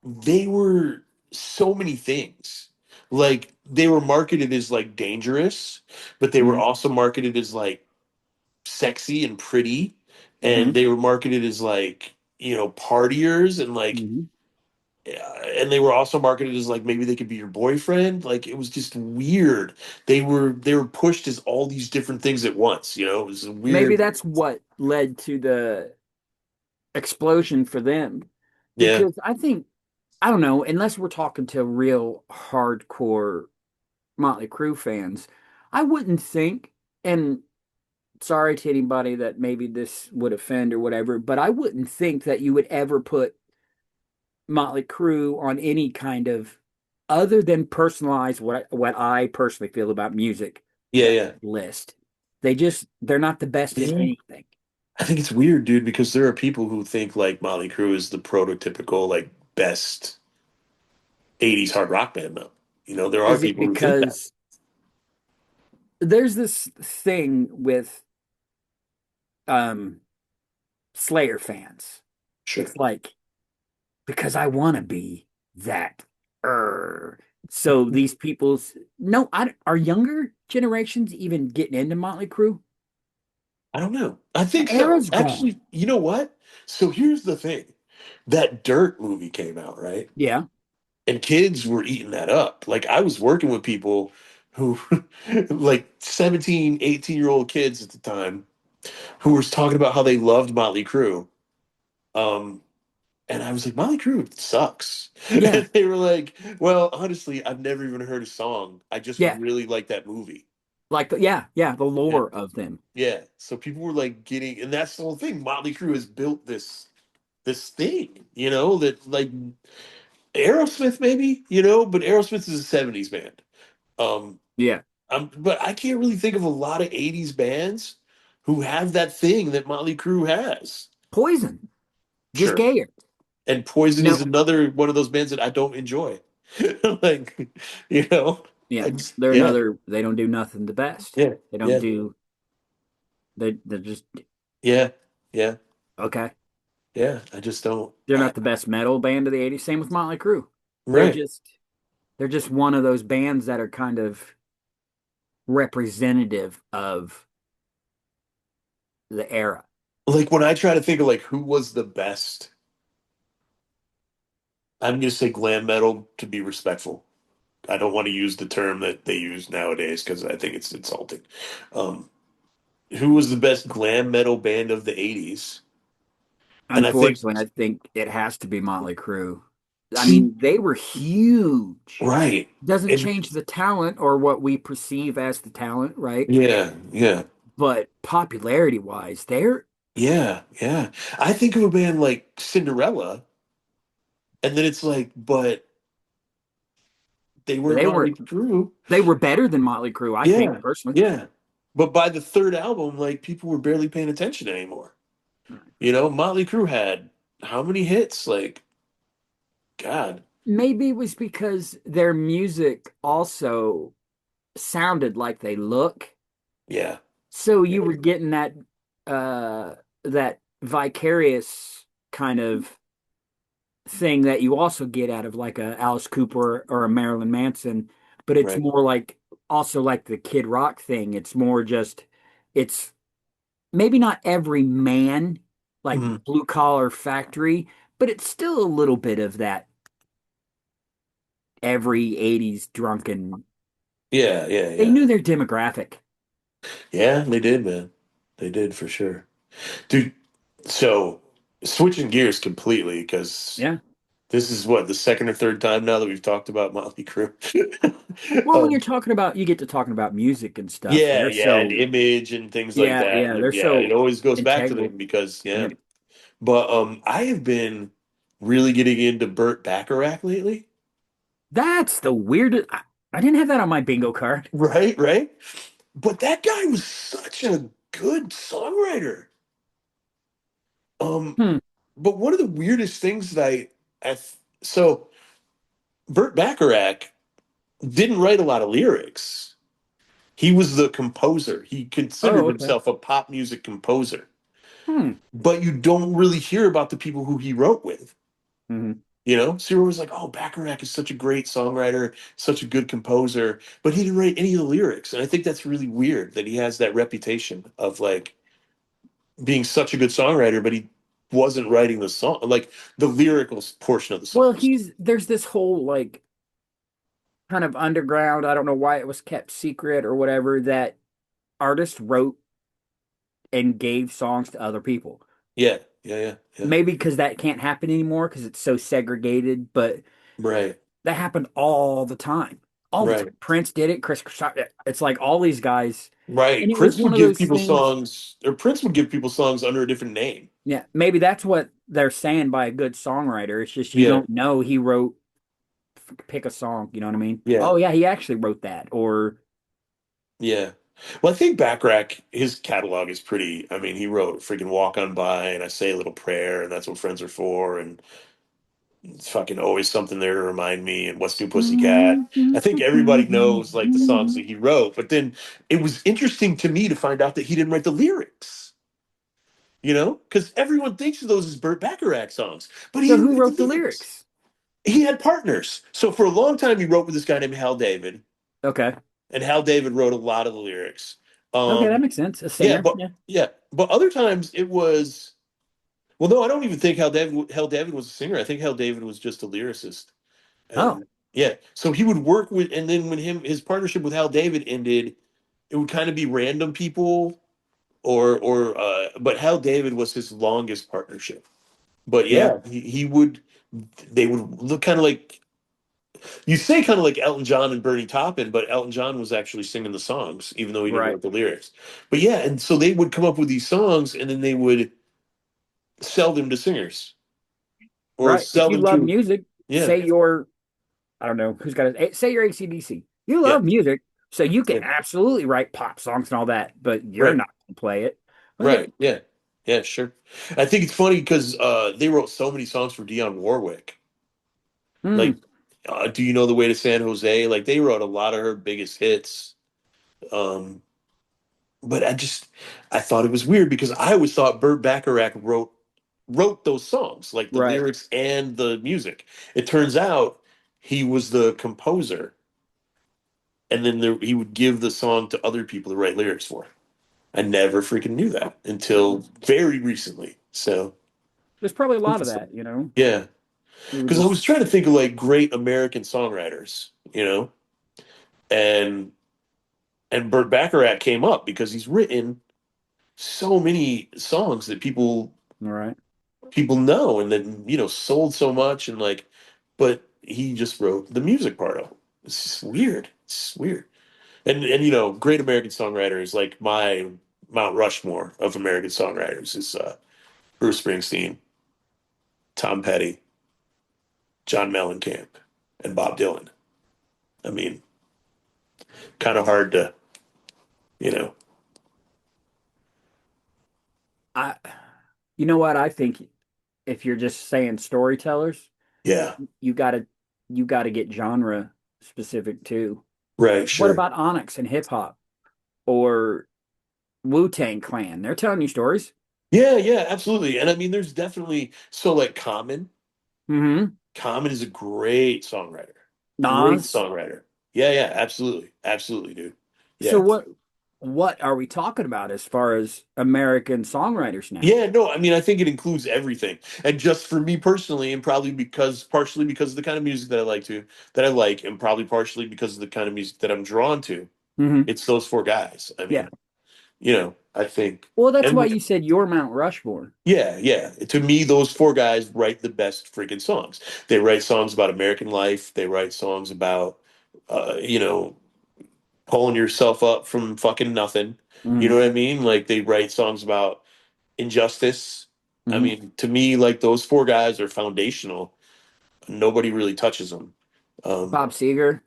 they were so many things. Like they were marketed as like dangerous, but they were Hmm. also marketed as like sexy and pretty, and Hmm. they were marketed as like, partiers and like Hmm. and they were also marketed as like maybe they could be your boyfriend. Like it was just weird. They were pushed as all these different things at once. It was a Maybe weird. that's what led to the explosion for them. Yeah, Because I think, I don't know, unless we're talking to real hardcore Motley Crue fans, I wouldn't think, and sorry to anybody that maybe this would offend or whatever, but I wouldn't think that you would ever put Motley Crue on any kind of other than personalized what I personally feel about music yeah, yeah. list. They're not the best at Yeah. anything. I think it's weird, dude, because there are people who think like Motley Crue is the prototypical like best '80s hard rock band. Though, there are Is it people who think that. because there's this thing with um Slayer fans? Sure. It's like because I want to be that. Er. So these people's no, are younger generations even getting into Motley Crue? I don't know. I The think so. era's gone. Actually, you know what? So here's the thing. That Dirt movie came out, right? Yeah, And kids were eating that up. Like I was working with people who like 17, 18-year-old kids at the time who were talking about how they loved Motley Crue. Um, and I was like, Motley Crue sucks. yeah, And they were like, well, honestly, I've never even heard a song. I just yeah. really like that movie. Like yeah, the Yeah. lore of them. Yeah. So people were like getting, and that's the whole thing. Motley Crue has built this thing, that like Aerosmith maybe, but Aerosmith is a '70s band. Um, Yeah. but I can't really think of a lot of '80s bands who have that thing that Motley Crue has. Poison, just Sure. gayer. And Poison is No, another one of those bands that I don't enjoy. Like, yeah, I just, they're yeah, another. They don't do nothing the best. yeah, They don't yeah, do. They're just yeah, yeah, okay. yeah. I just don't. They're not the best metal band of the '80s. Same with Motley Crue. They're Right. just they're just one of those bands that are kind of representative of the era. Like when I try to think of like who was the best, I'm gonna say glam metal to be respectful. I don't want to use the term that they use nowadays because I think it's insulting. Um, who was the best glam metal band of the '80s? And I think, Unfortunately, I think it has to be Motley Crue. I see, mean, they were huge. right. Doesn't And change the talent or what we perceive as the talent, right? yeah, yeah, But popularity wise, yeah, yeah. I think of a band like Cinderella, and then it's like, but they weren't they Motley were Crue. they were better than Motley Crue, I think Yeah, personally. yeah. But by the third album, like people were barely paying attention anymore. Motley Crue had how many hits? Like, God. Maybe it was because their music also sounded like they look. Yeah. So you were getting that vicarious kind of thing that you also get out of like a Alice Cooper or a Marilyn Manson, but it's Right. more like also like the Kid Rock thing. It's more just it's maybe not every man like Mhm. blue collar factory, but it's still a little bit of that every 80s drunken. Yeah, yeah, They yeah. knew their demographic. Yeah, they did, man. They did for sure. Dude, so switching gears completely because Yeah. this is what the second or third time now that we've talked about Motley Crue. Well, when you're um, talking about you get to talking about music and stuff, yeah, they're yeah, and so image and things like yeah, that. yeah, they're And yeah, it so always goes back to integral. them because yeah. Yeah. But I have been really getting into Burt Bacharach lately. That's the weirdest. I didn't have that on my bingo card. Right, right. But that guy was such a good songwriter. Um, Hmm. but one of the weirdest things that so Burt Bacharach didn't write a lot of lyrics. He was the composer. He considered Oh, okay. himself a pop music composer. Hmm. But you don't really hear about the people who he wrote with. Hmm. So you're always like, oh, Bacharach is such a great songwriter, such a good composer, but he didn't write any of the lyrics. And I think that's really weird that he has that reputation of like being such a good songwriter, but wasn't writing the song, like the lyrical portion of the Well, songs. there's this whole like kind of underground, I don't know why it was kept secret or whatever, that artists wrote and gave songs to other people. Yeah, yeah, yeah, yeah. Maybe because that can't happen anymore because it's so segregated, but Right, that happened all the time. All the right, time. Prince did it, Chris, it's like all these guys. And right. it was Prince one would of give those people things. songs, or Prince would give people songs under a different name. Yeah, maybe that's what they're saying by a good songwriter. It's just you Yeah, don't know he wrote, pick a song, you know what I mean? yeah, Oh, yeah, he actually wrote that. Or, yeah. Well, I think Backrack, his catalog is pretty. I mean, he wrote freaking "Walk On By" and "I Say a Little Prayer" and "That's What Friends Are For" and it's fucking always something there to remind me and What's New Pussycat. I think everybody knows like the songs that he wrote, but then it was interesting to me to find out that he didn't write the lyrics, because everyone thinks of those as Burt Bacharach songs, but he so didn't who write the wrote the lyrics. lyrics? He had partners. So for a long time, he wrote with this guy named Hal David, Okay. and Hal David wrote a lot of the lyrics. Okay, that Um, makes sense. A yeah, singer. but Yeah. yeah, but other times it was. Well, no, I don't even think Hal David was a singer. I think Hal David was just a lyricist. Oh, And yeah, so he would work with, and then when his partnership with Hal David ended, it would kind of be random people, but Hal David was his longest partnership. But yeah. yeah, they would look kind of like you say, kind of like Elton John and Bernie Taupin, but Elton John was actually singing the songs, even though he didn't Right. write the lyrics. But yeah, and so they would come up with these songs, and then they would sell them to singers or Right. If sell you them love to music, yeah, say you're, I don't know, who's got it. Say you're AC/DC. You yeah, love music, so you can yeah, absolutely write pop songs and all that, but you're right. not going to play it. Okay. Right. Yeah. Yeah, sure. I think it's funny because they wrote so many songs for Dionne Warwick. Hmm. Like, do you know the way to San Jose? Like, they wrote a lot of her biggest hits. Um, but I thought it was weird because I always thought Burt Bacharach wrote those songs, like the Right. lyrics and the music. It turns out he was the composer, and then he would give the song to other people to write lyrics for. I never freaking knew that until very recently. So. There's probably a lot of that, you know. Yeah, People because I was just trying to think of like great American songwriters, and Burt Bacharach came up because he's written so many songs that all right. people know and then sold so much and like, but he just wrote the music part of it. It's just weird. It's weird. And great American songwriters like my Mount Rushmore of American songwriters is Bruce Springsteen, Tom Petty, John Mellencamp, and Bob Dylan. I mean, kind of hard to, you know. I you know what I think if you're just saying storytellers, Yeah, you got to get genre specific too. right, What sure. about Onyx and hip hop or Wu-Tang Clan? They're telling you stories. Yeah, yeah, absolutely. And I mean, there's definitely so like Common. Hmm. Common is a great songwriter. Great Nas. songwriter. Yeah, yeah, absolutely. Absolutely, dude. So Yeah. what are we talking about as far as American songwriters now? Yeah, no, I mean, I think it includes everything. And just for me personally, and probably partially because of the kind of music that I like, and probably partially because of the kind of music that I'm drawn to, Hmm. it's those four guys. I Yeah. mean, I think, Well, that's why and you said your Mount Rushmore. yeah, yeah. To me, those four guys write the best freaking songs. They write songs about American life. They write songs about, uh, you know, pulling yourself up from fucking nothing. You know Hmm. what I mean? Like they write songs about injustice. I Hmm. mean, to me, like those four guys are foundational. Nobody really touches them. Um, Bob Seger.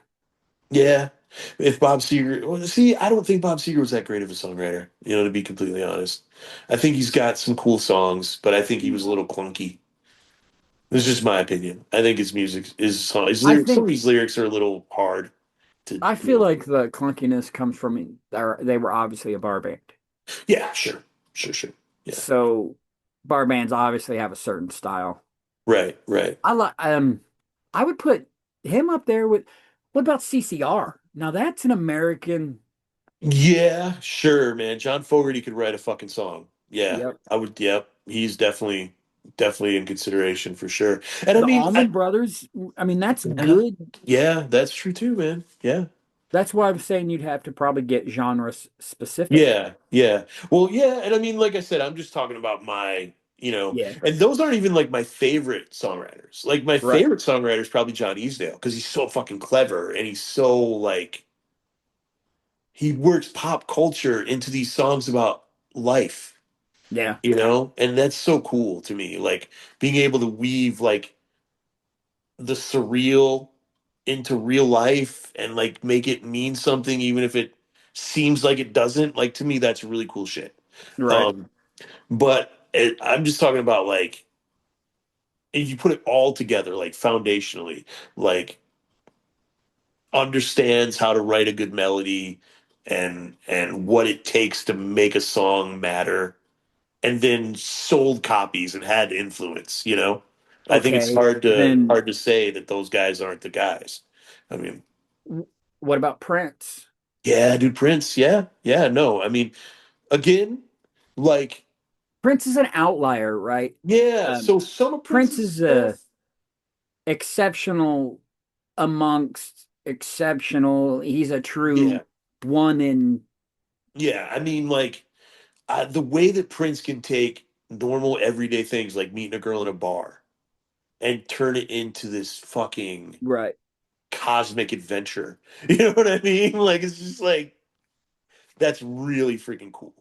yeah. If Bob Seger, well, see, I don't think Bob Seger was that great of a songwriter, to be completely honest. I think he's got some cool songs, but I think he was a little clunky. This is just my opinion. I think his music, his I lyrics, some of think his lyrics are a little hard to, I feel like the clunkiness comes from they were obviously a bar band. Yeah, sure, sure, sure. Yeah, So bar bands obviously have a certain style. right, right. I like I would put him up there with what about CCR? Now that's an American. Yeah, sure, man. John Fogerty could write a fucking song. Yeah, Yep. I would. Yep, he's definitely. definitely in consideration for sure. And I The mean, Allman Brothers, I mean, that's yeah, good. yeah, that's true too, man. Yeah. That's why I'm saying you'd have to probably get genre specific. Yeah, yeah. Well, yeah, and I mean, like I said, I'm just talking about my, Yeah, and those aren't even like my favorite songwriters. Like my right. favorite songwriter is probably John Easdale because he's so fucking clever and he's so like he works pop culture into these songs about life, Yeah. and that's so cool to me. Like being able to weave like the surreal into real life and like make it mean something even if it seems like it doesn't. Like to me, that's really cool shit. Right. Um, I'm just talking about like if you put it all together, like foundationally, like understands how to write a good melody and what it takes to make a song matter, and then sold copies and had influence. I think it's Okay. hard to Then hard to say that those guys aren't the guys. I mean, what about Prince? yeah, dude, Prince, yeah, yeah, no, I mean, again, like, Prince is an outlier, right? yeah. Um, So some of Prince Prince's is stuff, exceptional amongst exceptional. He's a yeah, true one in. yeah. I mean, like the way that Prince can take normal everyday things like meeting a girl in a bar and turn it into this fucking Right. cosmic adventure. You know what I mean? Like it's just like that's really freaking cool,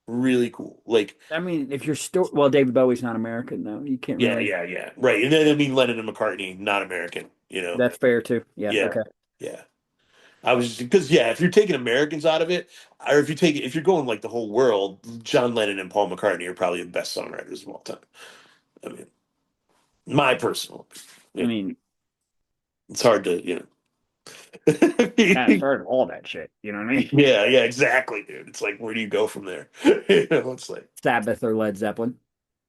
Really cool. Like I mean, if you're still, well, David Bowie's not American though. You can't yeah, really. yeah, yeah. Right. And then I mean Lennon and McCartney, not American. That's fair too. Yeah. Yeah. Okay. Yeah. I was because yeah, if you're taking Americans out of it, or if you're going like the whole world, John Lennon and Paul McCartney are probably the best songwriters of all time. I mean, my personal. I Yeah, mean, it's hard to. kind of started all that shit. You know what I mean? Yeah, yeah, exactly, dude. It's like, where do you go from there? It's like, Sabbath or Led Zeppelin.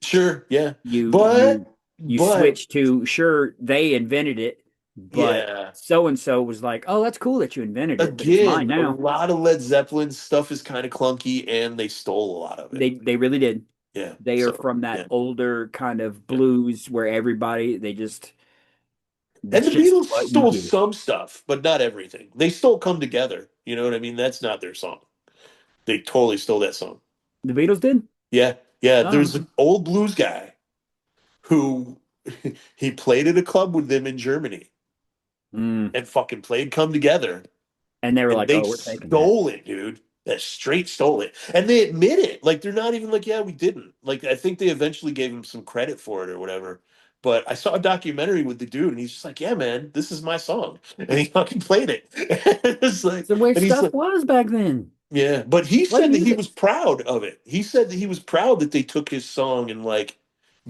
sure, yeah, You but, you you but, switch to, sure, they invented it, but yeah, so and so was like, oh, that's cool that you invented it, but it's mine again, a now. lot of Led Zeppelin stuff is kind of clunky, and they stole a lot of it. They really did. Yeah, They are so from that yeah, older kind of yeah. blues where everybody they just And that's the just Beatles what you stole get. some stuff, but not everything. They stole "Come Together." You know what I mean? That's not their song. They totally stole that song. The Beatles did? Yeah, yeah. Oh, There's okay. an old blues guy who he played at a club with them in Germany Mm. and fucking played "Come Together." And they were And like, they oh, we're taking that. stole it, dude. That straight stole it. And they admit it. Like they're not even like, yeah, we didn't. Like I think they eventually gave him some credit for it or whatever. But I saw a documentary with the dude and he's just like, yeah, man, this is my song. And he fucking played it. It's It's like, the way and he's stuff like, was back then. yeah. But he Play said that he music. was proud of it. He said that he was proud that they took his song and like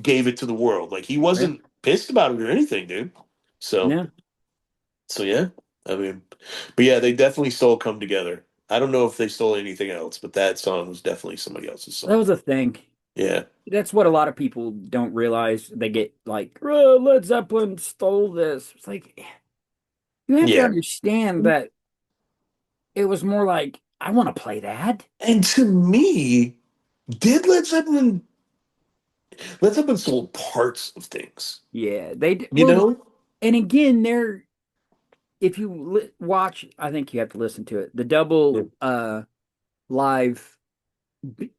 gave it to the world. Like he Yeah. wasn't pissed about it or anything, dude. So Yeah. so yeah, I mean, but yeah, they definitely stole "Come Together." I don't know if they stole anything else, but that song was definitely somebody else's That song. was a thing. Yeah, That's what a lot of people don't realize. They get like, oh, Led Zeppelin stole this. It's like you have to yeah. understand that it was more like, I want to play that. And to me, did Led Zeppelin sold parts of things, Yeah, they you well, know? and again, they're if you watch, I think you have to listen to it. The Yeah. double live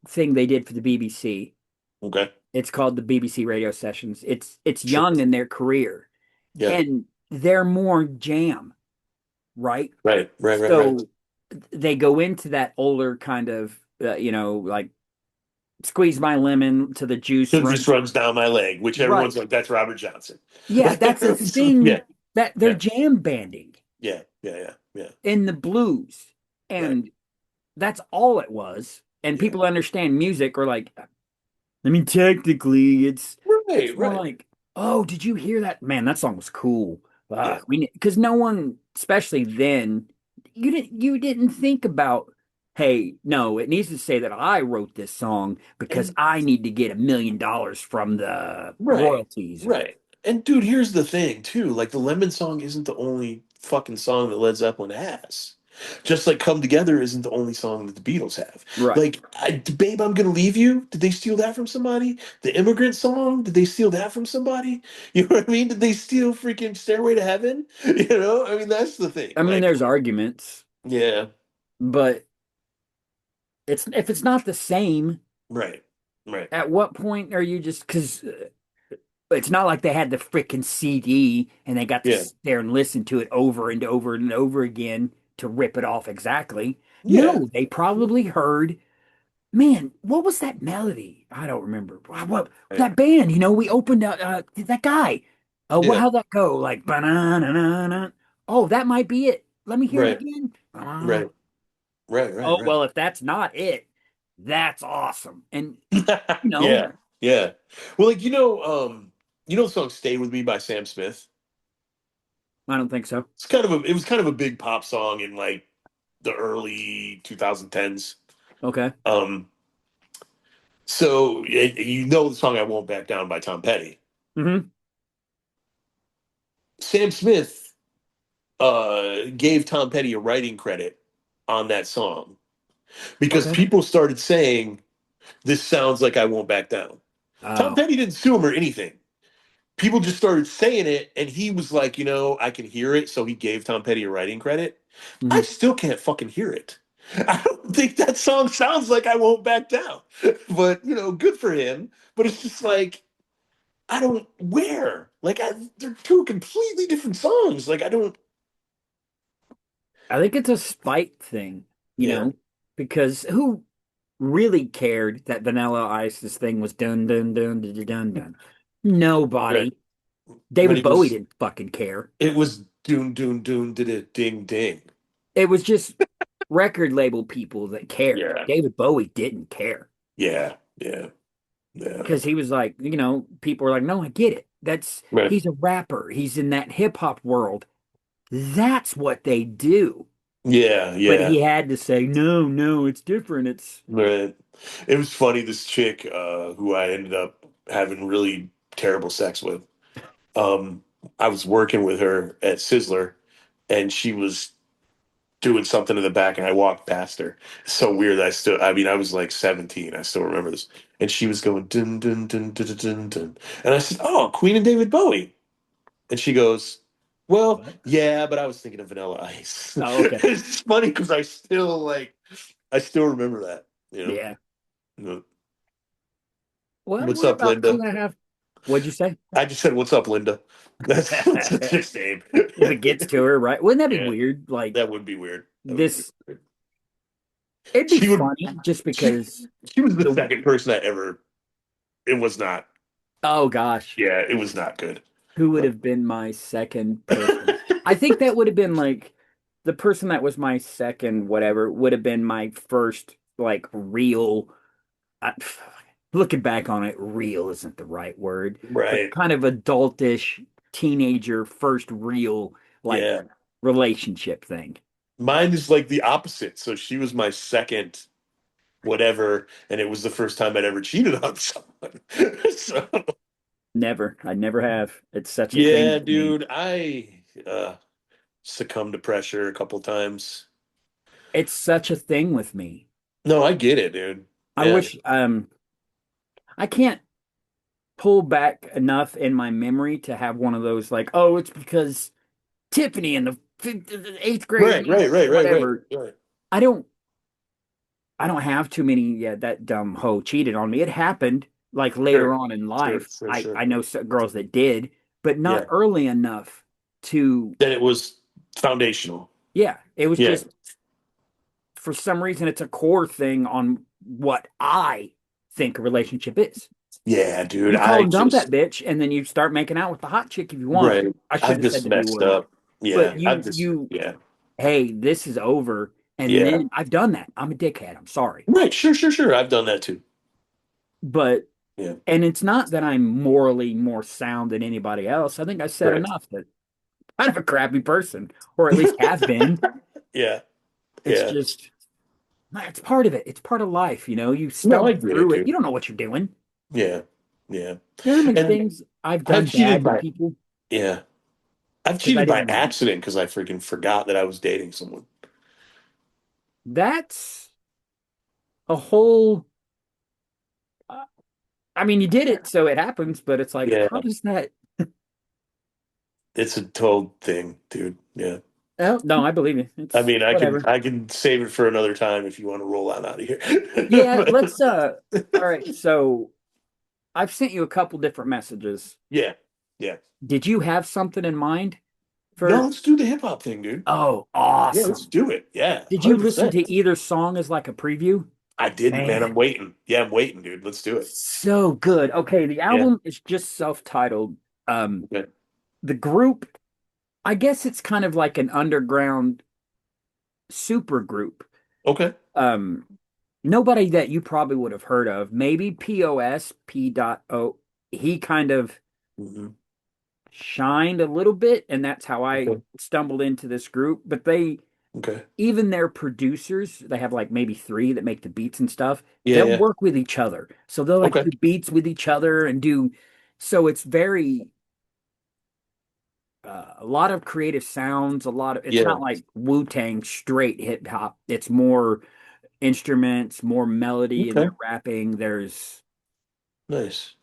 thing they did for the BBC. Okay, It's called the BBC Radio Sessions. It's sure. young in their career, Yeah, and they're more jam, right? right, right, right, right. So they go into that older kind of, like squeeze my lemon to the juice It run. just runs down my leg, which Right. everyone's like, that's Robert Johnson. Yeah, that's a Yeah, thing that they're yeah, jam banding yeah, yeah, yeah, yeah, in the blues. right. And that's all it was. And Yeah, people understand music or like, I mean, technically it's right, more right. like, oh, did you hear that? Man, that song was cool. Yeah. Because no one, especially then, you didn't think about, hey, no, it needs to say that I wrote this song because And I need to get $1 million from the right, royalties or right. And dude, here's the thing too. Like the Lemon song isn't the only fucking song that Led Zeppelin has. Just like Come Together isn't the only song that the Beatles have. Right. Like, Babe, I'm Gonna Leave You, did they steal that from somebody? The Immigrant Song, did they steal that from somebody? You know what I mean? Did they steal freaking Stairway to Heaven? You know, I mean, that's the thing. I mean, Like, there's arguments, yeah, but it's if it's not the same, right, right. at what point are you just because it's not like they had the freaking CD and they got to Yeah, sit there and listen to it over and over and over again to rip it off exactly. yeah, No, they probably heard, man, what was that melody? I don't remember. What right. that band, we opened that guy. Oh, Yeah, how'd that go? Like, banana. Oh, that might be it. Let me hear it right, again. Ba-na. right, right, right, Oh, right. well, if that's not it, that's awesome. And, you know, Yeah, yeah. Well, like, you know the song Stay With Me by Sam Smith? I don't think so. It was kind of a big pop song in like the early 2010s. Okay. Um, so you know the song "I Won't Back Down" by Tom Petty. Hmm. Sam Smith gave Tom Petty a writing credit on that song because Okay. people started saying this sounds like "I Won't Back Down." Tom Oh. Petty didn't sue him or anything. People just started saying it, and he was like, I can hear it, so he gave Tom Petty a writing credit. I Mhm. still can't fucking hear it. I don't think that song sounds like "I Won't Back Down," but good for him. But it's just like I don't where like they're two completely different songs. Like I don't. I think it's a spite thing, you Yeah, know, because who really cared that Vanilla Ice's thing was dun dun dun dun dun dun dun? right. Nobody. But David Bowie didn't fucking care. it was doon doon doon did it ding ding. It was just record label people that cared. Yeah, David Bowie didn't care yeah, yeah, yeah. because he was like, people were like, no, I get it. Right. He's a rapper. He's in that hip hop world. That's what they do. Yeah, But yeah. he had to say, no, no, it's different. It's Right. It was funny, this chick who I ended up having really terrible sex with. Um, I was working with her at Sizzler and she was doing something in the back and I walked past her. It's so weird that I mean, I was like 17. I still remember this. And she was going dun dun dun dun dun dun. Dun. And I said, "Oh, Queen and David Bowie." And she goes, "Well, what? yeah, but I was thinking of Vanilla Ice." Oh, okay. It's funny because I still remember that, you know. Yeah. You know, Well, what's we're up, about two Linda? and a half. What'd you say? I just said, "What's up, Linda?" That's the If chick's name. it gets to her, right? Wouldn't that be Yeah, weird? Like that would be weird. That would be this, weird. it'd be She would. funny just She because she was the the, second person I ever. It was not. oh gosh, Yeah, it was not good. who would have been my second person? I think that would have been like the person that was my second, whatever, would have been my first, like, real. I, looking back on it, real isn't the right word, but Right. kind of adultish teenager first real, like, Yeah. relationship thing. Mine is like the opposite. So she was my second whatever, and it was the first time I'd ever cheated on someone. So Never. I never have. It's such a thing yeah, with me. dude, I succumbed to pressure a couple times. It's such a thing with me. No, I get it, dude. I Yeah. wish I can't pull back enough in my memory to have one of those like, oh, it's because Tiffany in the eighth grade, Right, right, right, right, right, whatever. right. I don't I don't have too many, yeah, that dumb hoe cheated on me. It happened like later Sure, on in sure, life. sure, I sure. I know some girls that did, but not Yeah. early enough to, Then it was foundational. yeah, it was Yeah. just for some reason it's a core thing on what I think a relationship is. Yeah, dude. You call I and dump that just bitch, and then you start making out with the hot chick if you want. right. I I've shouldn't have said just the B messed word, up. but Yeah. I've just yeah. hey, this is over. And Yeah. then I've done that. I'm a dickhead. I'm sorry. Right. Sure, sure, sure. I've done that too. But, Yeah. and it's not that I'm morally more sound than anybody else. I think I said Right. enough that I'm kind of a crappy person, or at least have been. Yeah. It's Yeah. just, it's part of it. It's part of life. You No, I stumble get it, through it. dude. You don't know what you're doing. Yeah. Yeah. You know how many And things I've I've done cheated bad to by people yeah. I've because I cheated by didn't know. accident because I freaking forgot that I was dating someone. That's a whole. uh, I mean, you did it, so it happens. But it's like, Yeah, how does that? it's a total thing, dude. Yeah. Oh, no, I believe you. I It's mean, whatever. I can save it for another time if you want to roll on out of here. Yeah, let's. All right. So I've sent you a couple different messages. Yeah, yeah. Did you have something in mind No, for? let's do the hip hop thing, dude. Oh, Yeah, let's awesome. do it. Yeah, Did you listen 100%. to either song as like a preview? I didn't, man. Man, I'm waiting. Yeah, I'm waiting, dude. Let's do it. so good. Okay, the Yeah. album is just self-titled. Okay. The group, I guess it's kind of like an underground super group. Okay. Um, Nobody that you probably would have heard of. Maybe POS, P. Dot O. He kind of Hmm. shined a little bit, and that's how I Okay. stumbled into this group. But they, Okay. even their producers, they have like maybe three that make the beats and stuff. Yeah, They'll yeah. work with each other. So they'll like Okay. do beats with each other and do, so it's very a lot of creative sounds, a lot of, it's Yeah. not like Wu-Tang straight hip hop. It's more instruments, more melody in Okay. their rapping. There's Nice.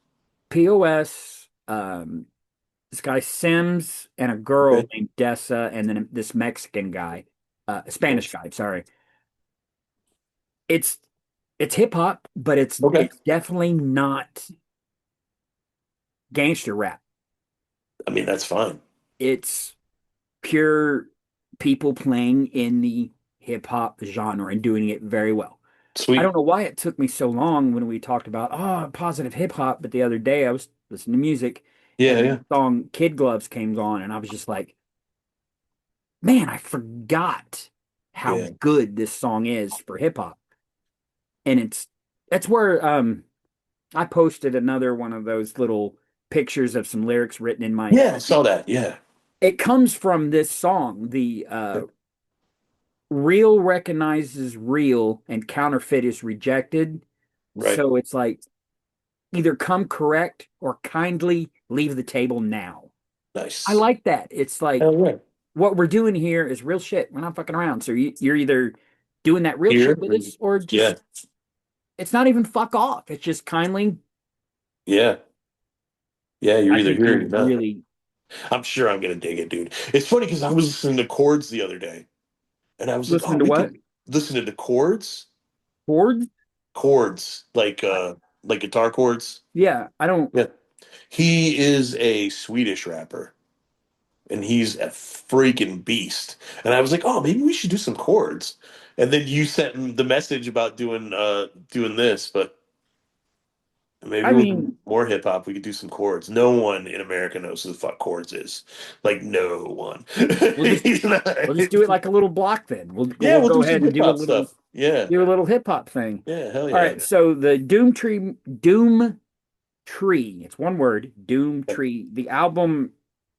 POS, this guy Sims, and a girl Okay. named Dessa, and then this Mexican guy, Spanish Nice. guy, sorry. It's it's hip hop, but Okay. it's definitely not gangster rap. I mean, that's fine. It's pure people playing in the hip hop genre and doing it very well. I don't Sweet. know why it took me so long when we talked about positive hip hop, but the other day I was listening to music Yeah, and yeah. the song Kid Gloves came on and I was just like, man, I forgot how Yeah. good this song is for hip hop. And that's where I posted another one of those little pictures of some lyrics written in my, Yeah, I saw that. Yeah. it comes from this song, the real recognizes real and counterfeit is rejected. Right. So it's like either come correct or kindly leave the table now. I Nice. like that. It's like Hell yeah. what we're doing here is real shit. We're not fucking around. So you're either doing that real shit Here. with us or Yeah. just, it's not even fuck off. It's just kindly, Yeah. Yeah, you're I either think here or you'll you're not. really I'm sure I'm gonna dig it, dude. It's funny because I was listening to chords the other day, and I was like, "Oh, listen to we what? could listen to chords, Ford? chords like guitar chords." Yeah, I don't, Yeah, he is a Swedish rapper, and he's a freaking beast. And I was like, "Oh, maybe we should do some chords." And then you sent him the message about doing this, but maybe I we'll do mean, more hip hop. We could do some chords. No one in America knows who the fuck chords is. Like no one. we'll just, He's not. we'll just do it like a little block then. Yeah, We'll we'll go do some ahead and hip hop stuff. Yeah. do a little hip hop thing. Yeah, hell All yeah. right, so the Doom Tree. It's one word, Doom Okay. Tree. The album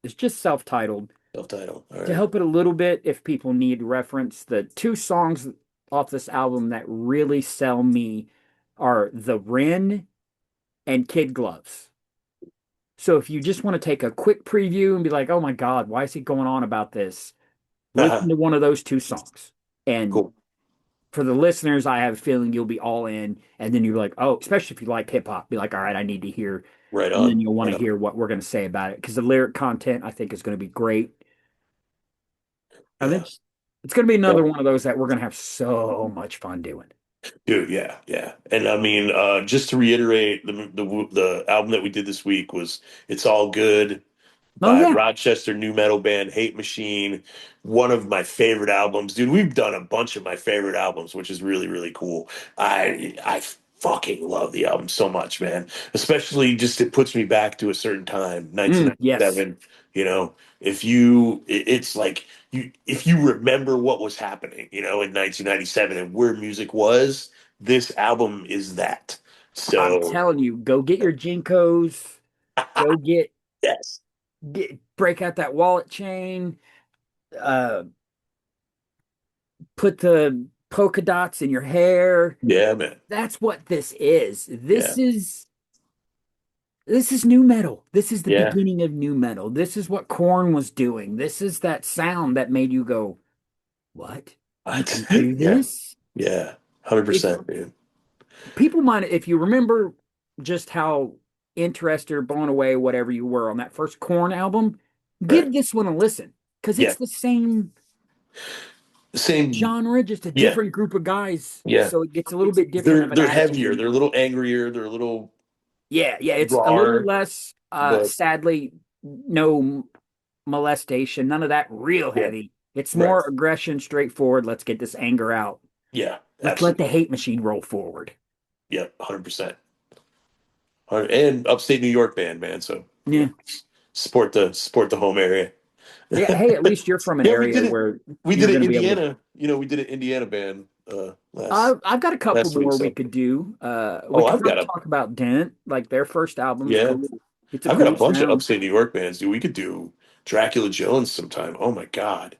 is just self-titled. Self-title. All To right. help it a little bit, if people need reference, the two songs off this album that really sell me are The Wren and Kid Gloves. So if you just want to take a quick preview and be like, oh my God, why is he going on about this? Listen to one of those two songs. And Cool. for the listeners, I have a feeling you'll be all in. And then you're like, oh, especially if you like hip hop, be like, all right, I need to hear. Right And then on. you'll want Right to on. hear what we're going to say about it because the lyric content I think is going to be great. I think Yeah. it's going to be Yeah. another one of those that we're going to have so much fun doing. Dude, yeah, yeah. And I mean, just to reiterate, the album that we did this week was "It's All Good" Oh by yeah. Rochester new metal band Hate Machine. One of my favorite albums, dude. We've done a bunch of my favorite albums, which is really, really cool. I fucking love the album so much, man. Especially just it puts me back to a certain time, Yes. 1997. You know, if you, it's like you, if you remember what was happening, in 1997 and where music was, this album is that. I'm So, telling you, go get your Jinkos, go yes, break out that wallet chain, uh put the polka dots in your hair. yeah, man, That's what this is. yeah, This is new metal. This is the yeah. beginning of new metal. This is what Korn was doing. This is that sound that made you go, "What? You What? can do Yeah. this?" Yeah, If 100%, dude. people might, if you remember just how interested or blown away, whatever you were on that first Corn album, Right. give this one a listen because Yeah. it's the same Same. genre, just a Yeah. different group of guys. Yeah. So it gets a little bit different They're of an they're heavier. attitude. They're a little angrier. They're a little Yeah, yeah, it's a little rawer, less, but sadly, no molestation, none of that real yeah. heavy. It's Right. more aggression, straightforward. Let's get this anger out. Yeah. Let's let the Absolutely. hate machine roll forward. Yeah. 100%. And upstate New York band, man. So Yeah. support the home area. Yeah. Hey, at least you're from an Yeah, we area did it. where We did you're it going to be able to. Indiana. We did an Indiana band I've got a couple last week. more we So could do. We oh, could probably talk about Dent. Like their first album's yeah, cool. It's a I've got a cool bunch of sound. upstate New York bands, dude. We could do Dracula Jones sometime. Oh my God.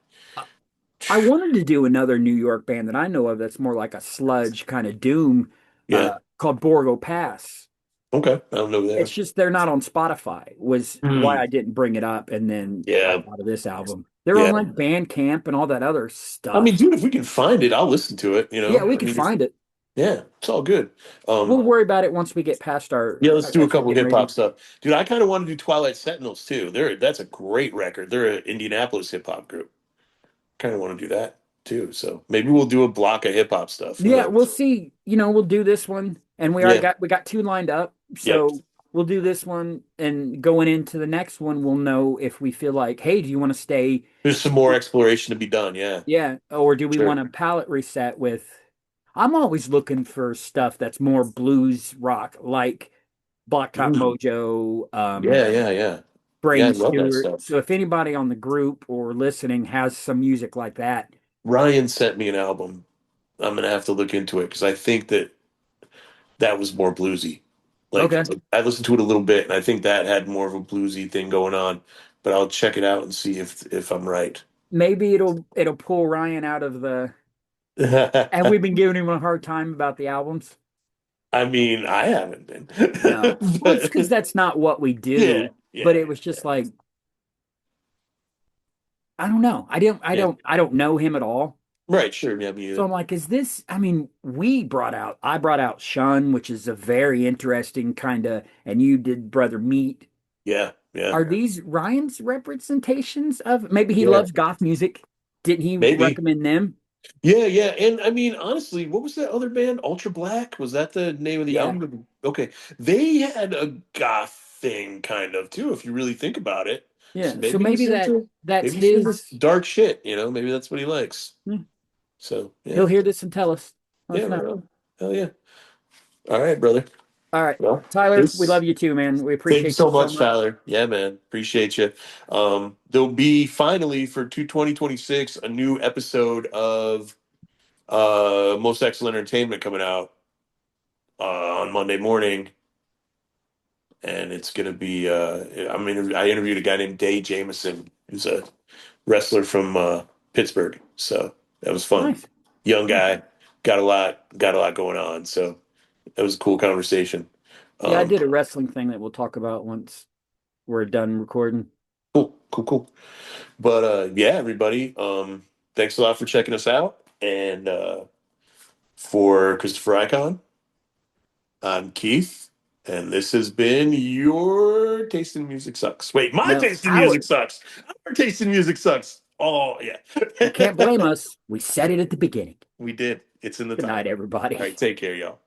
I wanted to do another New York band that I know of that's more like a sludge kind of doom, Yeah. called Borgo Pass. Okay. I don't know It's there. just they're not on Spotify, was why Hmm. I didn't bring it up. And then I Yeah. thought of this album. They're on Yeah. like Bandcamp and all that other I mean, stuff. dude, if we can find it, I'll listen to it. Yeah, we I could mean, find it. yeah, it's all good. We'll Um, worry about it once we get past yeah, let's do a as we're couple getting hip ready. hop stuff, dude. I kind of want to do Twilight Sentinels too. That's a great record. They're an Indianapolis hip hop group. Kind of want to do that too. So maybe we'll do a block of hip hop stuff. Who Yeah, we'll knows? see. We'll do this one, and Yeah. we got two lined up. Yep. So we'll do this one, and going into the next one, we'll know if we feel like, hey, do you want to stay? There's some more exploration to be done. Yeah. Yeah, or do we Sure. want a palette reset with? I'm always looking for stuff that's more blues rock, like Blacktop Mm. Mojo, Yeah. Yeah. Yeah. Yeah. I Brain love that Stewart. stuff. So if anybody on the group or listening has some music like that, Ryan sent me an album. I'm gonna have to look into it because I think that was more bluesy. Like okay, I listened to it a little bit, and I think that had more of a bluesy thing going on. But I'll check it out and see if I'm right. maybe it'll pull Ryan out of the. Have we been giving him a hard time about the albums? I mean, I haven't been. No. Well, it's because But, that's not what we yeah, do. But yeah, it was just like, I don't know. yeah. I don't know him at all. Right, sure. Yeah, me So either. I'm like, is this, I mean, I brought out Shun, which is a very interesting kind of, and you did Brother Meat. Yeah, yeah, Are these Ryan's representations of, maybe he yeah. loves goth music? Didn't he Maybe. recommend them? Yeah, yeah. And I mean, honestly, what was that other band? Ultra Black? Was that the name of the Yeah. album? Okay. They had a goth thing kind of too, if you really think about it. So Yeah. So maybe he's into that's maybe he's into his. dark shit. Maybe that's what he likes. Yeah. So yeah. He'll hear this and tell us. Let Yeah, us right know. on. Hell yeah. All right, brother. All right. Well, Tyler, we this love you too, man. We thank you appreciate you so so much, much. Tyler. Yeah, man. Appreciate you. There'll be finally for 2026 a new episode of Most Excellent Entertainment coming out on Monday morning, and it's gonna be. I interviewed a guy named Day Jameson, who's a wrestler from Pittsburgh. So that was fun. Nice. Young Nice. guy, got a lot going on. So that was a cool conversation. Yeah, I Um, did a wrestling thing that we'll talk about once we're done recording. cool, cool, cool. But yeah, everybody, thanks a lot for checking us out. And for Christopher Icon, I'm Keith, and this has been your Taste in Music Sucks. Wait, my No, taste in music sucks. Our taste in music sucks. Oh yeah, you can't blame us. We said it at the beginning. we did. It's in the Good night, title. All everybody. right, take care, y'all.